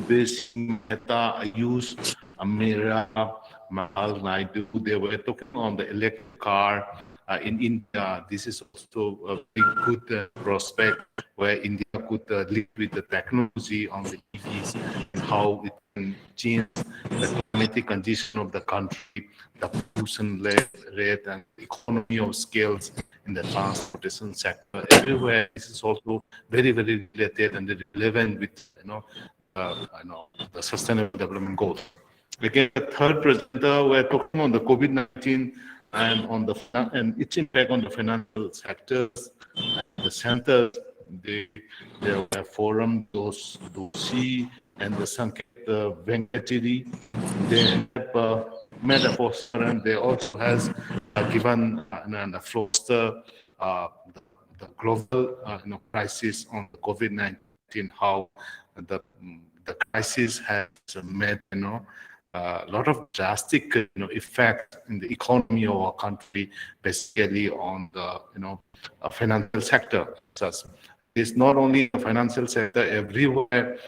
Mehta, Ayush, Amira, Mahal Naidu. They were talking on the electric car in India. This is also a very good prospect where India could lead with the technology on the EVs and how it can change the climatic condition of the country, the pollution rate, and the economy of scales in the transportation sector. Everywhere, this is also very, very related and relevant with the Sustainable Development Goals. Again, the third presenter, we're talking on the COVID-19 and on the and its impact on the financial sectors and the centers. There were forum Doshi and the Sanket Venkatiri. They have made a poster, and they also has given and a foster the global crisis on the COVID-19, how the crisis has made a lot of drastic effect in the economy of our country, basically on the financial sector. It's not only the financial sector, everywhere.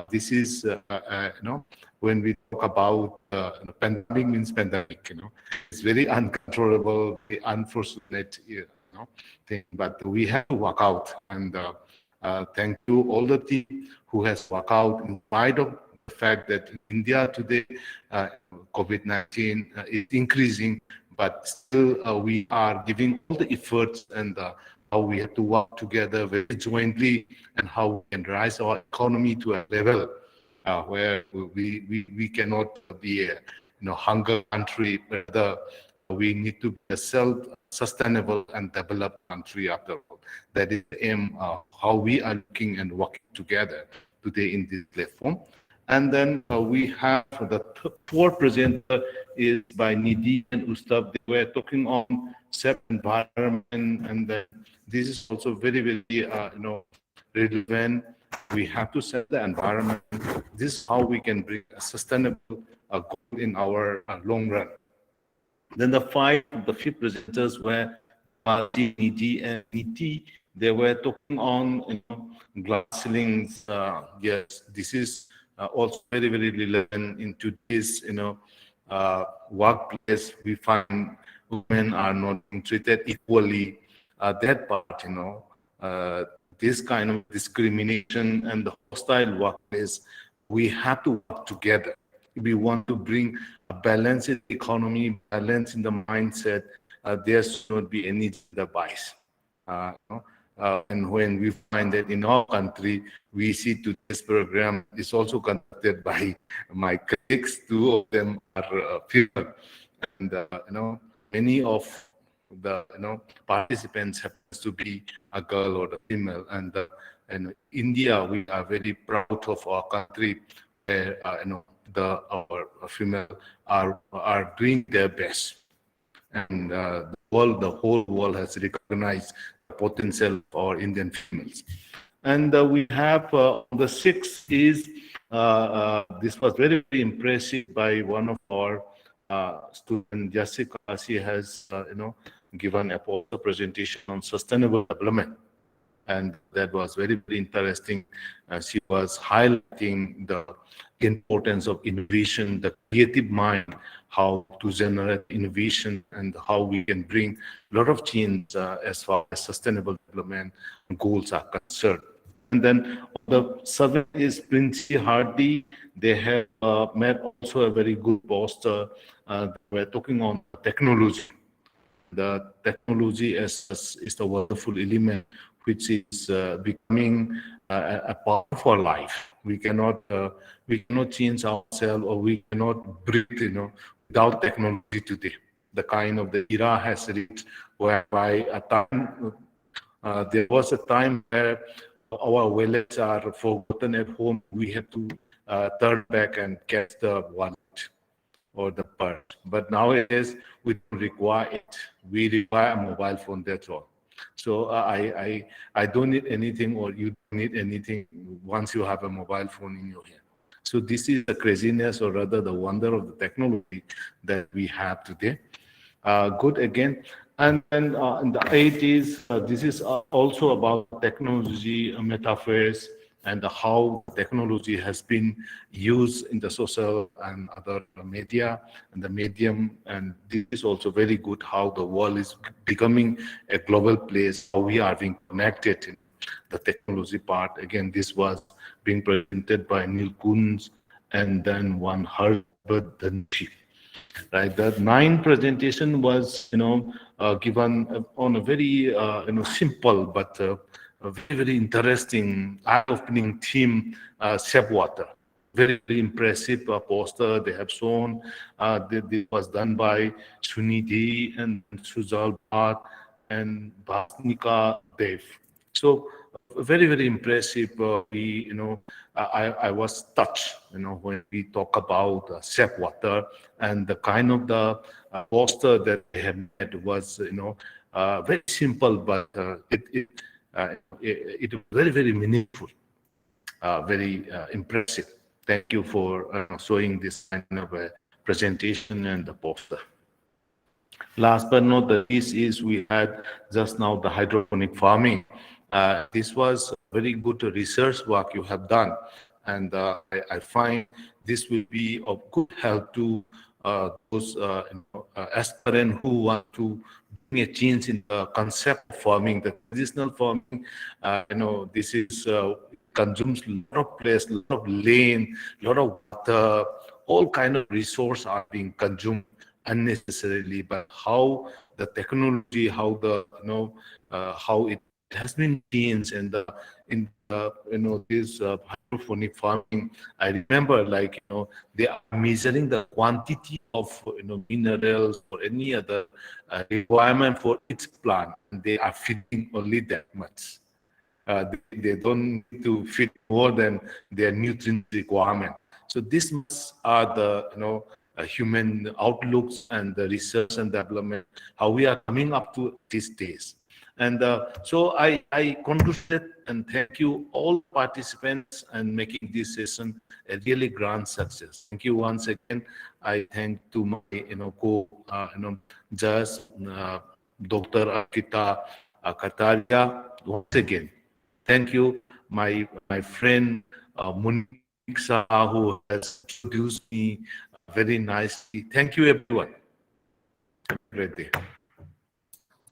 This is when we talk about pandemic means pandemic. It's very uncontrollable, very unfortunate thing, but we have to work out. And thank you all the team who has worked out in spite of the fact that in India today COVID-19 is increasing, but still we are giving all the efforts and how we have to work together very jointly and how we can rise our economy to a level where we cannot be a hunger country. Rather, we need to be a self-sustainable and developed country after all. That is the aim of how we are looking and working together today in this platform. And then we have the fourth presenter is by Nidhi and Ustav. They were talking on safe environment, and then this is also very, very relevant. We have to set the environment. This is how we can bring a sustainable goal in our long run. Then the fifth presenters were Balaji, Nidhi, and Niti. They were talking on glass ceilings. Yes, this is also very, very relevant in today's workplace. We find women are not being treated equally. That part, this kind of discrimination and the hostile workplace, we have to work together. If we want to bring a balance in the economy, balance in the mindset, there should not be any gender bias. And when we find that in our country, we see today's program is also conducted by my colleagues. Two of them are female, and many of the participants happens to be a girl or a female. And in India, we are very proud of our country, where our female are doing their best, and the whole world has recognized potential for Indian females. And we have the sixth is this was very, very impressive by one of our students, Jessica. She has given a presentation on sustainable development, and that was very, very interesting. She was highlighting the importance of innovation, the creative mind, how to generate innovation, and how we can bring a lot of change as far as sustainable development goals are concerned. And then the seventh is Princey Hardy. They have made also a very good poster. We're talking on technology. The technology is the wonderful element which is becoming a part of our life. We cannot change ourselves, or we cannot breathe, without technology today. The kind of the era has reached whereby there was a time where our wallets are forgotten at home. We have to turn back and catch the wallet or the purse. But nowadays we don't require it. We require a mobile phone. That's all. So I don't need anything, or you don't need anything once you have a mobile phone in your hand. So this is the craziness, or rather the wonder of the technology that we have today. Good again. And then in the 80s, this is also about technology metaphors and how technology has been used in the social and other media and the medium. And this is also very good how the world is becoming a global place, how we are being connected in the technology part. Again, this was being presented by Neil Kunz and then one Herbert Danchi. Right, the 9th presentation was, given on a very, simple but a very, very interesting, eye-opening theme, safe water. very, very impressive poster they have shown. This was done by Sunidhi and Sujal Bhatt and Bhasnika Dev. So very, very impressive. I was touched, when we talk about safe water, and the kind of the poster that they have made was, very simple, but it was very, very meaningful, very impressive. Thank you for showing this kind of a presentation and the poster. Last but not the least is we had just now the hydroponic farming. This was very good research work you have done, and I find this will be of good help to those aspirants who want to bring a change in the concept of farming. The traditional farming, this is consumes a lot of place, a lot of land, a lot of water, all kind of resource are being consumed unnecessarily. But how the technology, how the how it has been changed, and in this hydroponic farming, I remember, like, they are measuring the quantity of minerals or any other requirement for each plant, and they are feeding only that much. They don't need to feed more than their nutrient requirement. So these are the human outlooks and the research and development, how we are coming up to these days. And so I concluded and thank you all participants and making this session a really grand success. Thank you once again. I thank to my judge, Dr. Akita Kataria, once again. Thank you, my friend Munik Saha, who has introduced me very nicely. Thank you, everyone. Have a great day.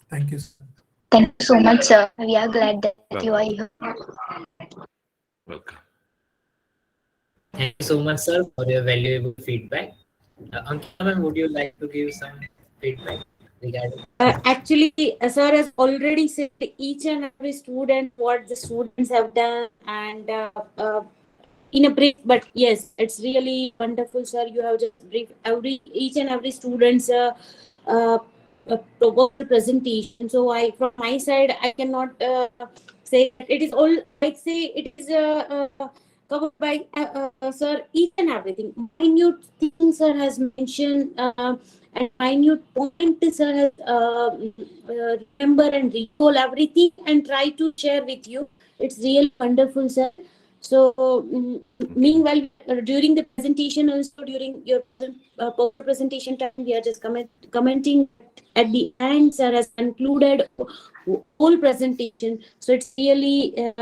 Thank you. Thank you so much, sir. We are glad that you are here. Welcome. Thank you so much, sir, for your valuable feedback. Ankita ma'am, would you like to give some feedback regarding? Actually, sir has already said each and every student what the students have done, and in a brief, but yes, it's really wonderful, sir. You have just briefed each and every student's proposed presentation. So from my side, I cannot say it is all. I say it is covered by sir, each and everything. Minute things sir has mentioned, and minute point sir has remember and recall everything and try to share with you. It's really wonderful, sir. So meanwhile, during the presentation, also during your presentation time, we are just commenting at the end. Sir has concluded whole presentation, so it's really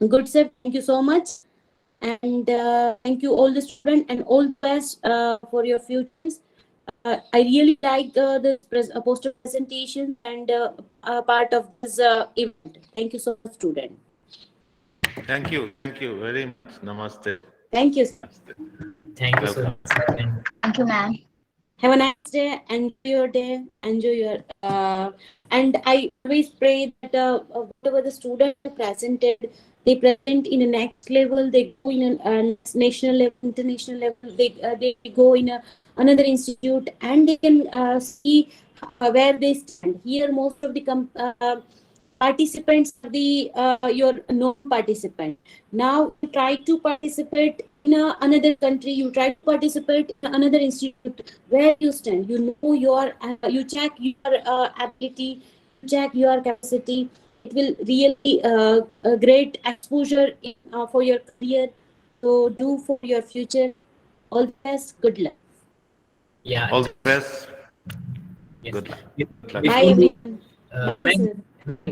good, sir. Thank you so much, and thank you all the students and all the best for your futures. I really like the poster presentation and part of this event. Thank you so much, student. Thank you very much. Namaste. Thank you. Thank you so much, sir. Thank you, ma'am. Have a nice day. Enjoy your day. Enjoy your and I always pray that whatever the students presented, they present in the next level. They go in a national level, international level. They go in another institute, and they can see where they stand. Here, most of the participants are the your non-participant. Now you try to participate in another country, you try to participate in another institute. Where you stand, you know your you check your ability, you check your capacity. It will really a great exposure for your career. So do for your future. All the best. Good luck. Yeah. All the best. Yes. Good luck. Bye, everyone.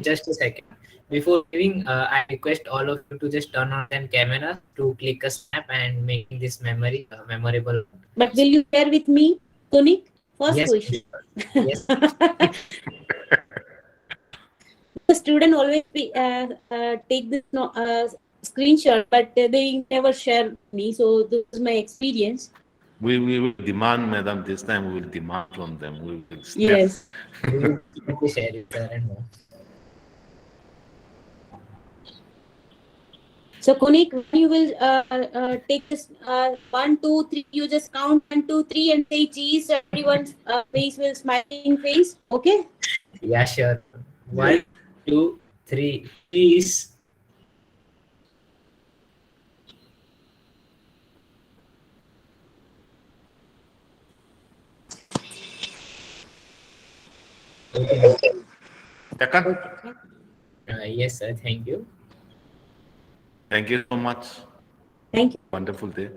Just a second. Before leaving, I request all of you to just turn on them cameras to click a snap and making this memory memorable. But will you share with me, Tony? First Yes. question. Yes. The student always take this screenshot, but they never share with me. So this is my experience. We will demand, madam, this time we will demand from them. We will Yes. We will share it, sir, and more. So Konik, you will take this 1, 2, 3. You just count 1, 2, 3 and say cheese. Everyone's face will smiling face. Okay. Yeah, sure. 1, 2, 3. Cheese. Second. Yes, sir. Thank you. Thank you so much. Thank you. Wonderful day.